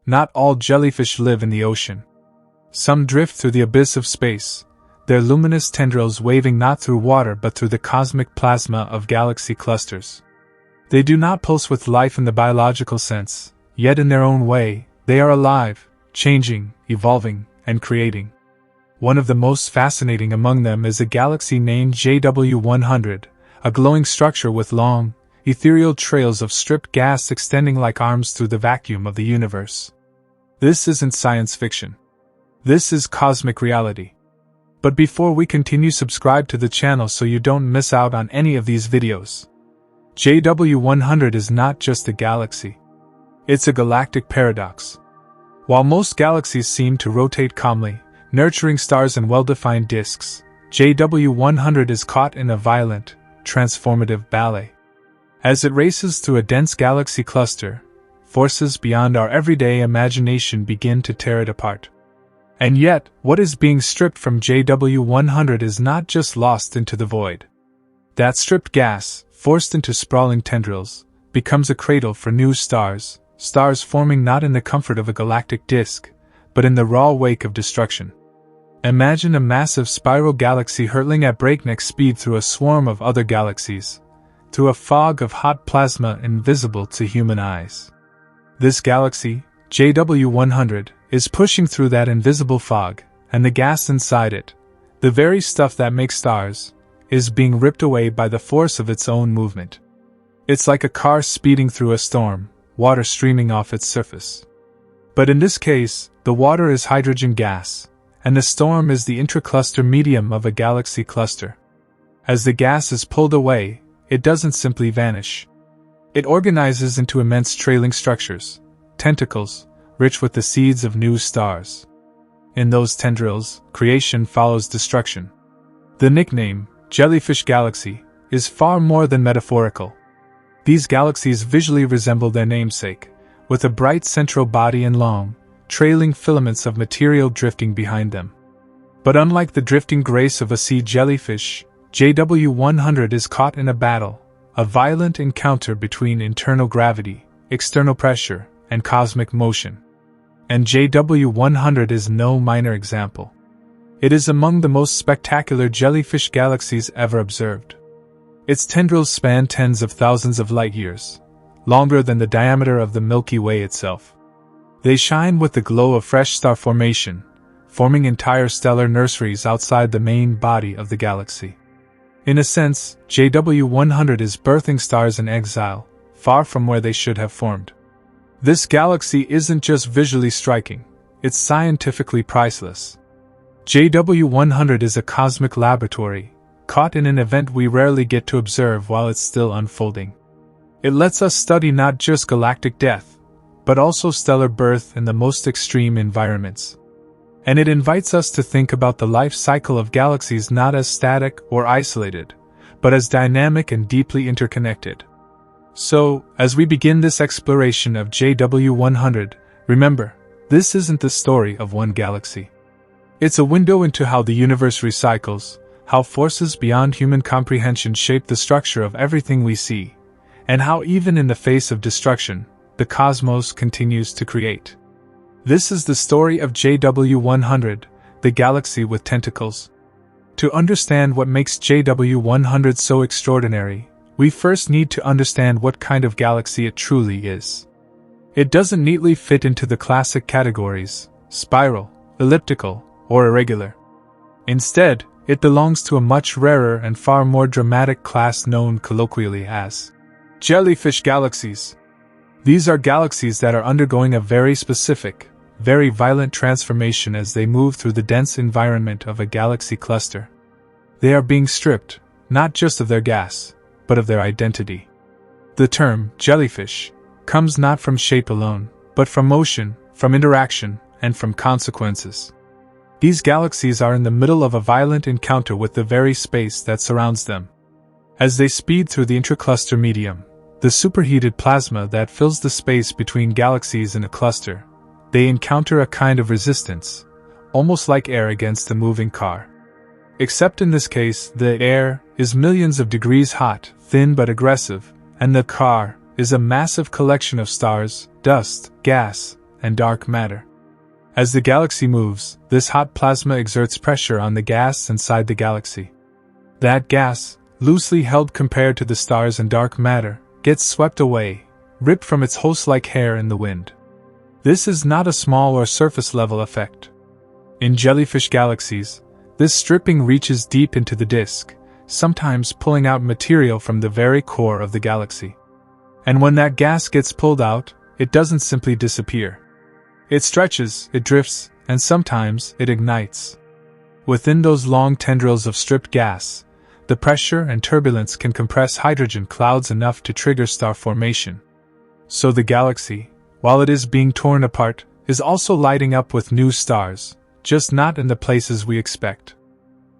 Not all jellyfish live in the ocean. Some drift through the abyss of space, their luminous tendrils waving not through water but through the cosmic plasma of galaxy clusters. They do not pulse with life in the biological sense, yet in their own way, they are alive, changing, evolving, and creating. One of the most fascinating among them is a galaxy named JW100, a glowing structure with long, ethereal trails of stripped gas extending like arms through the vacuum of the universe. This isn't science fiction. This is cosmic reality. But before we continue, subscribe to the channel so you don't miss out on any of these videos. JW100 is not just a galaxy. It's a galactic paradox. While most galaxies seem to rotate calmly, nurturing stars and well-defined disks, JW100 is caught in a violent, transformative ballet. As it races through a dense galaxy cluster, forces beyond our everyday imagination begin to tear it apart. And yet, what is being stripped from JW100 is not just lost into the void. That stripped gas, forced into sprawling tendrils, becomes a cradle for new stars, stars forming not in the comfort of a galactic disk, but in the raw wake of destruction. Imagine a massive spiral galaxy hurtling at breakneck speed through a swarm of other galaxies, through a fog of hot plasma invisible to human eyes. This galaxy, JW100, is pushing through that invisible fog, and the gas inside it, the very stuff that makes stars, is being ripped away by the force of its own movement. It's like a car speeding through a storm, water streaming off its surface. But in this case, the water is hydrogen gas, and the storm is the intracluster medium of a galaxy cluster. As the gas is pulled away, it doesn't simply vanish. It organizes into immense trailing structures, tentacles, rich with the seeds of new stars. In those tendrils, creation follows destruction. The nickname, Jellyfish Galaxy, is far more than metaphorical. These galaxies visually resemble their namesake, with a bright central body and long, trailing filaments of material drifting behind them. But unlike the drifting grace of a sea jellyfish, JW100 is caught in a battle, a violent encounter between internal gravity, external pressure, and cosmic motion. And JW100 is no minor example. It is among the most spectacular jellyfish galaxies ever observed. Its tendrils span tens of thousands of light-years, longer than the diameter of the Milky Way itself. They shine with the glow of fresh star formation, forming entire stellar nurseries outside the main body of the galaxy. In a sense, JW100 is birthing stars in exile, far from where they should have formed. This galaxy isn't just visually striking, it's scientifically priceless. JW100 is a cosmic laboratory, caught in an event we rarely get to observe while it's still unfolding. It lets us study not just galactic death, but also stellar birth in the most extreme environments. And it invites us to think about the life cycle of galaxies not as static or isolated, but as dynamic and deeply interconnected. So, as we begin this exploration of JW100, remember, this isn't the story of one galaxy. It's a window into how the universe recycles, how forces beyond human comprehension shape the structure of everything we see, and how even in the face of destruction, the cosmos continues to create. This is the story of JW100, the galaxy with tentacles. To understand what makes JW100 so extraordinary, we first need to understand what kind of galaxy it truly is. It doesn't neatly fit into the classic categories, spiral, elliptical, or irregular. Instead, it belongs to a much rarer and far more dramatic class known colloquially as Jellyfish Galaxies. These are galaxies that are undergoing a very specific, very violent transformation as they move through the dense environment of a galaxy cluster. They are being stripped, not just of their gas, but of their identity. The term, jellyfish, comes not from shape alone, but from motion, from interaction, and from consequences. These galaxies are in the middle of a violent encounter with the very space that surrounds them. As they speed through the intracluster medium, the superheated plasma that fills the space between galaxies in a cluster, they encounter a kind of resistance, almost like air against a moving car. Except in this case, the air is millions of degrees hot, thin but aggressive, and the car is a massive collection of stars, dust, gas, and dark matter. As the galaxy moves, this hot plasma exerts pressure on the gas inside the galaxy. That gas, loosely held compared to the stars and dark matter, gets swept away, ripped from its host like hair in the wind. This is not a small or surface-level effect. In jellyfish galaxies, this stripping reaches deep into the disk, sometimes pulling out material from the very core of the galaxy. And when that gas gets pulled out, it doesn't simply disappear. It stretches, it drifts, and sometimes it ignites. Within those long tendrils of stripped gas, the pressure and turbulence can compress hydrogen clouds enough to trigger star formation. So the galaxy, while it is being torn apart, is also lighting up with new stars, just not in the places we expect.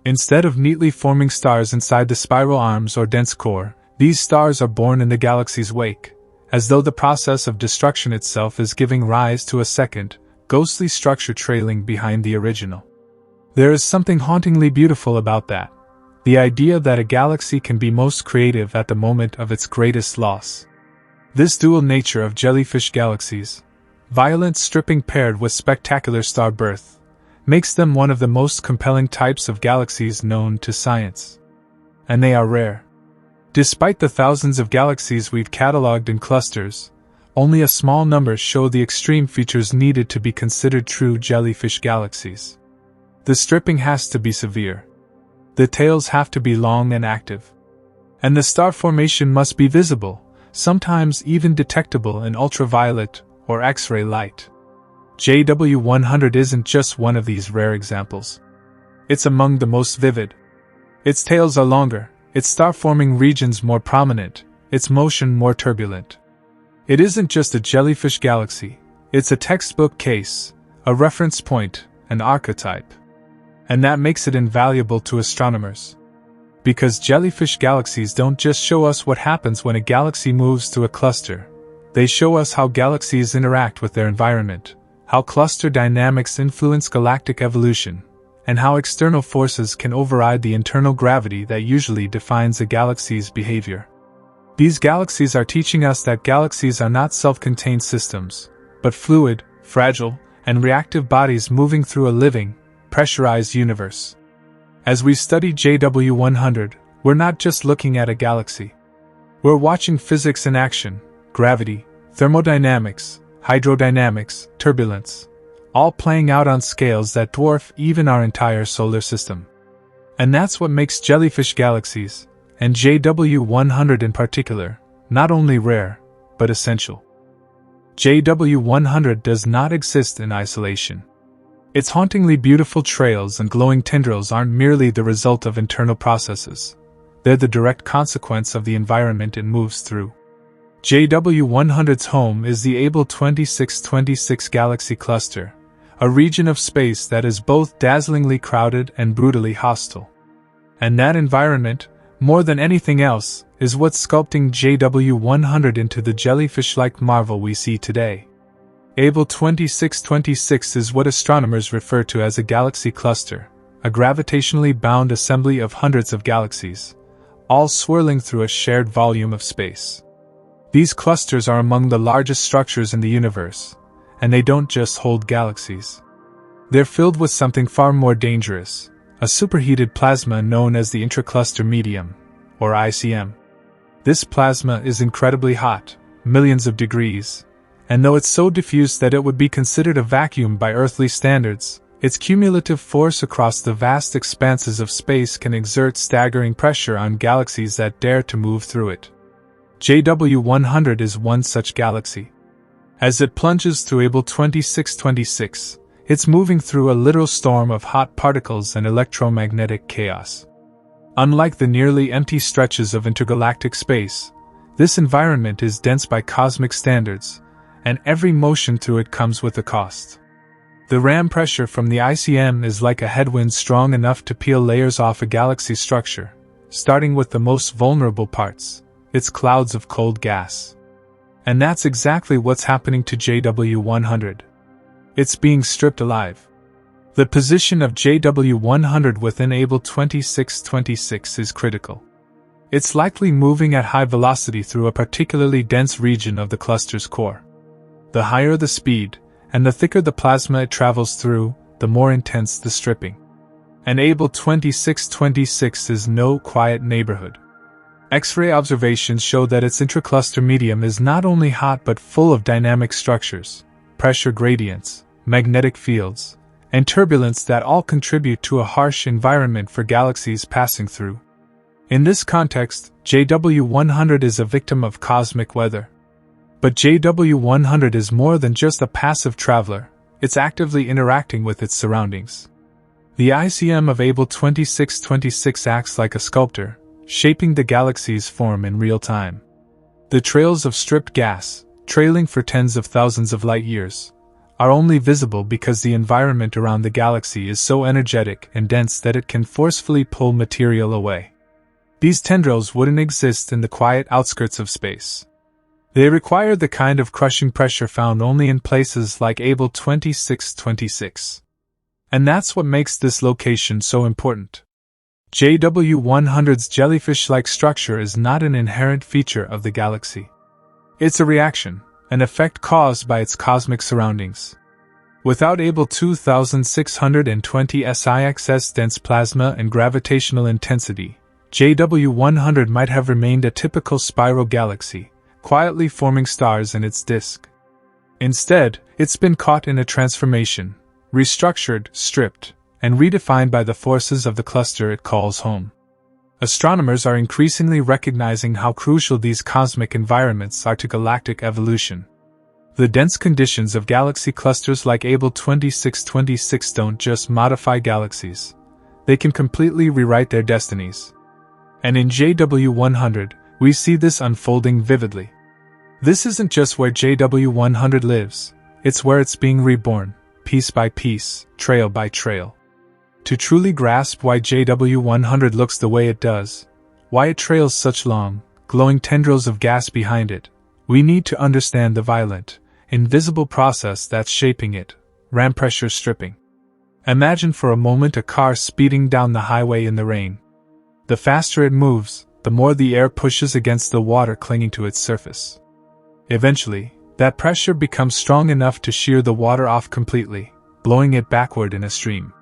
Instead of neatly forming stars inside the spiral arms or dense core, these stars are born in the galaxy's wake, as though the process of destruction itself is giving rise to a second, ghostly structure trailing behind the original. There is something hauntingly beautiful about that. The idea that a galaxy can be most creative at the moment of its greatest loss. This dual nature of jellyfish galaxies, violent stripping paired with spectacular star birth, makes them one of the most compelling types of galaxies known to science. And they are rare. Despite the thousands of galaxies we've catalogued in clusters, only a small number show the extreme features needed to be considered true jellyfish galaxies. The stripping has to be severe. The tails have to be long and active. And the star formation must be visible, sometimes even detectable in ultraviolet or X-ray light. JW100 isn't just one of these rare examples. It's among the most vivid. Its tails are longer, its star-forming regions more prominent, its motion more turbulent. It isn't just a jellyfish galaxy, it's a textbook case, a reference point, an archetype. And that makes it invaluable to astronomers. Because jellyfish galaxies don't just show us what happens when a galaxy moves through a cluster, they show us how galaxies interact with their environment, how cluster dynamics influence galactic evolution, and how external forces can override the internal gravity that usually defines a galaxy's behavior. These galaxies are teaching us that galaxies are not self-contained systems, but fluid, fragile, and reactive bodies moving through a living, pressurized universe. As we study JW100, we're not just looking at a galaxy. We're watching physics in action: gravity, thermodynamics, hydrodynamics, turbulence, all playing out on scales that dwarf even our entire solar system. And that's what makes jellyfish galaxies, and JW100 in particular, not only rare, but essential. JW100 does not exist in isolation. Its hauntingly beautiful trails and glowing tendrils aren't merely the result of internal processes. They're the direct consequence of the environment it moves through. JW100's home is the Abell 2626 galaxy cluster, a region of space that is both dazzlingly crowded and brutally hostile. And that environment, more than anything else, is what's sculpting JW100 into the jellyfish-like marvel we see today. Abell 2626 is what astronomers refer to as a galaxy cluster, a gravitationally bound assembly of hundreds of galaxies, all swirling through a shared volume of space. These clusters are among the largest structures in the universe, and they don't just hold galaxies. They're filled with something far more dangerous, a superheated plasma known as the intracluster medium, or ICM. This plasma is incredibly hot, millions of degrees, and though it's so diffuse that it would be considered a vacuum by earthly standards, its cumulative force across the vast expanses of space can exert staggering pressure on galaxies that dare to move through it. JW100 is one such galaxy. As it plunges through Abell 2626, it's moving through a literal storm of hot particles and electromagnetic chaos. Unlike the nearly empty stretches of intergalactic space, this environment is dense by cosmic standards, and every motion through it comes with a cost. The ram pressure from the ICM is like a headwind strong enough to peel layers off a galaxy structure, starting with the most vulnerable parts, its clouds of cold gas. And that's exactly what's happening to JW100. It's being stripped alive. The position of JW100 within Abell 2626 is critical. It's likely moving at high velocity through a particularly dense region of the cluster's core. The higher the speed, and the thicker the plasma it travels through, the more intense the stripping. And Abell 2626 is no quiet neighborhood. X-ray observations show that its intracluster medium is not only hot but full of dynamic structures, pressure gradients, magnetic fields, and turbulence that all contribute to a harsh environment for galaxies passing through. In this context, JW100 is a victim of cosmic weather. But JW100 is more than just a passive traveler, it's actively interacting with its surroundings. The ICM of Abell 2626 acts like a sculptor, shaping the galaxy's form in real time. The trails of stripped gas, trailing for tens of thousands of light years, are only visible because the environment around the galaxy is so energetic and dense that it can forcefully pull material away. These tendrils wouldn't exist in the quiet outskirts of space. They require the kind of crushing pressure found only in places like Abell 2626. And that's what makes this location so important. JW100's jellyfish-like structure is not an inherent feature of the galaxy. It's a reaction, an effect caused by its cosmic surroundings. Without Abell 2620's IXS dense plasma and gravitational intensity, JW100 might have remained a typical spiral galaxy, quietly forming stars in its disk. Instead, it's been caught in a transformation, restructured, stripped, and redefined by the forces of the cluster it calls home. Astronomers are increasingly recognizing how crucial these cosmic environments are to galactic evolution. The dense conditions of galaxy clusters like Abell 2626 don't just modify galaxies, they can completely rewrite their destinies. And in JW100, we see this unfolding vividly. This isn't just where JW100 lives, it's where it's being reborn, piece by piece, trail by trail. To truly grasp why JW100 looks the way it does, why it trails such long, glowing tendrils of gas behind it, we need to understand the violent, invisible process that's shaping it, ram pressure stripping. Imagine for a moment a car speeding down the highway in the rain. The faster it moves, the more the air pushes against the water clinging to its surface. Eventually, that pressure becomes strong enough to shear the water off completely, blowing it backward in a stream.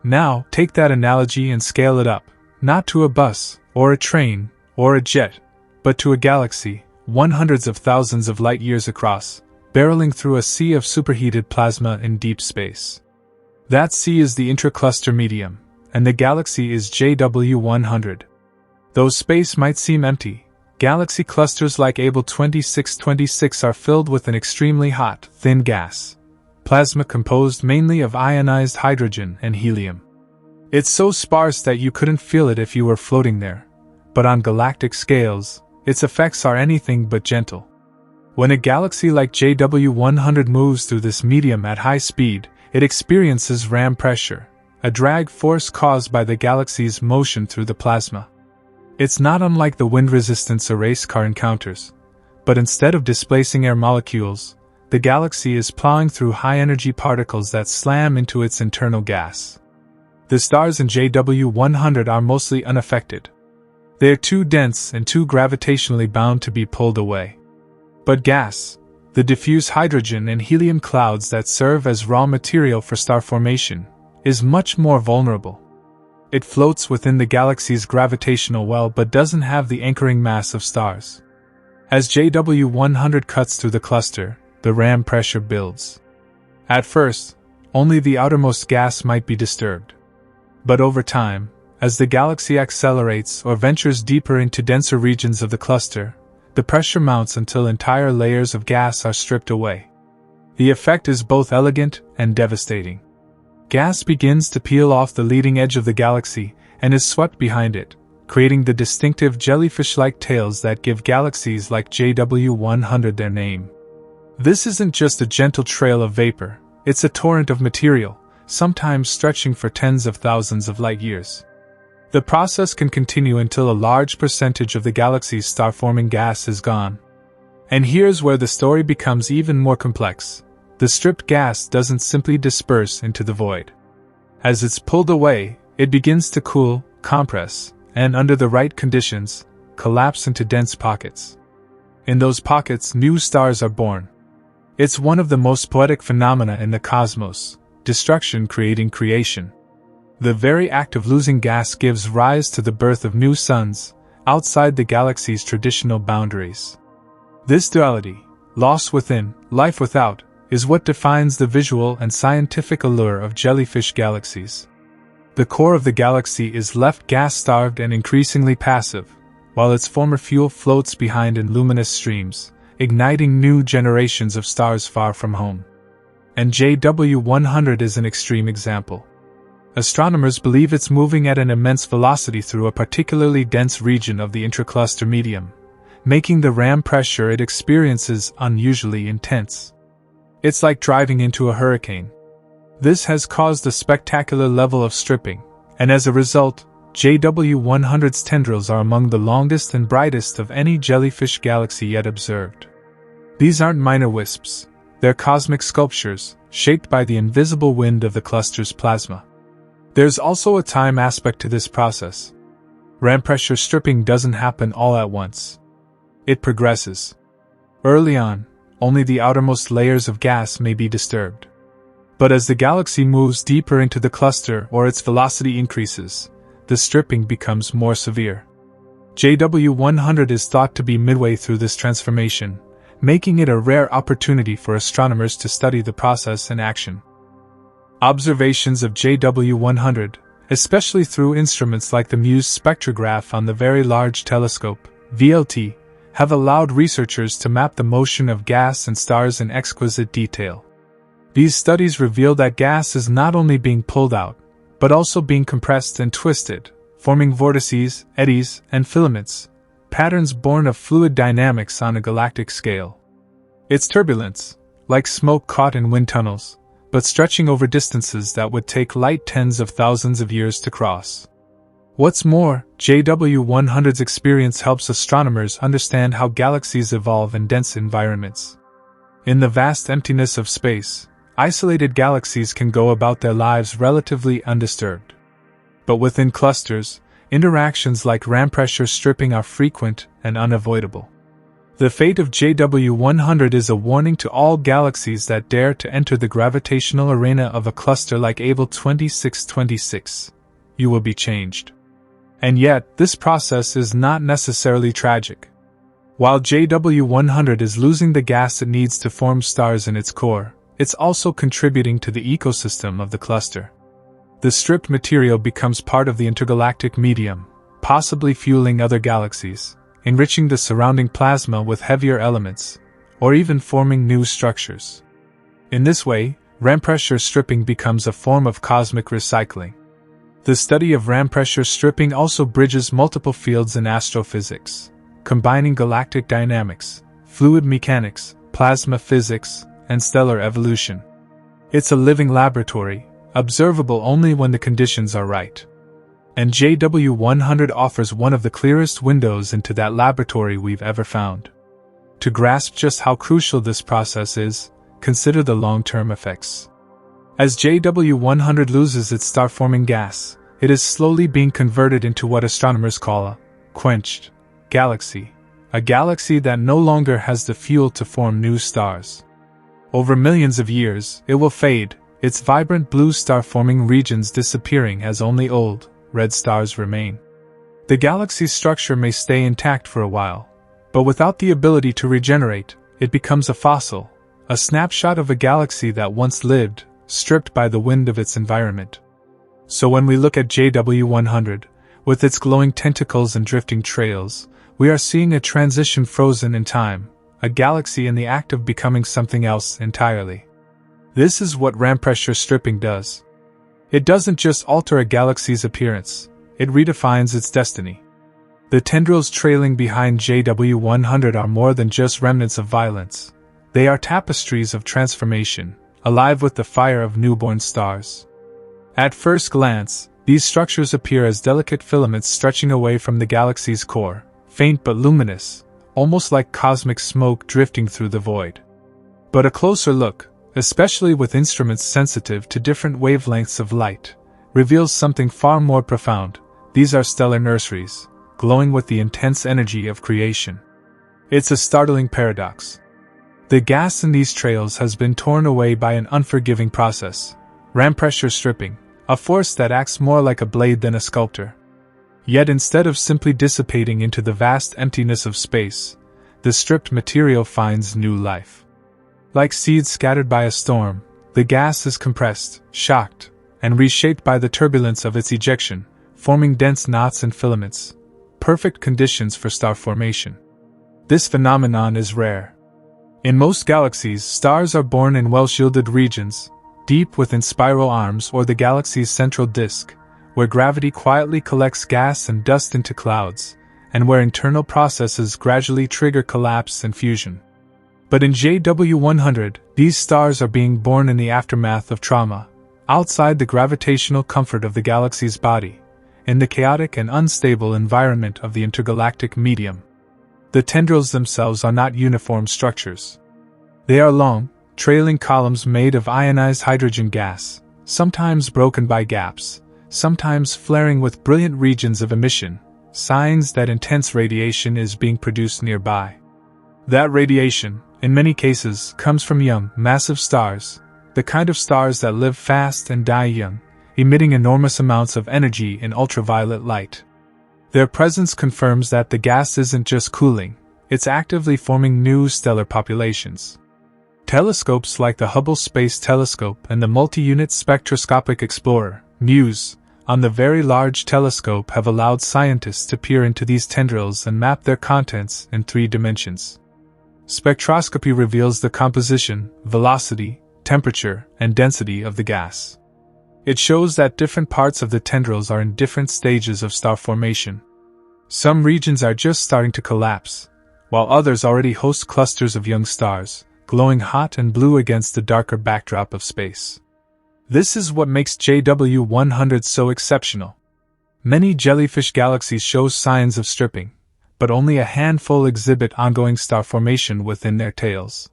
Now, take that analogy and scale it up, not to a bus, or a train, or a jet, but to a galaxy, hundreds of thousands of light years across, barreling through a sea of superheated plasma in deep space. That sea is the intracluster medium, and the galaxy is JW100. Though space might seem empty, galaxy clusters like Abell 2626 are filled with an extremely hot, thin gas. Plasma composed mainly of ionized hydrogen and helium. It's so sparse that you couldn't feel it if you were floating there, but on galactic scales, its effects are anything but gentle. When a galaxy like JW100 moves through this medium at high speed, it experiences ram pressure, a drag force caused by the galaxy's motion through the plasma. It's not unlike the wind resistance a race car encounters, but instead of displacing air molecules, the galaxy is plowing through high-energy particles that slam into its internal gas. The stars in JW100 are mostly unaffected. They are too dense and too gravitationally bound to be pulled away. But gas, the diffuse hydrogen and helium clouds that serve as raw material for star formation, is much more vulnerable. It floats within the galaxy's gravitational well but doesn't have the anchoring mass of stars. As JW100 cuts through the cluster, the ram pressure builds. At first, only the outermost gas might be disturbed. But over time, as the galaxy accelerates or ventures deeper into denser regions of the cluster, the pressure mounts until entire layers of gas are stripped away. The effect is both elegant and devastating. Gas begins to peel off the leading edge of the galaxy and is swept behind it, creating the distinctive jellyfish-like tails that give galaxies like JW100 their name. This isn't just a gentle trail of vapor, it's a torrent of material, sometimes stretching for tens of thousands of light years. The process can continue until a large percentage of the galaxy's star-forming gas is gone. And here's where the story becomes even more complex. The stripped gas doesn't simply disperse into the void. As it's pulled away, it begins to cool, compress, and under the right conditions, collapse into dense pockets. In those pockets, new stars are born. It's one of the most poetic phenomena in the cosmos, destruction creating creation. The very act of losing gas gives rise to the birth of new suns, outside the galaxy's traditional boundaries. This duality, loss within, life without, is what defines the visual and scientific allure of jellyfish galaxies. The core of the galaxy is left gas-starved and increasingly passive, while its former fuel floats behind in luminous streams, igniting new generations of stars far from home. And JW100 is an extreme example. Astronomers believe it's moving at an immense velocity through a particularly dense region of the intracluster medium, making the ram pressure it experiences unusually intense. It's like driving into a hurricane. This has caused a spectacular level of stripping, and as a result, JW100's tendrils are among the longest and brightest of any jellyfish galaxy yet observed. These aren't minor wisps, they're cosmic sculptures, shaped by the invisible wind of the cluster's plasma. There's also a time aspect to this process. Ram pressure stripping doesn't happen all at once. It progresses. Early on, only the outermost layers of gas may be disturbed. But as the galaxy moves deeper into the cluster or its velocity increases, the stripping becomes more severe. JW100 is thought to be midway through this transformation, making it a rare opportunity for astronomers to study the process in action. Observations of JW100, especially through instruments like the Muse spectrograph on the Very Large Telescope, VLT, have allowed researchers to map the motion of gas and stars in exquisite detail. These studies reveal that gas is not only being pulled out, but also being compressed and twisted, forming vortices, eddies, and filaments, patterns born of fluid dynamics on a galactic scale. It's turbulence, like smoke caught in wind tunnels, but stretching over distances that would take light tens of thousands of years to cross. What's more, JW100's experience helps astronomers understand how galaxies evolve in dense environments. In the vast emptiness of space, isolated galaxies can go about their lives relatively undisturbed. But within clusters, interactions like ram pressure stripping are frequent and unavoidable. The fate of JW100 is a warning to all galaxies that dare to enter the gravitational arena of a cluster like Abell 2626. You will be changed. And yet, this process is not necessarily tragic. While JW100 is losing the gas it needs to form stars in its core, it's also contributing to the ecosystem of the cluster. The stripped material becomes part of the intergalactic medium, possibly fueling other galaxies, enriching the surrounding plasma with heavier elements, or even forming new structures. In this way, ram pressure stripping becomes a form of cosmic recycling. The study of ram pressure stripping also bridges multiple fields in astrophysics, combining galactic dynamics, fluid mechanics, plasma physics, and stellar evolution. It's a living laboratory, observable only when the conditions are right. And JW100 offers one of the clearest windows into that laboratory we've ever found. To grasp just how crucial this process is, consider the long-term effects. As JW100 loses its star-forming gas, it is slowly being converted into what astronomers call a quenched galaxy, a galaxy that no longer has the fuel to form new stars. Over millions of years, it will fade, its vibrant blue star-forming regions disappearing as only old, red stars remain. The galaxy's structure may stay intact for a while, but without the ability to regenerate, it becomes a fossil, a snapshot of a galaxy that once lived, stripped by the wind of its environment. So when we look at JW100, with its glowing tentacles and drifting trails, we are seeing a transition frozen in time, a galaxy in the act of becoming something else entirely. This is what ram pressure stripping does. It doesn't just alter a galaxy's appearance, it redefines its destiny. The tendrils trailing behind JW100 are more than just remnants of violence. They are tapestries of transformation, alive with the fire of newborn stars. At first glance, these structures appear as delicate filaments stretching away from the galaxy's core, faint but luminous, almost like cosmic smoke drifting through the void. But a closer look, especially with instruments sensitive to different wavelengths of light, reveals something far more profound. These are stellar nurseries, glowing with the intense energy of creation. It's a startling paradox. The gas in these trails has been torn away by an unforgiving process, ram pressure stripping, a force that acts more like a blade than a sculptor. Yet instead of simply dissipating into the vast emptiness of space, the stripped material finds new life. Like seeds scattered by a storm, the gas is compressed, shocked, and reshaped by the turbulence of its ejection, forming dense knots and filaments, perfect conditions for star formation. This phenomenon is rare. In most galaxies, stars are born in well-shielded regions, deep within spiral arms or the galaxy's central disk, where gravity quietly collects gas and dust into clouds, and where internal processes gradually trigger collapse and fusion. But in JW100, these stars are being born in the aftermath of trauma, outside the gravitational comfort of the galaxy's body, in the chaotic and unstable environment of the intergalactic medium. The tendrils themselves are not uniform structures. They are long, trailing columns made of ionized hydrogen gas, sometimes broken by gaps, sometimes flaring with brilliant regions of emission, signs that intense radiation is being produced nearby. That radiation, in many cases, comes from young, massive stars, the kind of stars that live fast and die young, emitting enormous amounts of energy in ultraviolet light. Their presence confirms that the gas isn't just cooling, it's actively forming new stellar populations. Telescopes like the Hubble Space Telescope and the Multi-Unit Spectroscopic Explorer, MUSE, on the Very Large Telescope have allowed scientists to peer into these tendrils and map their contents in 3 dimensions. Spectroscopy reveals the composition, velocity, temperature, and density of the gas. It shows that different parts of the tendrils are in different stages of star formation. Some regions are just starting to collapse, while others already host clusters of young stars, glowing hot and blue against the darker backdrop of space. This is what makes JW100 so exceptional. Many jellyfish galaxies show signs of stripping, but only a handful exhibit ongoing star formation within their tails.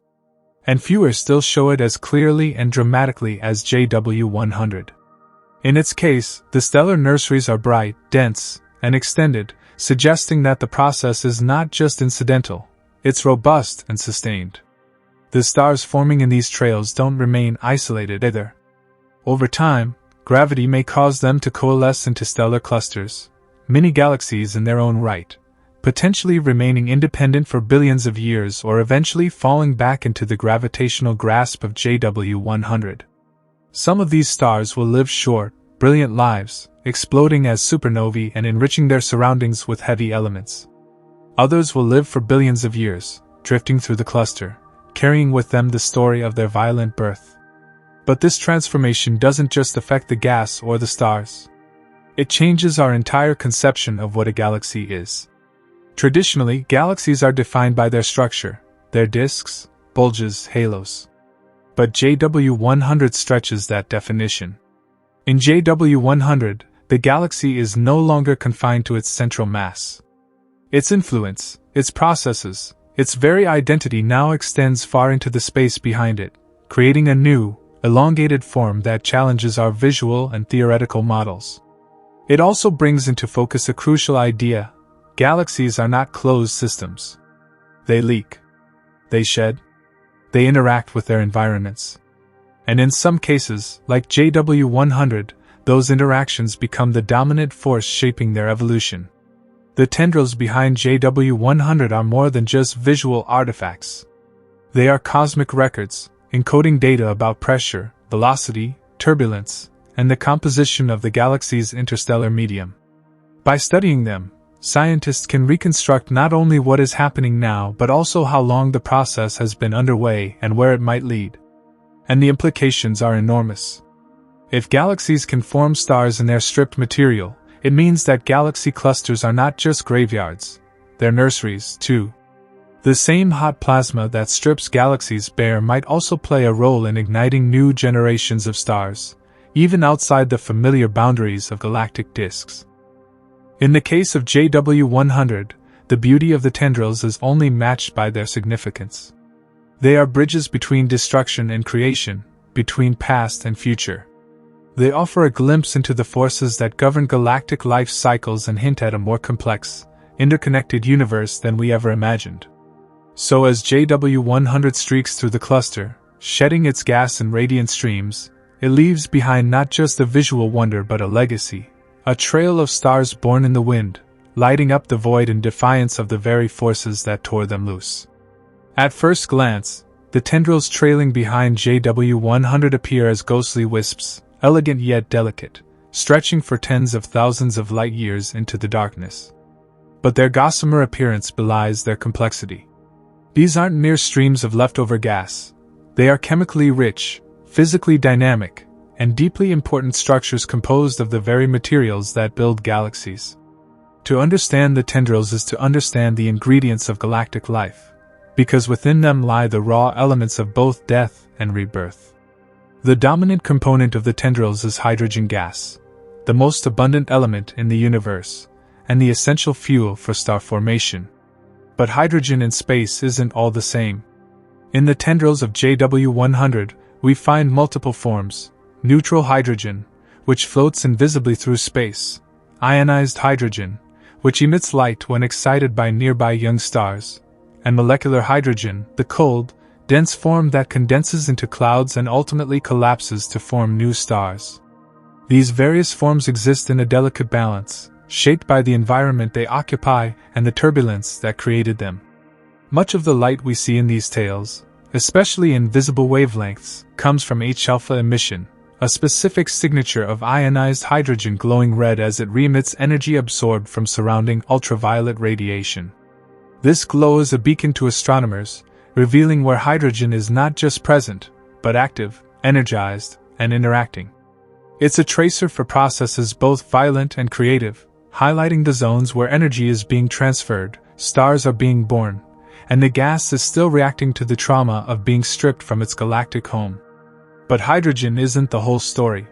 And fewer still show it as clearly and dramatically as JW100. In its case, the stellar nurseries are bright, dense, and extended, suggesting that the process is not just incidental, it's robust and sustained. The stars forming in these trails don't remain isolated either. Over time, gravity may cause them to coalesce into stellar clusters, mini-galaxies in their own right, potentially remaining independent for billions of years or eventually falling back into the gravitational grasp of JW100. Some of these stars will live short, brilliant lives, exploding as supernovae and enriching their surroundings with heavy elements. Others will live for billions of years, drifting through the cluster, carrying with them the story of their violent birth. But this transformation doesn't just affect the gas or the stars. It changes our entire conception of what a galaxy is. Traditionally, galaxies are defined by their structure, their disks, bulges, halos. But JW100 stretches that definition. In JW100, the galaxy is no longer confined to its central mass. Its influence, its processes, its very identity now extends far into the space behind it, creating a new, elongated form that challenges our visual and theoretical models. It also brings into focus a crucial idea: galaxies are not closed systems. They leak. They shed. They interact with their environments. And in some cases, like JW100, those interactions become the dominant force shaping their evolution. The tendrils behind JW100 are more than just visual artifacts. They are cosmic records, encoding data about pressure, velocity, turbulence, and the composition of the galaxy's interstellar medium. By studying them, scientists can reconstruct not only what is happening now but also how long the process has been underway and where it might lead. And the implications are enormous. If galaxies can form stars in their stripped material, it means that galaxy clusters are not just graveyards, they're nurseries, too. The same hot plasma that strips galaxies bare might also play a role in igniting new generations of stars, even outside the familiar boundaries of galactic disks. In the case of JW100, the beauty of the tendrils is only matched by their significance. They are bridges between destruction and creation, between past and future. They offer a glimpse into the forces that govern galactic life cycles and hint at a more complex, interconnected universe than we ever imagined. So as JW100 streaks through the cluster, shedding its gas and radiant streams, it leaves behind not just a visual wonder but a legacy, a trail of stars born in the wind, lighting up the void in defiance of the very forces that tore them loose. At first glance, the tendrils trailing behind JW100 appear as ghostly wisps, elegant yet delicate, stretching for tens of thousands of light years into the darkness. But their gossamer appearance belies their complexity. These aren't mere streams of leftover gas. They are chemically rich, physically dynamic, and deeply important structures composed of the very materials that build galaxies. To understand the tendrils is to understand the ingredients of galactic life, because within them lie the raw elements of both death and rebirth. The dominant component of the tendrils is hydrogen gas, the most abundant element in the universe, and the essential fuel for star formation. But hydrogen in space isn't all the same. In the tendrils of JW100, we find multiple forms: neutral hydrogen, which floats invisibly through space; ionized hydrogen, which emits light when excited by nearby young stars; and molecular hydrogen, the cold, dense form that condenses into clouds and ultimately collapses to form new stars. These various forms exist in a delicate balance, shaped by the environment they occupy and the turbulence that created them. Much of the light we see in these tails, especially in visible wavelengths, comes from H-alpha emission, a specific signature of ionized hydrogen glowing red as it re-emits energy absorbed from surrounding ultraviolet radiation. This glow is a beacon to astronomers, revealing where hydrogen is not just present, but active, energized, and interacting. It's a tracer for processes both violent and creative, highlighting the zones where energy is being transferred, stars are being born, and the gas is still reacting to the trauma of being stripped from its galactic home. But hydrogen isn't the whole story.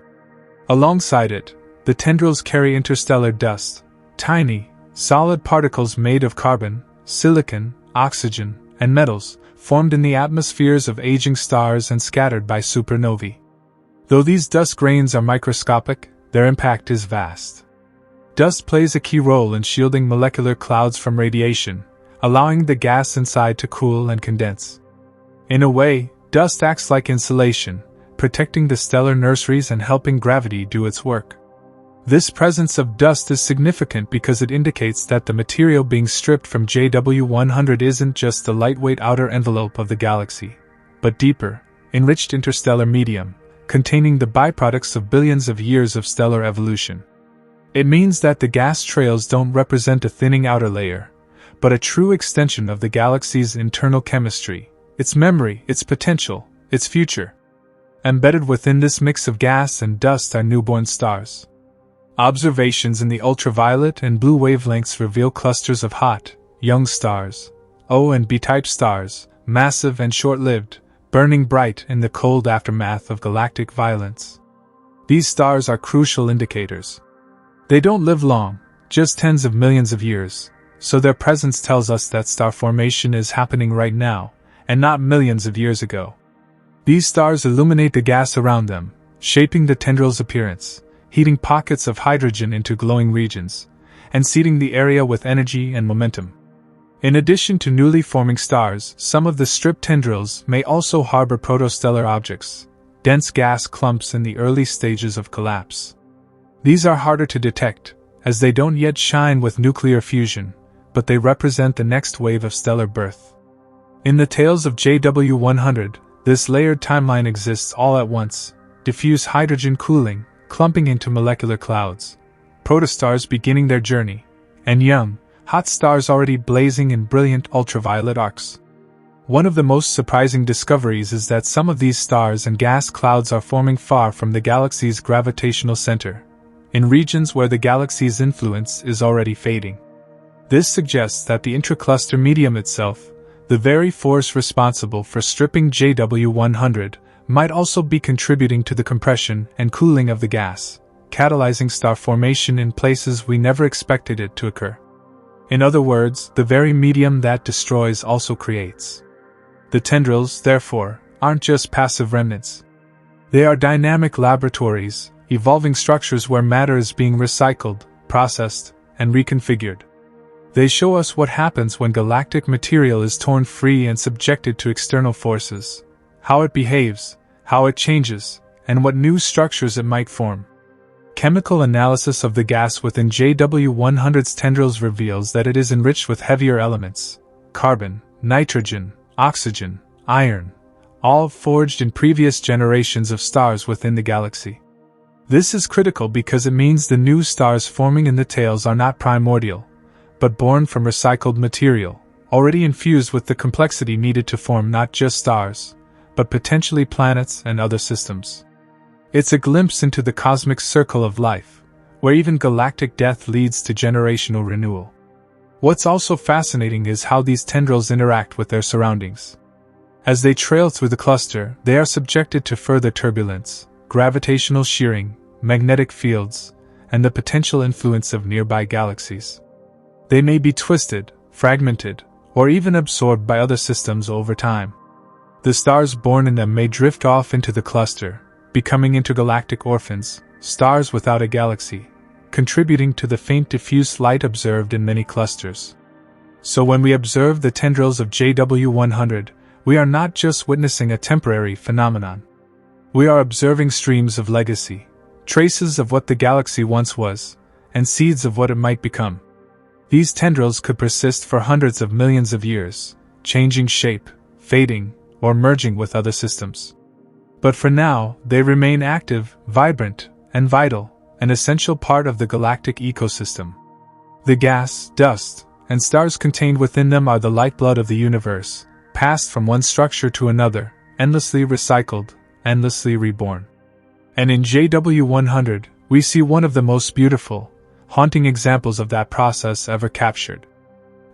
Alongside it, the tendrils carry interstellar dust, tiny, solid particles made of carbon, silicon, oxygen, and metals, formed in the atmospheres of aging stars and scattered by supernovae. Though these dust grains are microscopic, their impact is vast. Dust plays a key role in shielding molecular clouds from radiation, allowing the gas inside to cool and condense. In a way, dust acts like insulation, protecting the stellar nurseries and helping gravity do its work. This presence of dust is significant because it indicates that the material being stripped from JW100 isn't just the lightweight outer envelope of the galaxy, but deeper, enriched interstellar medium, containing the byproducts of billions of years of stellar evolution. It means that the gas trails don't represent a thinning outer layer, but a true extension of the galaxy's internal chemistry, its memory, its potential, its future. Embedded within this mix of gas and dust are newborn stars. Observations in the ultraviolet and blue wavelengths reveal clusters of hot, young stars, O and B-type stars, massive and short-lived, burning bright in the cold aftermath of galactic violence. These stars are crucial indicators. They don't live long, just tens of millions of years, so their presence tells us that star formation is happening right now, and not millions of years ago. These stars illuminate the gas around them, shaping the tendrils' appearance, heating pockets of hydrogen into glowing regions, and seeding the area with energy and momentum. In addition to newly forming stars, some of the stripped tendrils may also harbor protostellar objects, dense gas clumps in the early stages of collapse. These are harder to detect, as they don't yet shine with nuclear fusion, but they represent the next wave of stellar birth. In the tails of JW100, this layered timeline exists all at once: diffuse hydrogen cooling, clumping into molecular clouds, protostars beginning their journey, and young, hot stars already blazing in brilliant ultraviolet arcs. One of the most surprising discoveries is that some of these stars and gas clouds are forming far from the galaxy's gravitational center, in regions where the galaxy's influence is already fading. This suggests that the intracluster medium itself, the very force responsible for stripping JW100, might also be contributing to the compression and cooling of the gas, catalyzing star formation in places we never expected it to occur. In other words, the very medium that destroys also creates. The tendrils, therefore, aren't just passive remnants. They are dynamic laboratories, evolving structures where matter is being recycled, processed, and reconfigured. They show us what happens when galactic material is torn free and subjected to external forces, how it behaves, how it changes, and what new structures it might form. Chemical analysis of the gas within JW100's tendrils reveals that it is enriched with heavier elements: carbon, nitrogen, oxygen, iron, all forged in previous generations of stars within the galaxy. This is critical because it means the new stars forming in the tails are not primordial, but born from recycled material, already infused with the complexity needed to form not just stars, but potentially planets and other systems. It's a glimpse into the cosmic circle of life, where even galactic death leads to generational renewal. What's also fascinating is how these tendrils interact with their surroundings. As they trail through the cluster, they are subjected to further turbulence, gravitational shearing, magnetic fields, and the potential influence of nearby galaxies. They may be twisted, fragmented, or even absorbed by other systems over time. The stars born in them may drift off into the cluster, becoming intergalactic orphans, stars without a galaxy, contributing to the faint diffuse light observed in many clusters. So when we observe the tendrils of JW100, we are not just witnessing a temporary phenomenon. We are observing streams of legacy, traces of what the galaxy once was, and seeds of what it might become. These tendrils could persist for hundreds of millions of years, changing shape, fading, or merging with other systems. But for now, they remain active, vibrant, and vital, an essential part of the galactic ecosystem. The gas, dust, and stars contained within them are the lifeblood of the universe, passed from one structure to another, endlessly recycled, endlessly reborn. And in JW100, we see one of the most beautiful, haunting examples of that process ever captured.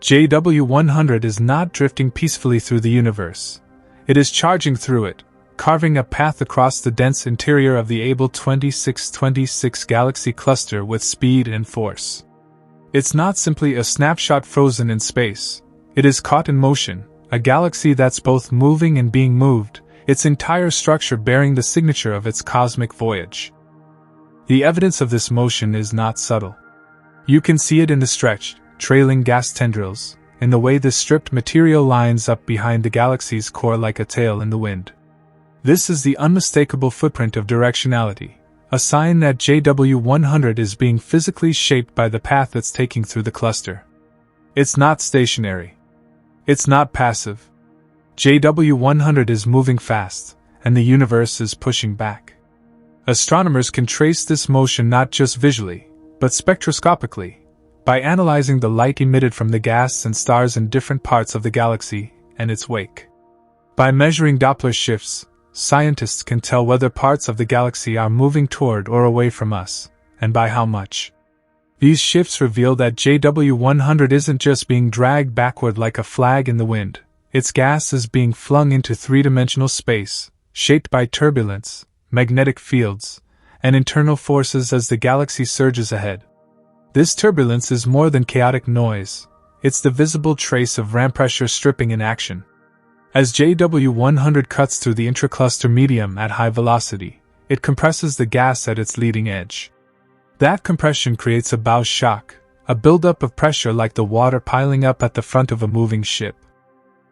JW100 is not drifting peacefully through the universe. It is charging through it, carving a path across the dense interior of the Abell 2626 galaxy cluster with speed and force. It's not simply a snapshot frozen in space. It is caught in motion, a galaxy that's both moving and being moved, its entire structure bearing the signature of its cosmic voyage. The evidence of this motion is not subtle. You can see it in the stretched, trailing gas tendrils, in the way the stripped material lines up behind the galaxy's core like a tail in the wind. This is the unmistakable footprint of directionality, a sign that JW100 is being physically shaped by the path it's taking through the cluster. It's not stationary. It's not passive. JW100 is moving fast, and the universe is pushing back. Astronomers can trace this motion not just visually, but spectroscopically, by analyzing the light emitted from the gas and stars in different parts of the galaxy and its wake. By measuring Doppler shifts, scientists can tell whether parts of the galaxy are moving toward or away from us, and by how much. These shifts reveal that JW100 isn't just being dragged backward like a flag in the wind. Its gas is being flung into three-dimensional space, shaped by turbulence, magnetic fields, and internal forces as the galaxy surges ahead. This turbulence is more than chaotic noise. It's the visible trace of ram pressure stripping in action. As JW100 cuts through the intracluster medium at high velocity, it compresses the gas at its leading edge. That compression creates a bow shock, a buildup of pressure like the water piling up at the front of a moving ship.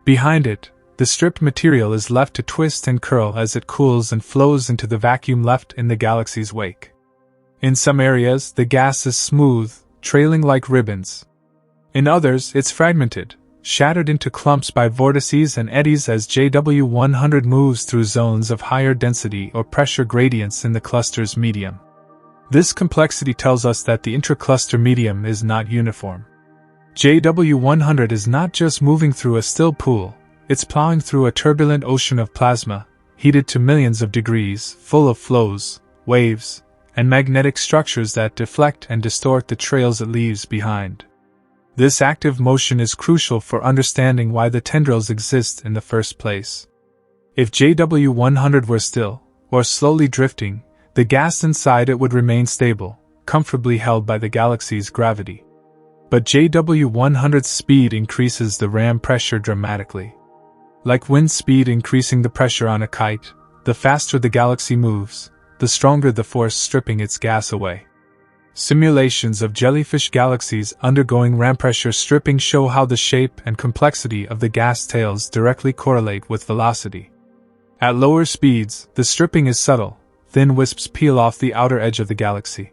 Behind it, the stripped material is left to twist and curl as it cools and flows into the vacuum left in the galaxy's wake. In some areas, the gas is smooth, trailing like ribbons. In others, it's fragmented, shattered into clumps by vortices and eddies as JW100 moves through zones of higher density or pressure gradients in the cluster's medium. This complexity tells us that the intracluster medium is not uniform. JW100 is not just moving through a still pool, it's plowing through a turbulent ocean of plasma, heated to millions of degrees, full of flows, waves, and magnetic structures that deflect and distort the trails it leaves behind. This active motion is crucial for understanding why the tendrils exist in the first place. If JW100 were still, or slowly drifting, the gas inside it would remain stable, comfortably held by the galaxy's gravity. But JW100's speed increases the ram pressure dramatically. Like wind speed increasing the pressure on a kite, the faster the galaxy moves, the stronger the force stripping its gas away. Simulations of jellyfish galaxies undergoing ram pressure stripping show how the shape and complexity of the gas tails directly correlate with velocity. At lower speeds, the stripping is subtle, thin wisps peel off the outer edge of the galaxy.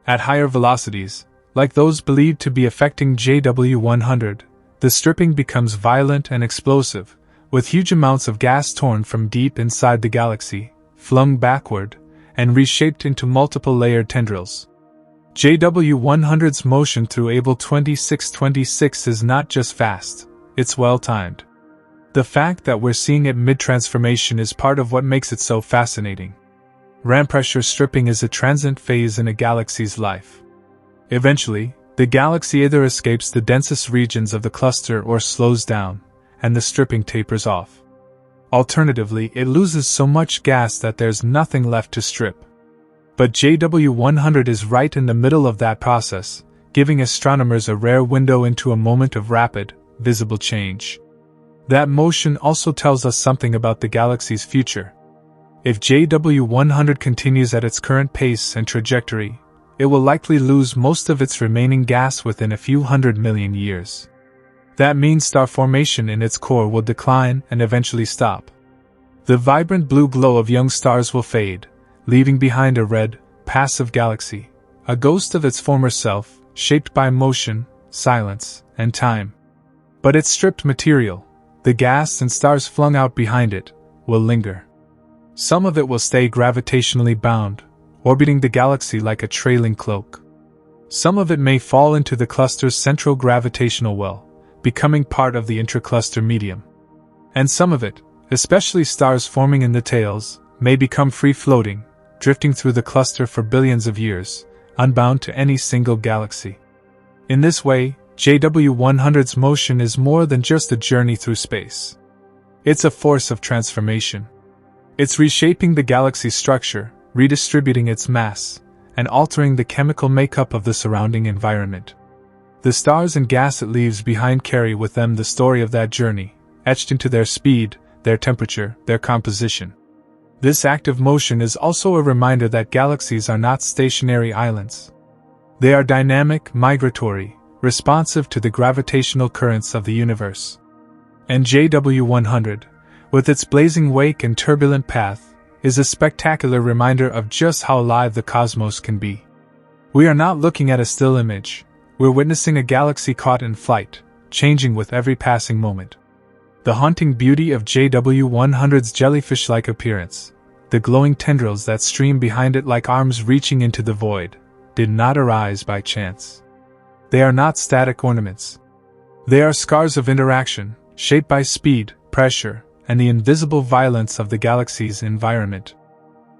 At higher velocities, like those believed to be affecting JW100, the stripping becomes violent and explosive, with huge amounts of gas torn from deep inside the galaxy, flung backward, and reshaped into multiple layered tendrils. JW100's motion through Abell 2626 is not just fast, it's well-timed. The fact that we're seeing it mid-transformation is part of what makes it so fascinating. Ram pressure stripping is a transient phase in a galaxy's life. Eventually, the galaxy either escapes the densest regions of the cluster or slows down, and the stripping tapers off. Alternatively, it loses so much gas that there's nothing left to strip. But JW100 is right in the middle of that process, giving astronomers a rare window into a moment of rapid, visible change. That motion also tells us something about the galaxy's future. If JW100 continues at its current pace and trajectory, it will likely lose most of its remaining gas within a few 100 million years. That means star formation in its core will decline and eventually stop. The vibrant blue glow of young stars will fade, leaving behind a red, passive galaxy, a ghost of its former self, shaped by motion, silence, and time. But its stripped material, the gas and stars flung out behind it, will linger. Some of it will stay gravitationally bound, orbiting the galaxy like a trailing cloak. Some of it may fall into the cluster's central gravitational well, becoming part of the intracluster medium. And some of it, especially stars forming in the tails, may become free-floating, drifting through the cluster for billions of years, unbound to any single galaxy. In this way, JW100's motion is more than just a journey through space. It's a force of transformation. It's reshaping the galaxy's structure, redistributing its mass, and altering the chemical makeup of the surrounding environment. The stars and gas it leaves behind carry with them the story of that journey, etched into their speed, their temperature, their composition. This active motion is also a reminder that galaxies are not stationary islands. They are dynamic, migratory, responsive to the gravitational currents of the universe. And JW100, with its blazing wake and turbulent path, is a spectacular reminder of just how alive the cosmos can be. We are not looking at a still image, we're witnessing a galaxy caught in flight, changing with every passing moment. The haunting beauty of JW100's jellyfish-like appearance, the glowing tendrils that stream behind it like arms reaching into the void, did not arise by chance. They are not static ornaments. They are scars of interaction, shaped by speed, pressure, and the invisible violence of the galaxy's environment.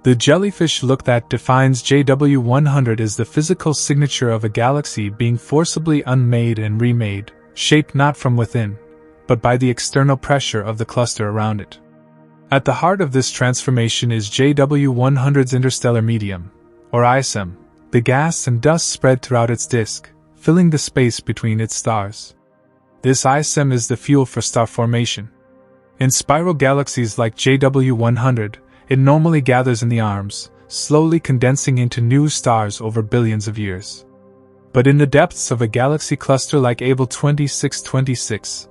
The jellyfish look that defines JW100 is the physical signature of a galaxy being forcibly unmade and remade, shaped not from within, but by the external pressure of the cluster around it. At the heart of this transformation is JW100's interstellar medium, or ISM, the gas and dust spread throughout its disk, filling the space between its stars. This ISM is the fuel for star formation. In spiral galaxies like JW100, it normally gathers in the arms, slowly condensing into new stars over billions of years. But in the depths of a galaxy cluster like Abell 2626,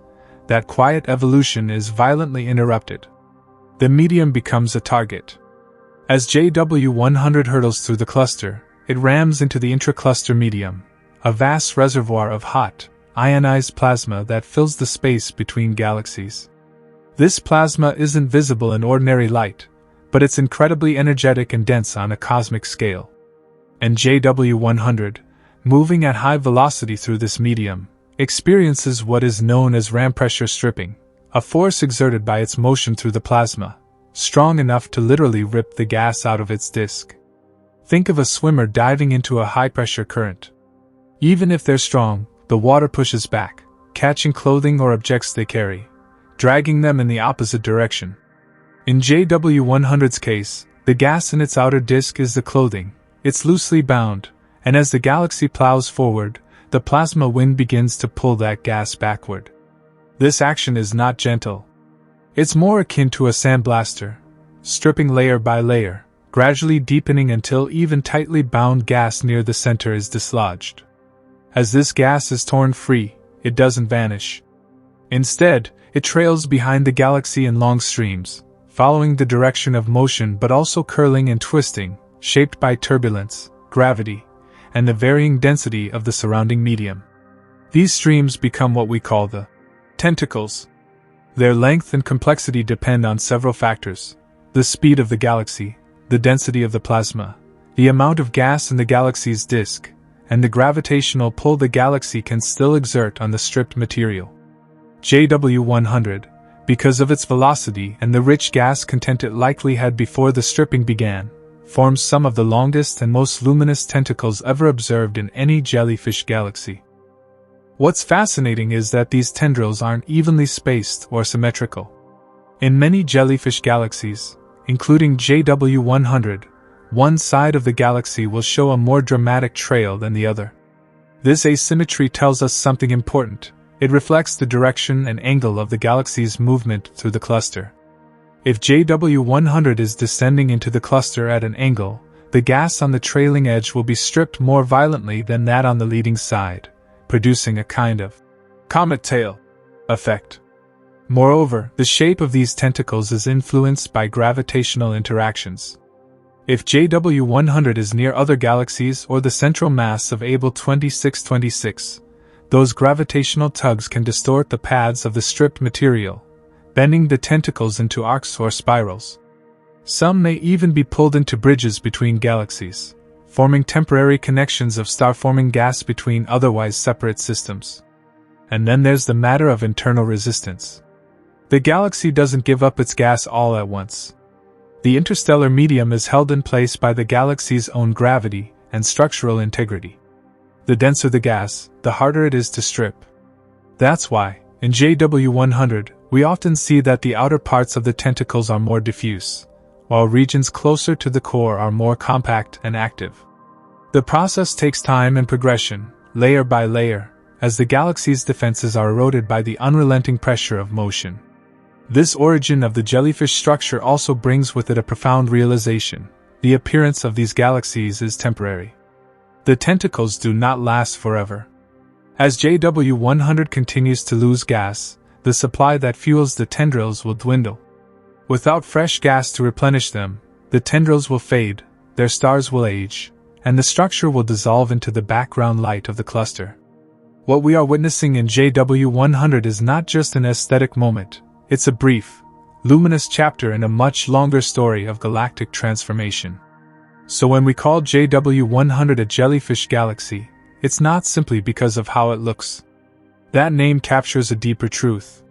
that quiet evolution is violently interrupted. The medium becomes a target. As JW100 hurtles through the cluster, it rams into the intracluster medium, a vast reservoir of hot, ionized plasma that fills the space between galaxies. This plasma isn't visible in ordinary light, but it's incredibly energetic and dense on a cosmic scale. And JW100, moving at high velocity through this medium, experiences what is known as ram pressure stripping, a force exerted by its motion through the plasma, strong enough to literally rip the gas out of its disk. Think of a swimmer diving into a high-pressure current. Even if they're strong, the water pushes back, catching clothing or objects they carry, dragging them in the opposite direction. In JW100's case, the gas in its outer disk is the clothing. It's loosely bound, and as the galaxy plows forward, the plasma wind begins to pull that gas backward. This action is not gentle. It's more akin to a sandblaster, stripping layer by layer, gradually deepening until even tightly bound gas near the center is dislodged. As this gas is torn free, it doesn't vanish. Instead, it trails behind the galaxy in long streams, following the direction of motion but also curling and twisting, shaped by turbulence, gravity, and the varying density of the surrounding medium. These streams become what we call the tentacles. Their length and complexity depend on several factors: the speed of the galaxy, the density of the plasma, the amount of gas in the galaxy's disk, and the gravitational pull the galaxy can still exert on the stripped material. JW100, because of its velocity and the rich gas content it likely had before the stripping began, forms some of the longest and most luminous tentacles ever observed in any jellyfish galaxy. What's fascinating is that these tendrils aren't evenly spaced or symmetrical. In many jellyfish galaxies, including JW100, one side of the galaxy will show a more dramatic trail than the other. This asymmetry tells us something important. It reflects the direction and angle of the galaxy's movement through the cluster. If JW100 is descending into the cluster at an angle, the gas on the trailing edge will be stripped more violently than that on the leading side, producing a kind of comet tail effect. Moreover, the shape of these tentacles is influenced by gravitational interactions. If JW100 is near other galaxies or the central mass of Abell 2626, those gravitational tugs can distort the paths of the stripped material, bending the tentacles into arcs or spirals. Some may even be pulled into bridges between galaxies, forming temporary connections of star-forming gas between otherwise separate systems. And then there's the matter of internal resistance. The galaxy doesn't give up its gas all at once. The interstellar medium is held in place by the galaxy's own gravity and structural integrity. The denser the gas, the harder it is to strip. That's why, in JW100, we often see that the outer parts of the tentacles are more diffuse, while regions closer to the core are more compact and active. The process takes time and progression, layer by layer, as the galaxy's defenses are eroded by the unrelenting pressure of motion. This origin of the jellyfish structure also brings with it a profound realization: the appearance of these galaxies is temporary. The tentacles do not last forever. As JW100 continues to lose gas, the supply that fuels the tendrils will dwindle. Without fresh gas to replenish them, the tendrils will fade, their stars will age, and the structure will dissolve into the background light of the cluster. What we are witnessing in JW100 is not just an aesthetic moment, it's a brief, luminous chapter in a much longer story of galactic transformation. So when we call JW100 a jellyfish galaxy, it's not simply because of how it looks. That name captures a deeper truth.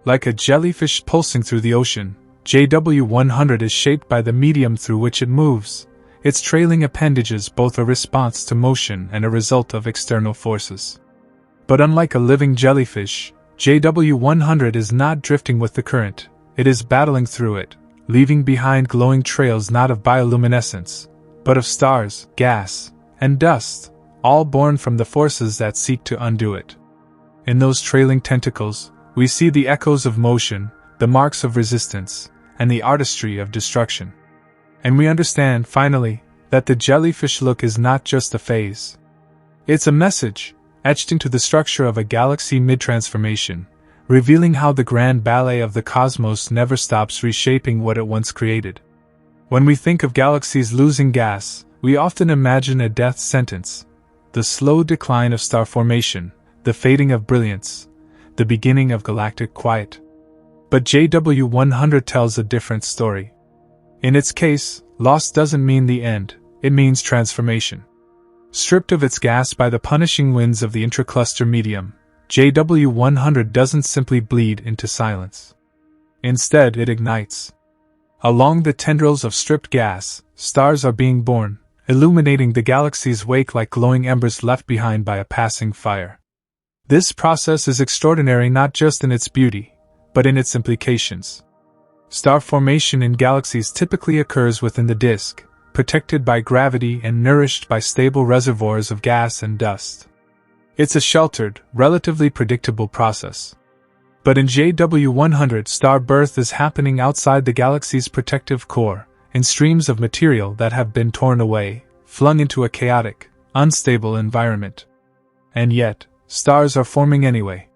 Like a jellyfish pulsing through the ocean, JW100 is shaped by the medium through which it moves, its trailing appendages both a response to motion and a result of external forces. But unlike a living jellyfish, JW100 is not drifting with the current, it is battling through it, leaving behind glowing trails not of bioluminescence, but of stars, gas, and dust, all born from the forces that seek to undo it. In those trailing tentacles, we see the echoes of motion, the marks of resistance, and the artistry of destruction. And we understand, finally, that the jellyfish look is not just a phase. It's a message, etched into the structure of a galaxy mid-transformation, revealing how the grand ballet of the cosmos never stops reshaping what it once created. When we think of galaxies losing gas, we often imagine a death sentence: the slow decline of star formation, the fading of brilliance, the beginning of galactic quiet. But JW100 tells a different story. In its case, loss doesn't mean the end, it means transformation. Stripped of its gas by the punishing winds of the intracluster medium, JW100 doesn't simply bleed into silence. Instead, it ignites. Along the tendrils of stripped gas, stars are being born, illuminating the galaxy's wake like glowing embers left behind by a passing fire. This process is extraordinary not just in its beauty, but in its implications. Star formation in galaxies typically occurs within the disk, protected by gravity and nourished by stable reservoirs of gas and dust. It's a sheltered, relatively predictable process. But in JW100, star birth is happening outside the galaxy's protective core, in streams of material that have been torn away, flung into a chaotic, unstable environment. And yet, stars are forming anyway.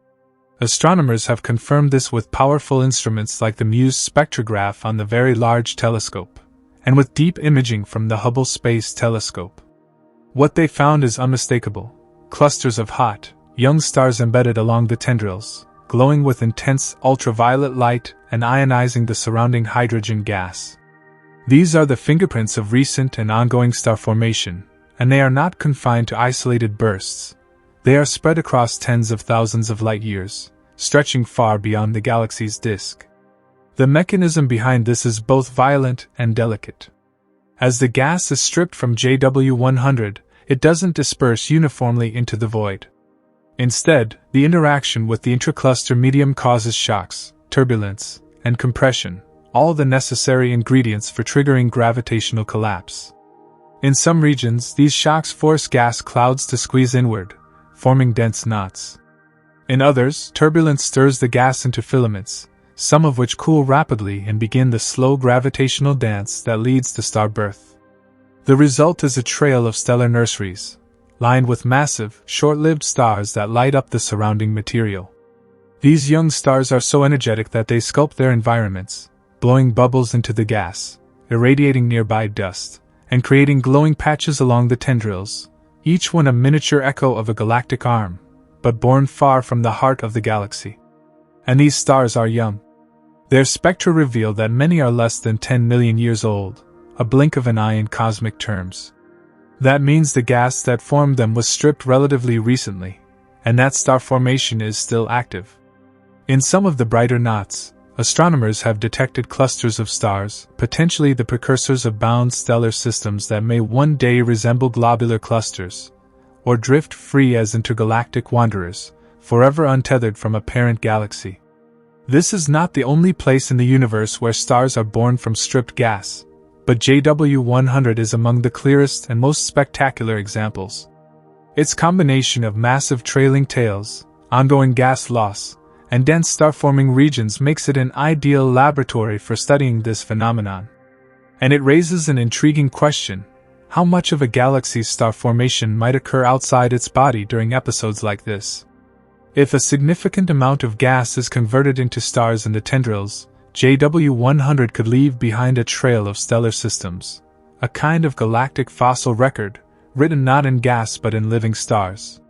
Astronomers have confirmed this with powerful instruments like the Muse spectrograph on the Very Large Telescope, and with deep imaging from the Hubble Space Telescope. What they found is unmistakable: clusters of hot, young stars embedded along the tendrils, glowing with intense ultraviolet light and ionizing the surrounding hydrogen gas. These are the fingerprints of recent and ongoing star formation, and they are not confined to isolated bursts. They are spread across tens of thousands of light years, stretching far beyond the galaxy's disk. The mechanism behind this is both violent and delicate. As the gas is stripped from JW100, it doesn't disperse uniformly into the void. Instead, the interaction with the intracluster medium causes shocks, turbulence, and compression, all the necessary ingredients for triggering gravitational collapse. In some regions, these shocks force gas clouds to squeeze inward, forming dense knots. In others, turbulence stirs the gas into filaments, some of which cool rapidly and begin the slow gravitational dance that leads to star birth. The result is a trail of stellar nurseries, lined with massive, short-lived stars that light up the surrounding material. These young stars are so energetic that they sculpt their environments, blowing bubbles into the gas, irradiating nearby dust, and creating glowing patches along the tendrils, each one a miniature echo of a galactic arm, but born far from the heart of the galaxy. And these stars are young. Their spectra reveal that many are less than 10 million years old, a blink of an eye in cosmic terms. That means the gas that formed them was stripped relatively recently, and that star formation is still active. In some of the brighter knots, astronomers have detected clusters of stars, potentially the precursors of bound stellar systems that may one day resemble globular clusters, or drift free as intergalactic wanderers, forever untethered from a parent galaxy. This is not the only place in the universe where stars are born from stripped gas, but JW100 is among the clearest and most spectacular examples. Its combination of massive trailing tails, ongoing gas loss, and dense star-forming regions makes it an ideal laboratory for studying this phenomenon. And it raises an intriguing question: how much of a galaxy's star formation might occur outside its body during episodes like this? If a significant amount of gas is converted into stars in the tendrils, JW100 could leave behind a trail of stellar systems, a kind of galactic fossil record, written not in gas but in living stars.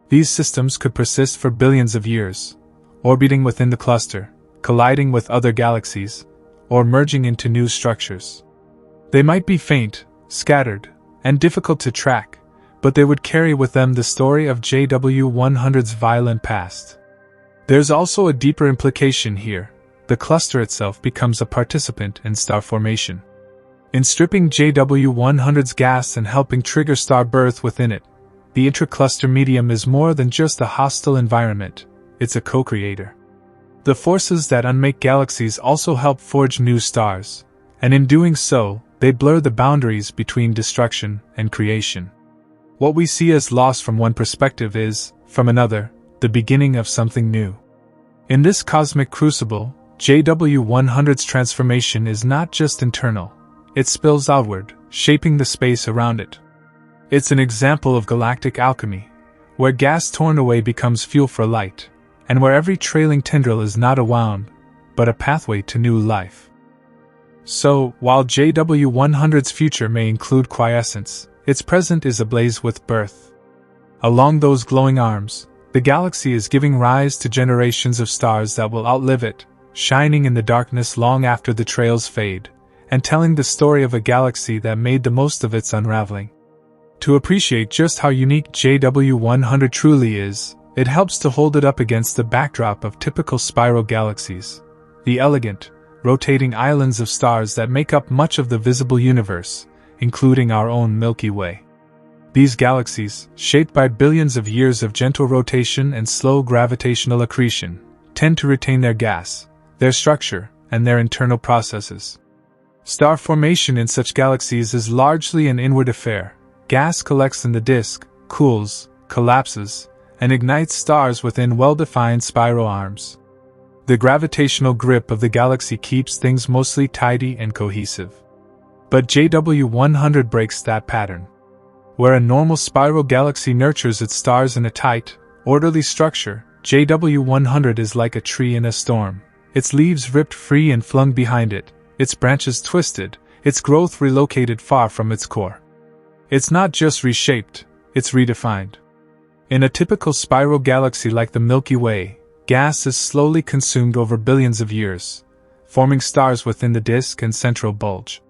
These systems could persist for billions of years, orbiting within the cluster, colliding with other galaxies, or merging into new structures. They might be faint, scattered, and difficult to track, but they would carry with them the story of JW100's violent past. There's also a deeper implication here. The cluster itself becomes a participant in star formation. In stripping JW100's gas and helping trigger star birth within it, the intracluster medium is more than just a hostile environment. It's a co-creator. The forces that unmake galaxies also help forge new stars, and in doing so, they blur the boundaries between destruction and creation. What we see as loss from one perspective is, from another, the beginning of something new. In this cosmic crucible, JW100's transformation is not just internal, it spills outward, shaping the space around it. It's an example of galactic alchemy, where gas torn away becomes fuel for light, and where every trailing tendril is not a wound, but a pathway to new life. So, while JW100's future may include quiescence, its present is ablaze with birth. Along those glowing arms, the galaxy is giving rise to generations of stars that will outlive it, shining in the darkness long after the trails fade, and telling the story of a galaxy that made the most of its unraveling. To appreciate just how unique JW100 truly is, it helps to hold it up against the backdrop of typical spiral galaxies, the elegant, rotating islands of stars that make up much of the visible universe, including our own Milky Way. These galaxies, shaped by billions of years of gentle rotation and slow gravitational accretion, tend to retain their gas, their structure, and their internal processes. Star formation in such galaxies is largely an inward affair. Gas collects in the disk, cools, collapses, and ignites stars within well-defined spiral arms. The gravitational grip of the galaxy keeps things mostly tidy and cohesive. But JW100 breaks that pattern. Where a normal spiral galaxy nurtures its stars in a tight, orderly structure, JW100 is like a tree in a storm, its leaves ripped free and flung behind it, its branches twisted, its growth relocated far from its core. It's not just reshaped, it's redefined. In a typical spiral galaxy like the Milky Way, gas is slowly consumed over billions of years, forming stars within the disk and central bulge.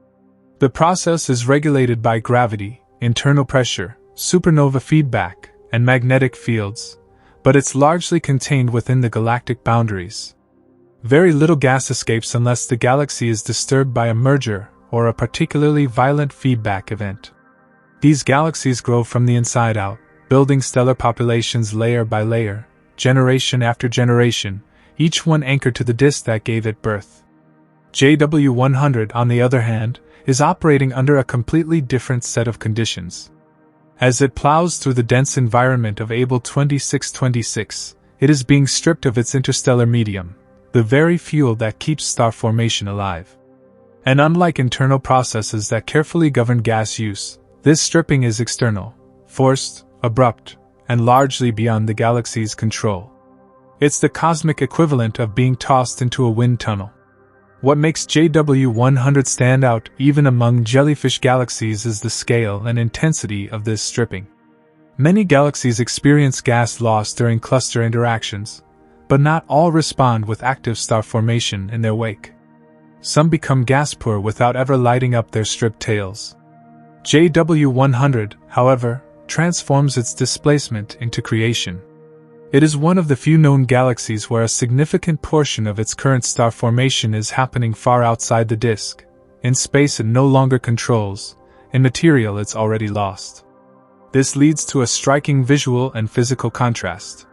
The process is regulated by gravity, internal pressure, supernova feedback, and magnetic fields, but it's largely contained within the galactic boundaries. Very little gas escapes unless the galaxy is disturbed by a merger or a particularly violent feedback event. These galaxies grow from the inside out, building stellar populations layer by layer, generation after generation, each one anchored to the disk that gave it birth. JW100, on the other hand, is operating under a completely different set of conditions. As it plows through the dense environment of Abell 2626, it is being stripped of its interstellar medium, the very fuel that keeps star formation alive. And unlike internal processes that carefully govern gas use, this stripping is external, forced, abrupt, and largely beyond the galaxy's control. It's the cosmic equivalent of being tossed into a wind tunnel. What makes JW100 stand out even among jellyfish galaxies is the scale and intensity of this stripping. Many galaxies experience gas loss during cluster interactions, but not all respond with active star formation in their wake. Some become gas poor without ever lighting up their stripped tails. JW100, however, transforms its displacement into creation. It is one of the few known galaxies where a significant portion of its current star formation is happening far outside the disk, in space it no longer controls, in material it's already lost. This leads to a striking visual and physical contrast.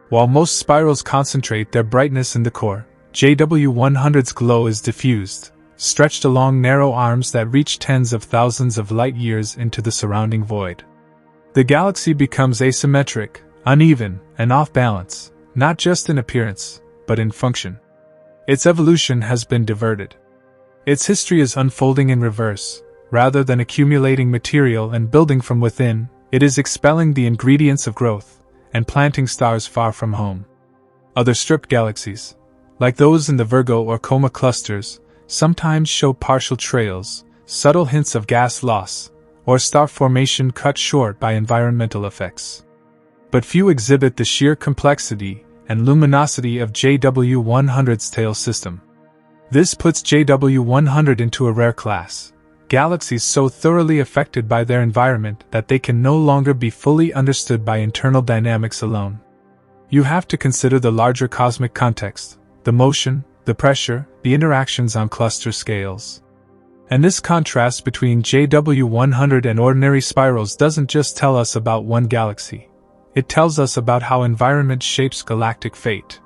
While most spirals concentrate their brightness in the core, JW100's glow is diffused, stretched along narrow arms that reach tens of thousands of light years into the surrounding void. The galaxy becomes asymmetric, uneven, and off balance, not just in appearance, but in function. Its evolution has been diverted. Its history is unfolding in reverse. Rather than accumulating material and building from within, it is expelling the ingredients of growth, and planting stars far from home. Other stripped galaxies, like those in the Virgo or Coma clusters, sometimes show partial trails, subtle hints of gas loss, or star formation cut short by environmental effects. But few exhibit the sheer complexity and luminosity of JW100's tail system. This puts JW100 into a rare class, galaxies so thoroughly affected by their environment that they can no longer be fully understood by internal dynamics alone. You have to consider the larger cosmic context, the motion, the pressure, the interactions on cluster scales. And this contrast between JW100 and ordinary spirals doesn't just tell us about one galaxy. It tells us about how environment shapes galactic fate.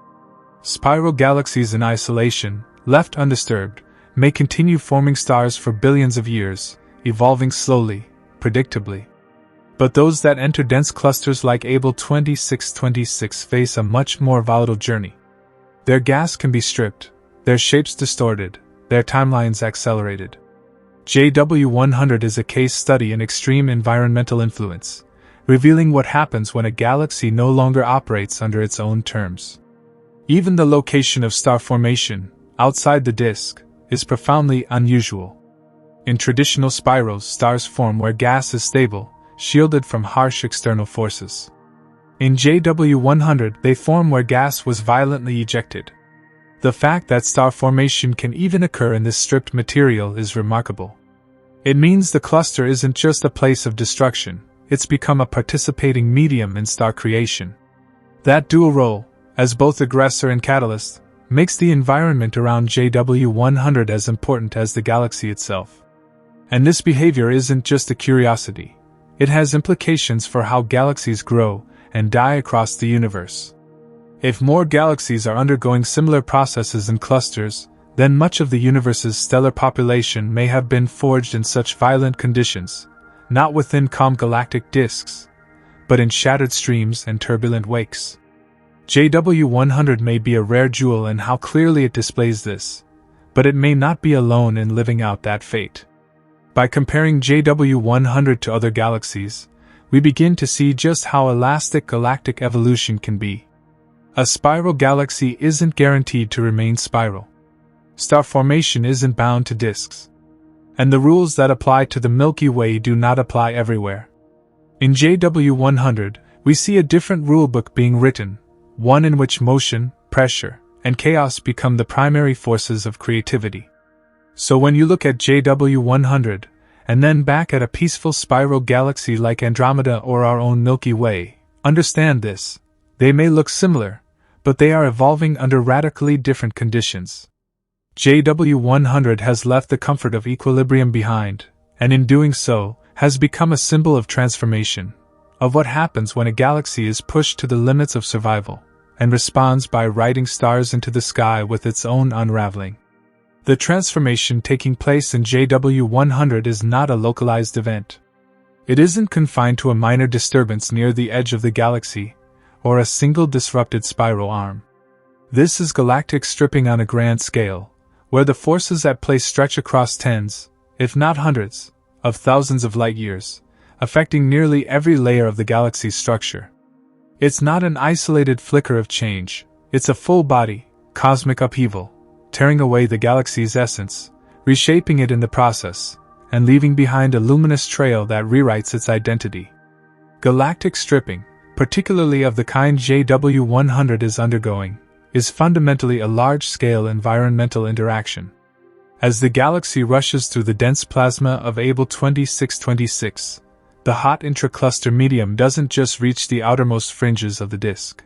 Spiral galaxies in isolation, left undisturbed, may continue forming stars for billions of years, evolving slowly, predictably. But those that enter dense clusters like Abell 2626 face a much more volatile journey. Their gas can be stripped, their shapes distorted, their timelines accelerated. JW100 is a case study in extreme environmental influence, revealing what happens when a galaxy no longer operates under its own terms. Even the location of star formation, outside the disk, is profoundly unusual. In traditional spirals, stars form where gas is stable, shielded from harsh external forces. In JW100, they form where gas was violently ejected. The fact that star formation can even occur in this stripped material is remarkable. It means the cluster isn't just a place of destruction, it's become a participating medium in star creation. That dual role, as both aggressor and catalyst, makes the environment around JW100 as important as the galaxy itself. And this behavior isn't just a curiosity. It has implications for how galaxies grow and die across the universe. If more galaxies are undergoing similar processes in clusters, then much of the universe's stellar population may have been forged in such violent conditions, not within calm galactic disks, but in shattered streams and turbulent wakes. JW100 may be a rare jewel in how clearly it displays this, but it may not be alone in living out that fate. By comparing JW100 to other galaxies, we begin to see just how elastic galactic evolution can be. A spiral galaxy isn't guaranteed to remain spiral. Star formation isn't bound to disks. And the rules that apply to the Milky Way do not apply everywhere. In JW100, we see a different rulebook being written, one in which motion, pressure, and chaos become the primary forces of creativity. So when you look at JW100, and then back at a peaceful spiral galaxy like Andromeda or our own Milky Way, understand this: they may look similar, but they are evolving under radically different conditions. JW100 has left the comfort of equilibrium behind, and in doing so, has become a symbol of transformation, of what happens when a galaxy is pushed to the limits of survival, and responds by writing stars into the sky with its own unraveling. The transformation taking place in JW100 is not a localized event. It isn't confined to a minor disturbance near the edge of the galaxy, or a single disrupted spiral arm. This is galactic stripping on a grand scale, where the forces at play stretch across tens, if not hundreds, of thousands of light years, affecting nearly every layer of the galaxy's structure. It's not an isolated flicker of change, it's a full-body, cosmic upheaval, tearing away the galaxy's essence, reshaping it in the process, and leaving behind a luminous trail that rewrites its identity. Galactic stripping, particularly of the kind JW100 is undergoing, is fundamentally a large-scale environmental interaction. As the galaxy rushes through the dense plasma of Abell 2626, the hot intracluster medium doesn't just reach the outermost fringes of the disk.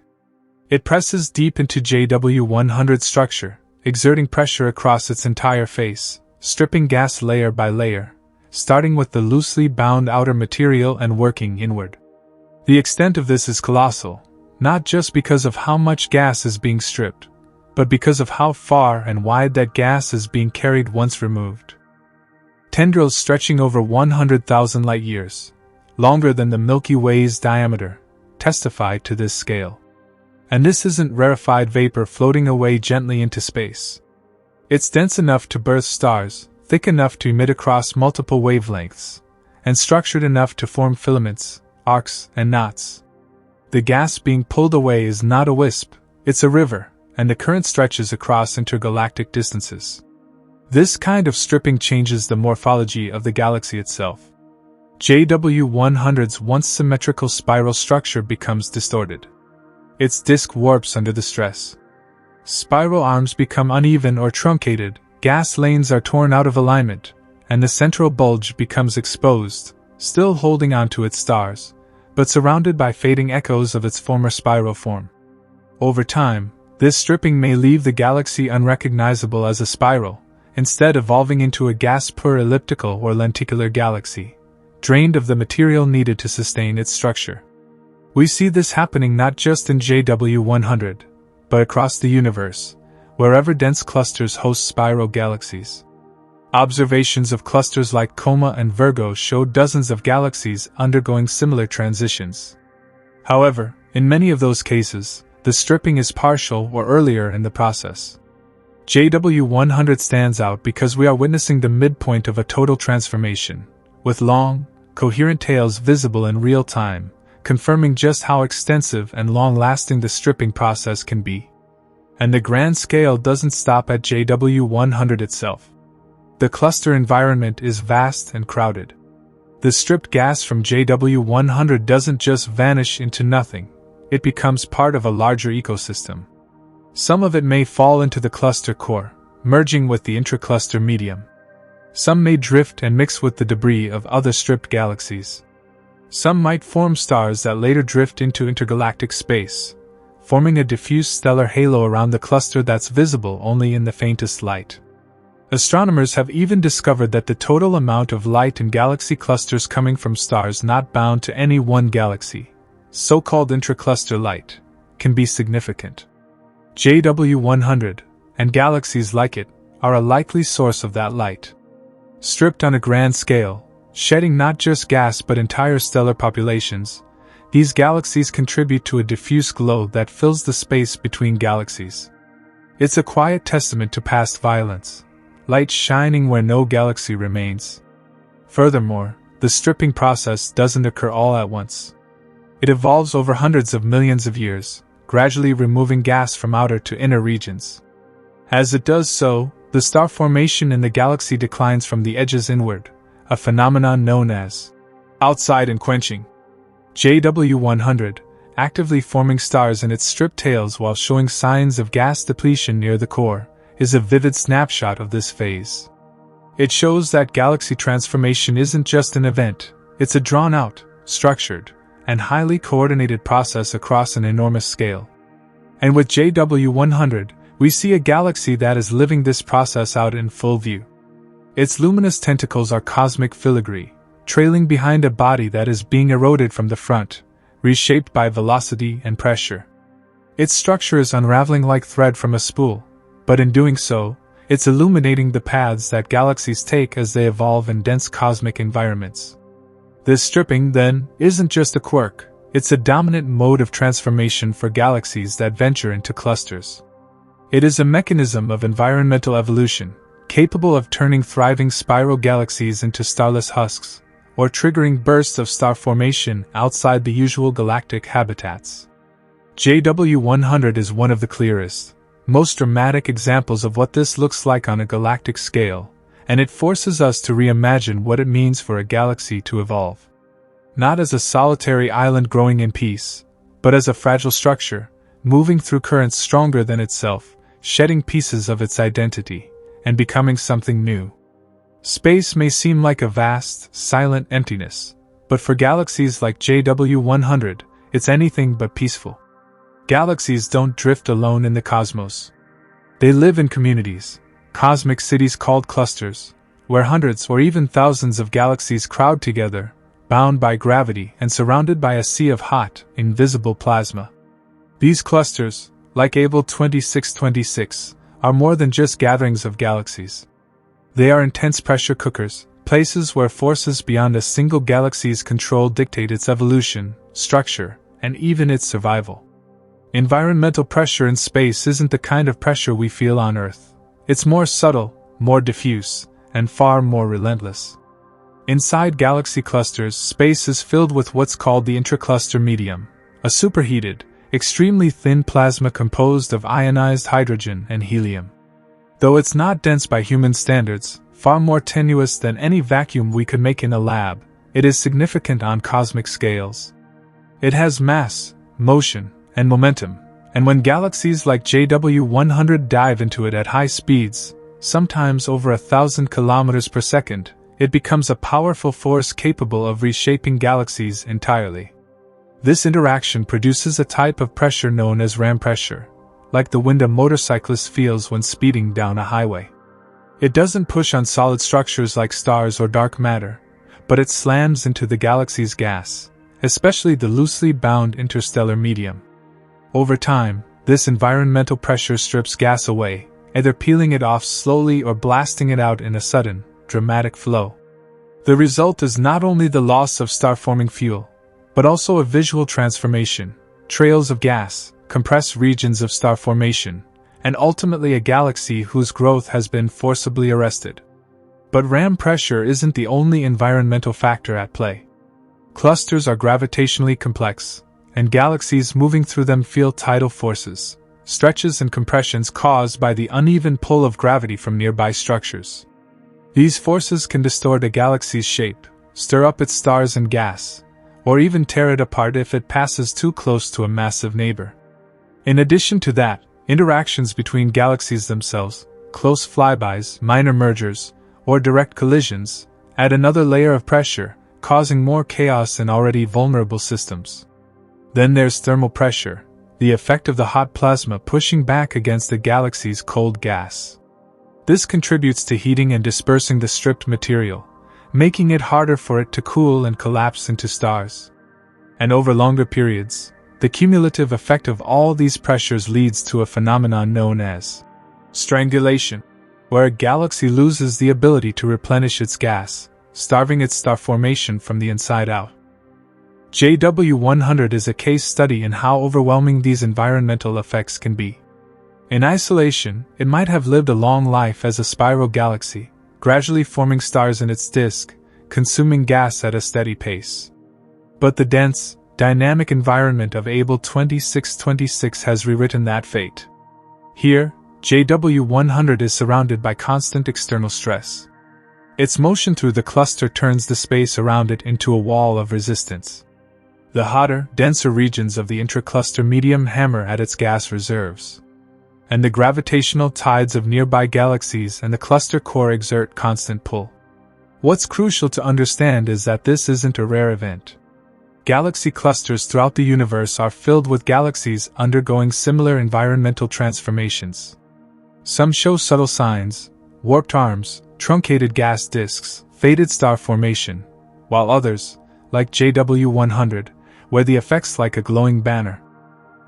It presses deep into JW100's structure, exerting pressure across its entire face, stripping gas layer by layer, starting with the loosely bound outer material and working inward. The extent of this is colossal, not just because of how much gas is being stripped, but because of how far and wide that gas is being carried once removed. Tendrils stretching over 100,000 light-years, longer than the Milky Way's diameter, testify to this scale. And this isn't rarefied vapor floating away gently into space. It's dense enough to birth stars, thick enough to emit across multiple wavelengths, and structured enough to form filaments, arcs, and knots. The gas being pulled away is not a wisp, it's a river, and the current stretches across intergalactic distances. This kind of stripping changes the morphology of the galaxy itself. JW100's once symmetrical spiral structure becomes distorted. Its disk warps under the stress. Spiral arms become uneven or truncated, gas lanes are torn out of alignment, and the central bulge becomes exposed, still holding onto its stars, but surrounded by fading echoes of its former spiral form. Over time, this stripping may leave the galaxy unrecognizable as a spiral, instead evolving into a gas-poor elliptical or lenticular galaxy, drained of the material needed to sustain its structure. We see this happening not just in JW100, but across the universe, wherever dense clusters host spiral galaxies. Observations of clusters like Coma and Virgo show dozens of galaxies undergoing similar transitions. However, in many of those cases, the stripping is partial or earlier in the process. JW100 stands out because we are witnessing the midpoint of a total transformation, with long, coherent tails visible in real time, confirming just how extensive and long-lasting the stripping process can be. And the grand scale doesn't stop at JW100 itself. The cluster environment is vast and crowded. The stripped gas from JW100 doesn't just vanish into nothing, it becomes part of a larger ecosystem. Some of it may fall into the cluster core, merging with the intracluster medium. Some may drift and mix with the debris of other stripped galaxies. Some might form stars that later drift into intergalactic space, forming a diffuse stellar halo around the cluster that's visible only in the faintest light. Astronomers have even discovered that the total amount of light in galaxy clusters coming from stars not bound to any one galaxy, so-called intracluster light, can be significant. JW100, and galaxies like it, are a likely source of that light. Stripped on a grand scale, shedding not just gas but entire stellar populations, these galaxies contribute to a diffuse glow that fills the space between galaxies. It's a quiet testament to past violence, light shining where no galaxy remains. Furthermore, the stripping process doesn't occur all at once. It evolves over hundreds of millions of years, gradually removing gas from outer to inner regions. As it does so, the star formation in the galaxy declines from the edges inward, a phenomenon known as outside and quenching. JW100, actively forming stars in its stripped tails while showing signs of gas depletion near the core, is a vivid snapshot of this phase. It shows that galaxy transformation isn't just an event, it's a drawn-out, structured, and highly coordinated process across an enormous scale. And with JW100, we see a galaxy that is living this process out in full view. Its luminous tentacles are cosmic filigree, trailing behind a body that is being eroded from the front, reshaped by velocity and pressure. Its structure is unraveling like thread from a spool, but in doing so, it's illuminating the paths that galaxies take as they evolve in dense cosmic environments. This stripping, then, isn't just a quirk, it's a dominant mode of transformation for galaxies that venture into clusters. It is a mechanism of environmental evolution, capable of turning thriving spiral galaxies into starless husks, or triggering bursts of star formation outside the usual galactic habitats. JW100 is one of the clearest, most dramatic examples of what this looks like on a galactic scale, and it forces us to reimagine what it means for a galaxy to evolve. Not as a solitary island growing in peace, but as a fragile structure, moving through currents stronger than itself, shedding pieces of its identity, and becoming something new. Space may seem like a vast, silent emptiness, but for galaxies like JW100, it's anything but peaceful. Galaxies don't drift alone in the cosmos. They live in communities, cosmic cities called clusters, where hundreds or even thousands of galaxies crowd together, bound by gravity and surrounded by a sea of hot, invisible plasma. These clusters, like Abell 2626, are more than just gatherings of galaxies. They are intense pressure cookers, places where forces beyond a single galaxy's control dictate its evolution, structure, and even its survival. Environmental pressure in space isn't the kind of pressure we feel on Earth. It's more subtle, more diffuse, and far more relentless. Inside galaxy clusters, space is filled with what's called the intracluster medium, a superheated, extremely thin plasma composed of ionized hydrogen and helium. Though it's not dense by human standards, far more tenuous than any vacuum we could make in a lab, it is significant on cosmic scales. It has mass, motion, and momentum, and when galaxies like JW100 dive into it at high speeds, sometimes over 1,000 kilometers per second, it becomes a powerful force capable of reshaping galaxies entirely. This interaction produces a type of pressure known as ram pressure, like the wind a motorcyclist feels when speeding down a highway. It doesn't push on solid structures like stars or dark matter, but it slams into the galaxy's gas, especially the loosely bound interstellar medium. Over time, this environmental pressure strips gas away, either peeling it off slowly or blasting it out in a sudden, dramatic flow. The result is not only the loss of star-forming fuel, but also a visual transformation, trails of gas, compressed regions of star formation, and ultimately a galaxy whose growth has been forcibly arrested. But ram pressure isn't the only environmental factor at play. Clusters are gravitationally complex, and galaxies moving through them feel tidal forces, stretches and compressions caused by the uneven pull of gravity from nearby structures. These forces can distort a galaxy's shape, stir up its stars and gas, or even tear it apart if it passes too close to a massive neighbor. In addition to that, interactions between galaxies themselves, close flybys, minor mergers, or direct collisions, add another layer of pressure, causing more chaos in already vulnerable systems. Then there's thermal pressure, the effect of the hot plasma pushing back against the galaxy's cold gas. This contributes to heating and dispersing the stripped material, making it harder for it to cool and collapse into stars. And over longer periods, the cumulative effect of all these pressures leads to a phenomenon known as strangulation, where a galaxy loses the ability to replenish its gas, starving its star formation from the inside out. JW100 is a case study in how overwhelming these environmental effects can be. In isolation, it might have lived a long life as a spiral galaxy, gradually forming stars in its disk, consuming gas at a steady pace. But the dense, dynamic environment of Abell 2626 has rewritten that fate. Here, JW100 is surrounded by constant external stress. Its motion through the cluster turns the space around it into a wall of resistance. The hotter, denser regions of the intracluster medium hammer at its gas reserves, and the gravitational tides of nearby galaxies and the cluster core exert constant pull. What's crucial to understand is that this isn't a rare event. Galaxy clusters throughout the universe are filled with galaxies undergoing similar environmental transformations. Some show subtle signs: warped arms, truncated gas disks, faded star formation, while others, like JW100, wear the effects like a glowing banner.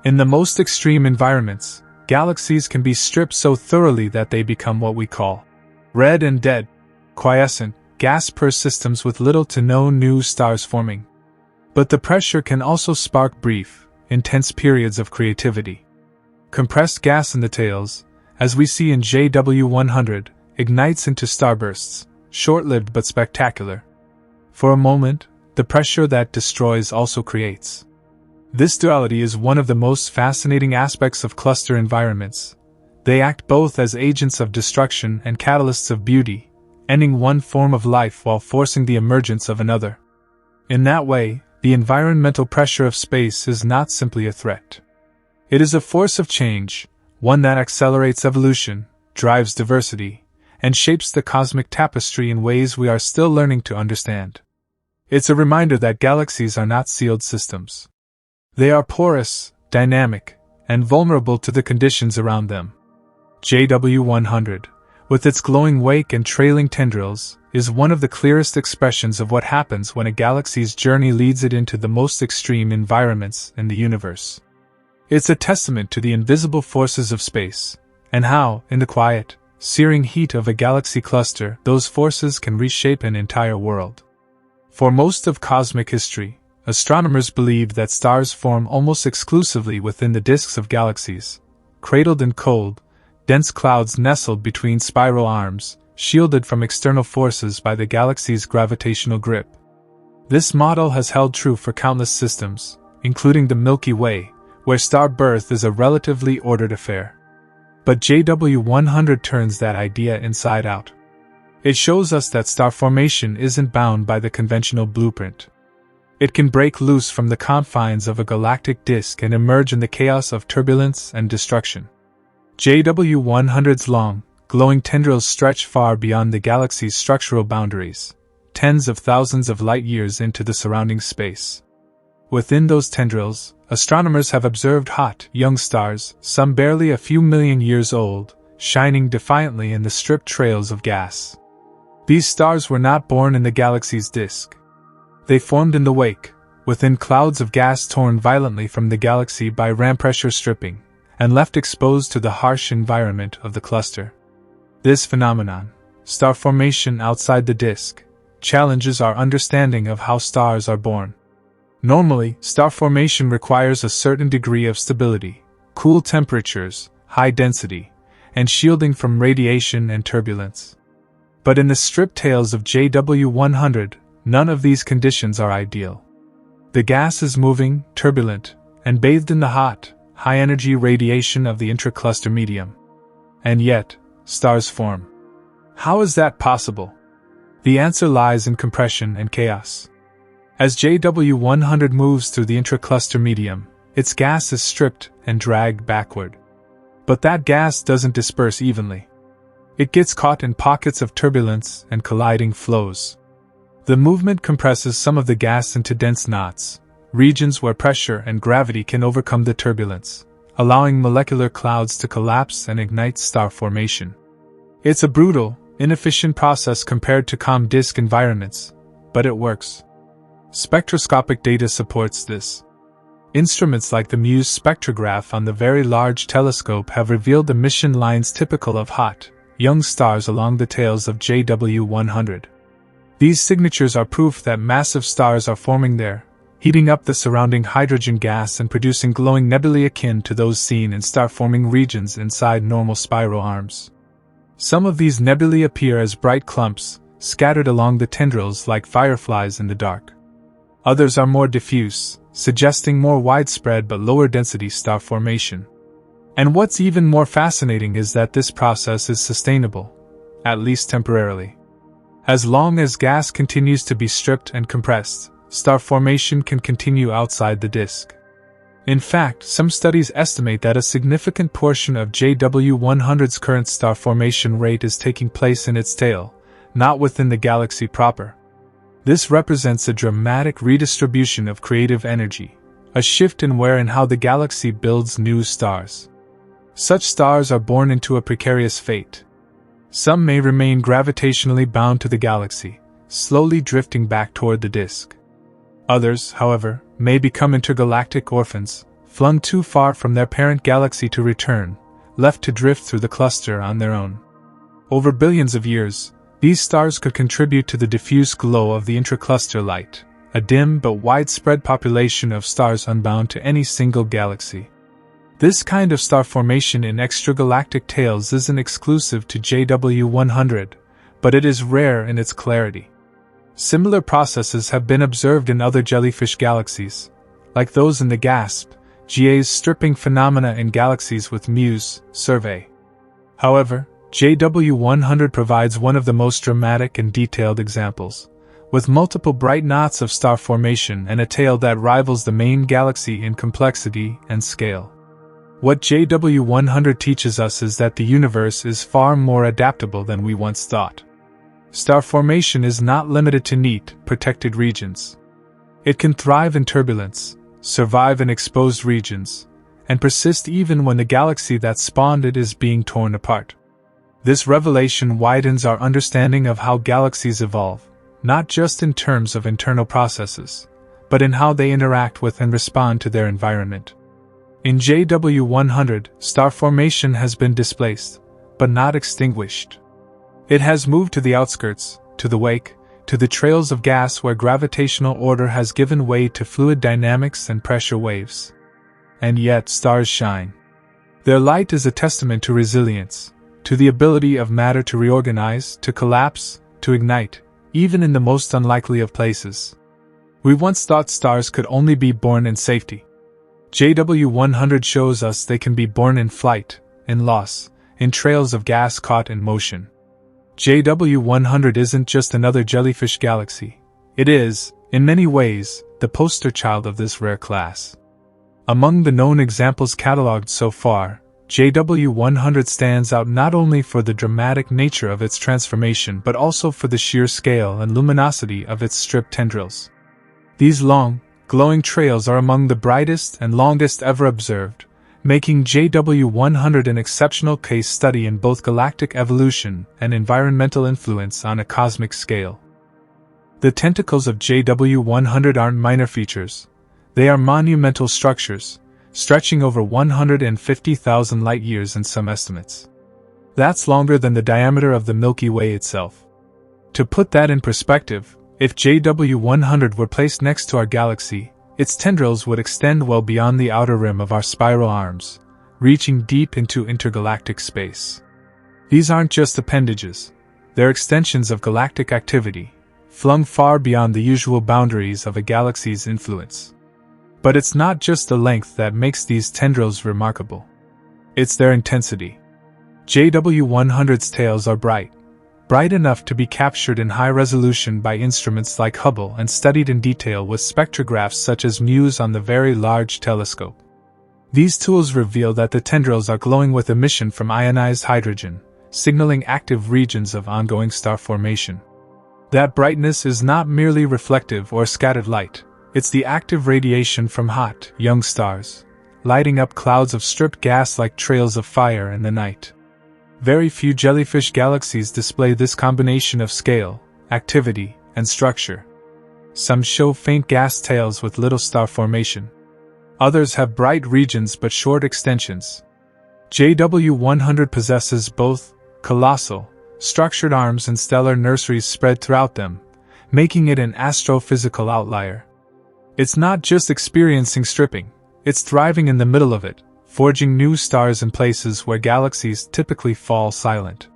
In the most extreme environments, galaxies can be stripped so thoroughly that they become what we call red and dead, quiescent, gas-poor systems with little to no new stars forming. But the pressure can also spark brief, intense periods of creativity. Compressed gas in the tails, as we see in JW100, ignites into starbursts, short-lived but spectacular. For a moment, the pressure that destroys also creates. This duality is one of the most fascinating aspects of cluster environments. They act both as agents of destruction and catalysts of beauty, ending one form of life while forcing the emergence of another. In that way, the environmental pressure of space is not simply a threat. It is a force of change, one that accelerates evolution, drives diversity, and shapes the cosmic tapestry in ways we are still learning to understand. It's a reminder that galaxies are not sealed systems. They are porous, dynamic, and vulnerable to the conditions around them. JW100, with its glowing wake and trailing tendrils, is one of the clearest expressions of what happens when a galaxy's journey leads it into the most extreme environments in the universe. It's a testament to the invisible forces of space, and how, in the quiet, searing heat of a galaxy cluster, those forces can reshape an entire world. For most of cosmic history, astronomers believed that stars form almost exclusively within the disks of galaxies, cradled in cold, dense clouds nestled between spiral arms, shielded from external forces by the galaxy's gravitational grip. This model has held true for countless systems, including the Milky Way, where star birth is a relatively ordered affair. But JW100 turns that idea inside out. It shows us that star formation isn't bound by the conventional blueprint. It can break loose from the confines of a galactic disk and emerge in the chaos of turbulence and destruction. JW100's long, glowing tendrils stretch far beyond the galaxy's structural boundaries, tens of thousands of light-years into the surrounding space. Within those tendrils, astronomers have observed hot, young stars, some barely a few million years old, shining defiantly in the stripped trails of gas. These stars were not born in the galaxy's disk. They formed in the wake, within clouds of gas torn violently from the galaxy by ram pressure stripping, and left exposed to the harsh environment of the cluster. This phenomenon, star formation outside the disk, challenges our understanding of how stars are born. Normally, star formation requires a certain degree of stability, cool temperatures, high density, and shielding from radiation and turbulence. But in the stripped tails of JW100, none of these conditions are ideal. The gas is moving, turbulent, and bathed in the hot, high-energy radiation of the intracluster medium. And yet, stars form. How is that possible? The answer lies in compression and chaos. As JW100 moves through the intracluster medium, its gas is stripped and dragged backward. But that gas doesn't disperse evenly. It gets caught in pockets of turbulence and colliding flows. The movement compresses some of the gas into dense knots, regions where pressure and gravity can overcome the turbulence, allowing molecular clouds to collapse and ignite star formation. It's a brutal, inefficient process compared to calm disk environments, but it works. Spectroscopic data supports this. Instruments like the Muse spectrograph on the Very Large Telescope have revealed emission lines typical of hot, young stars along the tails of JW100. These signatures are proof that massive stars are forming there, heating up the surrounding hydrogen gas and producing glowing nebulae akin to those seen in star-forming regions inside normal spiral arms. Some of these nebulae appear as bright clumps, scattered along the tendrils like fireflies in the dark. Others are more diffuse, suggesting more widespread but lower density star formation. And what's even more fascinating is that this process is sustainable, at least temporarily. As long as gas continues to be stripped and compressed, star formation can continue outside the disk. In fact, some studies estimate that a significant portion of JW100's current star formation rate is taking place in its tail, not within the galaxy proper. This represents a dramatic redistribution of creative energy, a shift in where and how the galaxy builds new stars. Such stars are born into a precarious fate. Some may remain gravitationally bound to the galaxy, slowly drifting back toward the disk. Others, however, may become intergalactic orphans, flung too far from their parent galaxy to return, left to drift through the cluster on their own. Over billions of years, these stars could contribute to the diffuse glow of the intracluster light, a dim but widespread population of stars unbound to any single galaxy. This kind of star formation in extragalactic tails isn't exclusive to JW100, but it is rare in its clarity. Similar processes have been observed in other jellyfish galaxies, like those in the GASP/GA's stripping phenomena in galaxies with Muse survey. However, JW100 provides one of the most dramatic and detailed examples, with multiple bright knots of star formation and a tail that rivals the main galaxy in complexity and scale. What JW100 teaches us is that the universe is far more adaptable than we once thought. Star formation is not limited to neat, protected regions. It can thrive in turbulence, survive in exposed regions, and persist even when the galaxy that spawned it is being torn apart. This revelation widens our understanding of how galaxies evolve, not just in terms of internal processes, but in how they interact with and respond to their environment. In JW100, star formation has been displaced, but not extinguished. It has moved to the outskirts, to the wake, to the trails of gas where gravitational order has given way to fluid dynamics and pressure waves. And yet stars shine. Their light is a testament to resilience, to the ability of matter to reorganize, to collapse, to ignite, even in the most unlikely of places. We once thought stars could only be born in safety. JW100 shows us they can be born in flight, in loss, in trails of gas caught in motion. JW100 isn't just another jellyfish galaxy. It is, in many ways, the poster child of this rare class. Among the known examples catalogued so far, JW100 stands out not only for the dramatic nature of its transformation but also for the sheer scale and luminosity of its stripped tendrils. These long, glowing trails are among the brightest and longest ever observed, making JW100 an exceptional case study in both galactic evolution and environmental influence on a cosmic scale. The tentacles of JW100 aren't minor features. They are monumental structures, stretching over 150,000 light-years in some estimates. That's longer than the diameter of the Milky Way itself. To put that in perspective, if JW100 were placed next to our galaxy, its tendrils would extend well beyond the outer rim of our spiral arms, reaching deep into intergalactic space. These aren't just appendages, they're extensions of galactic activity, flung far beyond the usual boundaries of a galaxy's influence. But it's not just the length that makes these tendrils remarkable. It's their intensity. JW100's tails are bright enough to be captured in high resolution by instruments like Hubble and studied in detail with spectrographs such as Muse on the Very Large Telescope. These tools reveal that the tendrils are glowing with emission from ionized hydrogen, signaling active regions of ongoing star formation. That brightness is not merely reflective or scattered light, it's the active radiation from hot, young stars, lighting up clouds of stripped gas like trails of fire in the night. Very few jellyfish galaxies display this combination of scale, activity, and structure. Some show faint gas tails with little star formation. Others have bright regions but short extensions. JW100 possesses both colossal, structured arms and stellar nurseries spread throughout them, making it an astrophysical outlier. It's not just experiencing stripping, it's thriving in the middle of it, forging new stars in places where galaxies typically fall silent.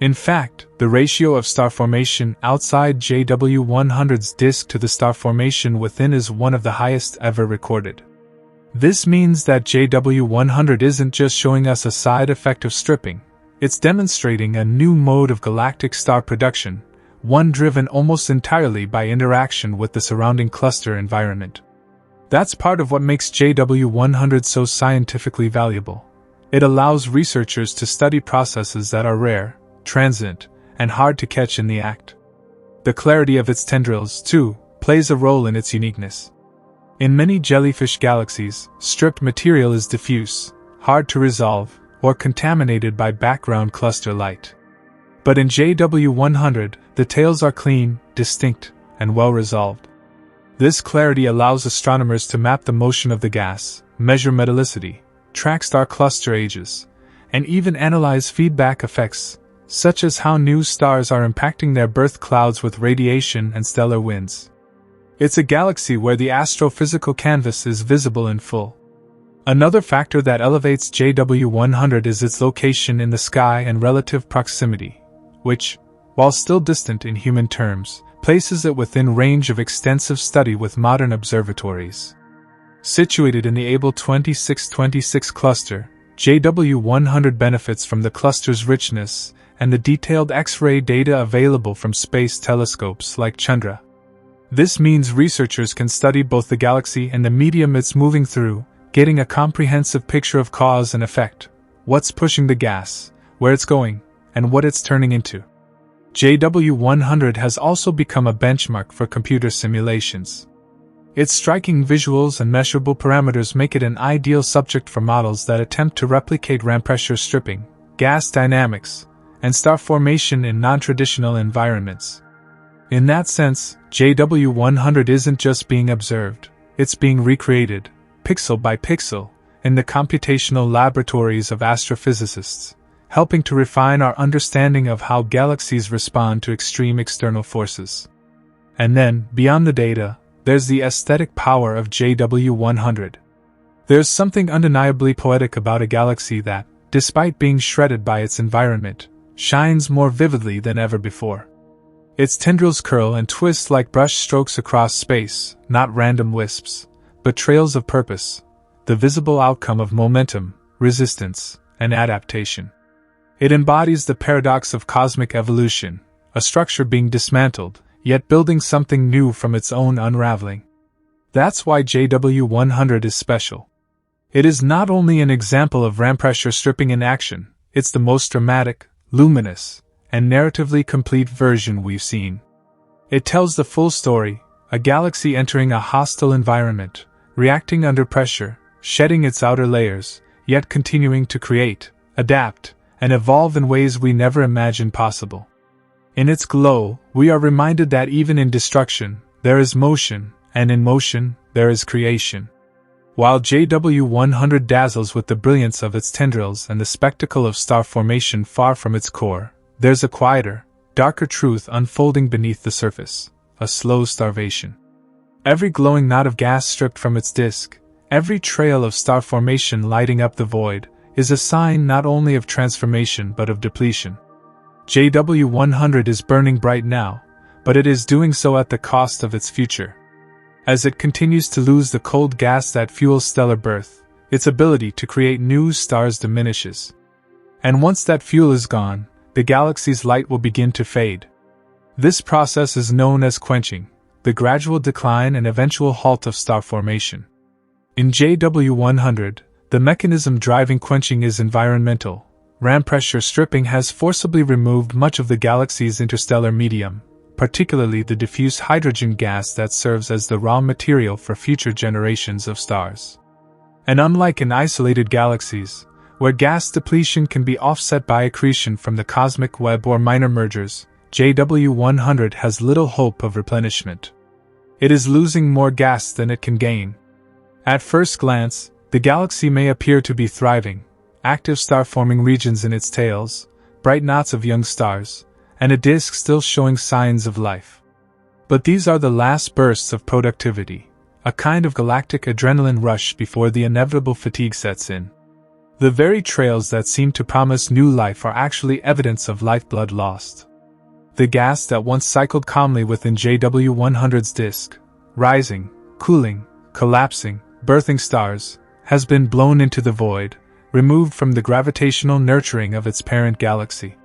In fact, the ratio of star formation outside JW100's disk to the star formation within is one of the highest ever recorded. This means that JW100 isn't just showing us a side effect of stripping, it's demonstrating a new mode of galactic star production, one driven almost entirely by interaction with the surrounding cluster environment. That's part of what makes JW100 so scientifically valuable. It allows researchers to study processes that are rare, transient, and hard to catch in the act. The clarity of its tendrils, too, plays a role in its uniqueness. In many jellyfish galaxies, stripped material is diffuse, hard to resolve, or contaminated by background cluster light. But in JW100, the tails are clean, distinct, and well resolved. This clarity allows astronomers to map the motion of the gas, measure metallicity, track star cluster ages, and even analyze feedback effects, such as how new stars are impacting their birth clouds with radiation and stellar winds. It's a galaxy where the astrophysical canvas is visible in full. Another factor that elevates JW100 is its location in the sky and relative proximity, which, while still distant in human terms, places it within range of extensive study with modern observatories. Situated in the Abell 2626 cluster, JW100 benefits from the cluster's richness and the detailed X-ray data available from space telescopes like Chandra. This means researchers can study both the galaxy and the medium it's moving through, getting a comprehensive picture of cause and effect, what's pushing the gas, where it's going, and what it's turning into. JW100 has also become a benchmark for computer simulations. Its striking visuals and measurable parameters make it an ideal subject for models that attempt to replicate ram pressure stripping, gas dynamics, and star formation in non-traditional environments. In that sense, JW100 isn't just being observed, it's being recreated, pixel by pixel, in the computational laboratories of astrophysicists, helping to refine our understanding of how galaxies respond to extreme external forces. And then, beyond the data, there's the aesthetic power of JW100. There's something undeniably poetic about a galaxy that, despite being shredded by its environment, shines more vividly than ever before. Its tendrils curl and twist like brush strokes across space, not random wisps, but trails of purpose, the visible outcome of momentum, resistance, and adaptation. It embodies the paradox of cosmic evolution, a structure being dismantled, yet building something new from its own unraveling. That's why JW100 is special. It is not only an example of ram pressure stripping in action, it's the most dramatic, luminous, and narratively complete version we've seen. It tells the full story, a galaxy entering a hostile environment, reacting under pressure, shedding its outer layers, yet continuing to create, adapt, and evolve in ways we never imagined possible. In its glow, we are reminded that even in destruction, there is motion, and in motion, there is creation. While JW100 dazzles with the brilliance of its tendrils and the spectacle of star formation far from its core, there's a quieter, darker truth unfolding beneath the surface, a slow starvation. Every glowing knot of gas stripped from its disk, every trail of star formation lighting up the void, is a sign not only of transformation but of depletion. JW100 is burning bright now, but it is doing so at the cost of its future. As it continues to lose the cold gas that fuels stellar birth, its ability to create new stars diminishes. And once that fuel is gone, the galaxy's light will begin to fade. This process is known as quenching, the gradual decline and eventual halt of star formation. In JW100, the mechanism driving quenching is environmental. Ram pressure stripping has forcibly removed much of the galaxy's interstellar medium, particularly the diffuse hydrogen gas that serves as the raw material for future generations of stars. And unlike in isolated galaxies, where gas depletion can be offset by accretion from the cosmic web or minor mergers, JW100 has little hope of replenishment. It is losing more gas than it can gain. At first glance, the galaxy may appear to be thriving, active star-forming regions in its tails, bright knots of young stars, and a disk still showing signs of life. But these are the last bursts of productivity, a kind of galactic adrenaline rush before the inevitable fatigue sets in. The very trails that seem to promise new life are actually evidence of lifeblood lost. The gas that once cycled calmly within JW100's disk, rising, cooling, collapsing, birthing stars, has been blown into the void, removed from the gravitational nurturing of its parent galaxy.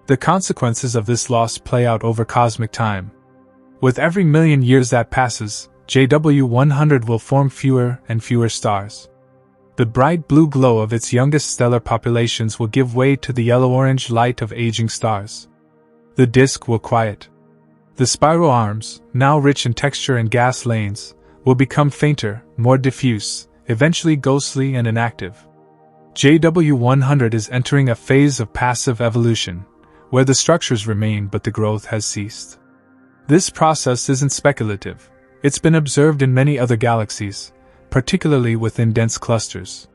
The consequences of this loss play out over cosmic time. With every million years that passes, JW100 will form fewer and fewer stars. The bright blue glow of its youngest stellar populations will give way to the yellow-orange light of aging stars. The disk will quiet. The spiral arms, now rich in texture and gas lanes, will become fainter, more diffuse, eventually ghostly and inactive. JW100 is entering a phase of passive evolution, where the structures remain but the growth has ceased. This process isn't speculative. It's been observed in many other galaxies, particularly within dense clusters.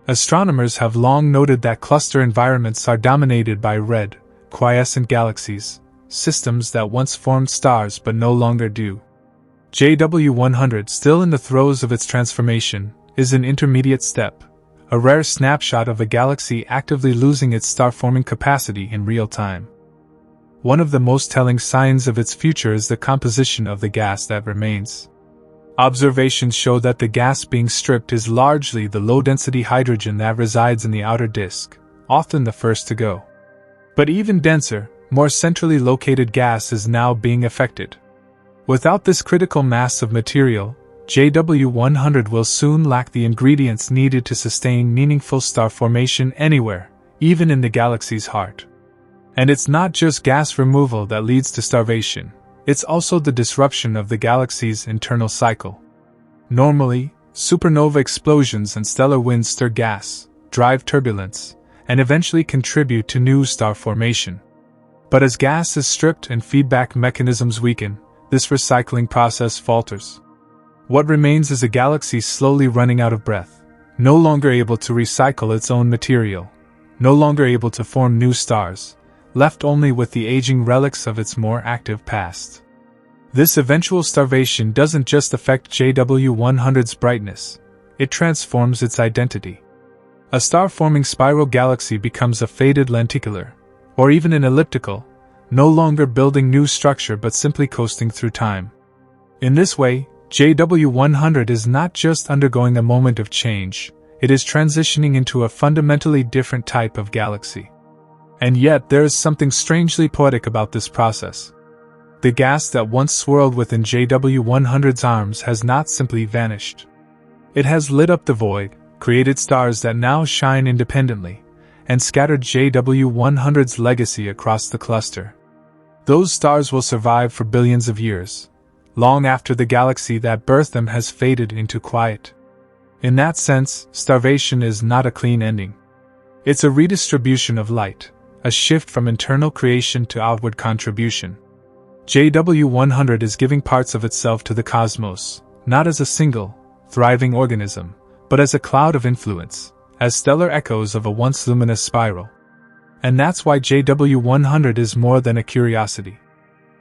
Astronomers have long noted that cluster environments are dominated by red, quiescent galaxies, systems that once formed stars but no longer do. JW100, still in the throes of its transformation, is an intermediate step, a rare snapshot of a galaxy actively losing its star-forming capacity in real time. One of the most telling signs of its future is the composition of the gas that remains. Observations show that the gas being stripped is largely the low-density hydrogen that resides in the outer disk, often the first to go. But even denser, more centrally located gas is now being affected. Without this critical mass of material, JW100 will soon lack the ingredients needed to sustain meaningful star formation anywhere, even in the galaxy's heart. And it's not just gas removal that leads to starvation, it's also the disruption of the galaxy's internal cycle. Normally, supernova explosions and stellar winds stir gas, drive turbulence, and eventually contribute to new star formation. But as gas is stripped and feedback mechanisms weaken, this recycling process falters. What remains is a galaxy slowly running out of breath, no longer able to recycle its own material, no longer able to form new stars, left only with the aging relics of its more active past. This eventual starvation doesn't just affect JW100's brightness, it transforms its identity. A star-forming spiral galaxy becomes a faded lenticular, or even an elliptical, no longer building new structure but simply coasting through time. In this way, JW100 is not just undergoing a moment of change, it is transitioning into a fundamentally different type of galaxy. And yet there is something strangely poetic about this process. The gas that once swirled within JW100's arms has not simply vanished. It has lit up the void, created stars that now shine independently, and scattered JW100's legacy across the cluster. Those stars will survive for billions of years, long after the galaxy that birthed them has faded into quiet. In that sense, starvation is not a clean ending. It's a redistribution of light, a shift from internal creation to outward contribution. JW100 is giving parts of itself to the cosmos, not as a single, thriving organism, but as a cloud of influence, as stellar echoes of a once luminous spiral. And that's why JW100 is more than a curiosity.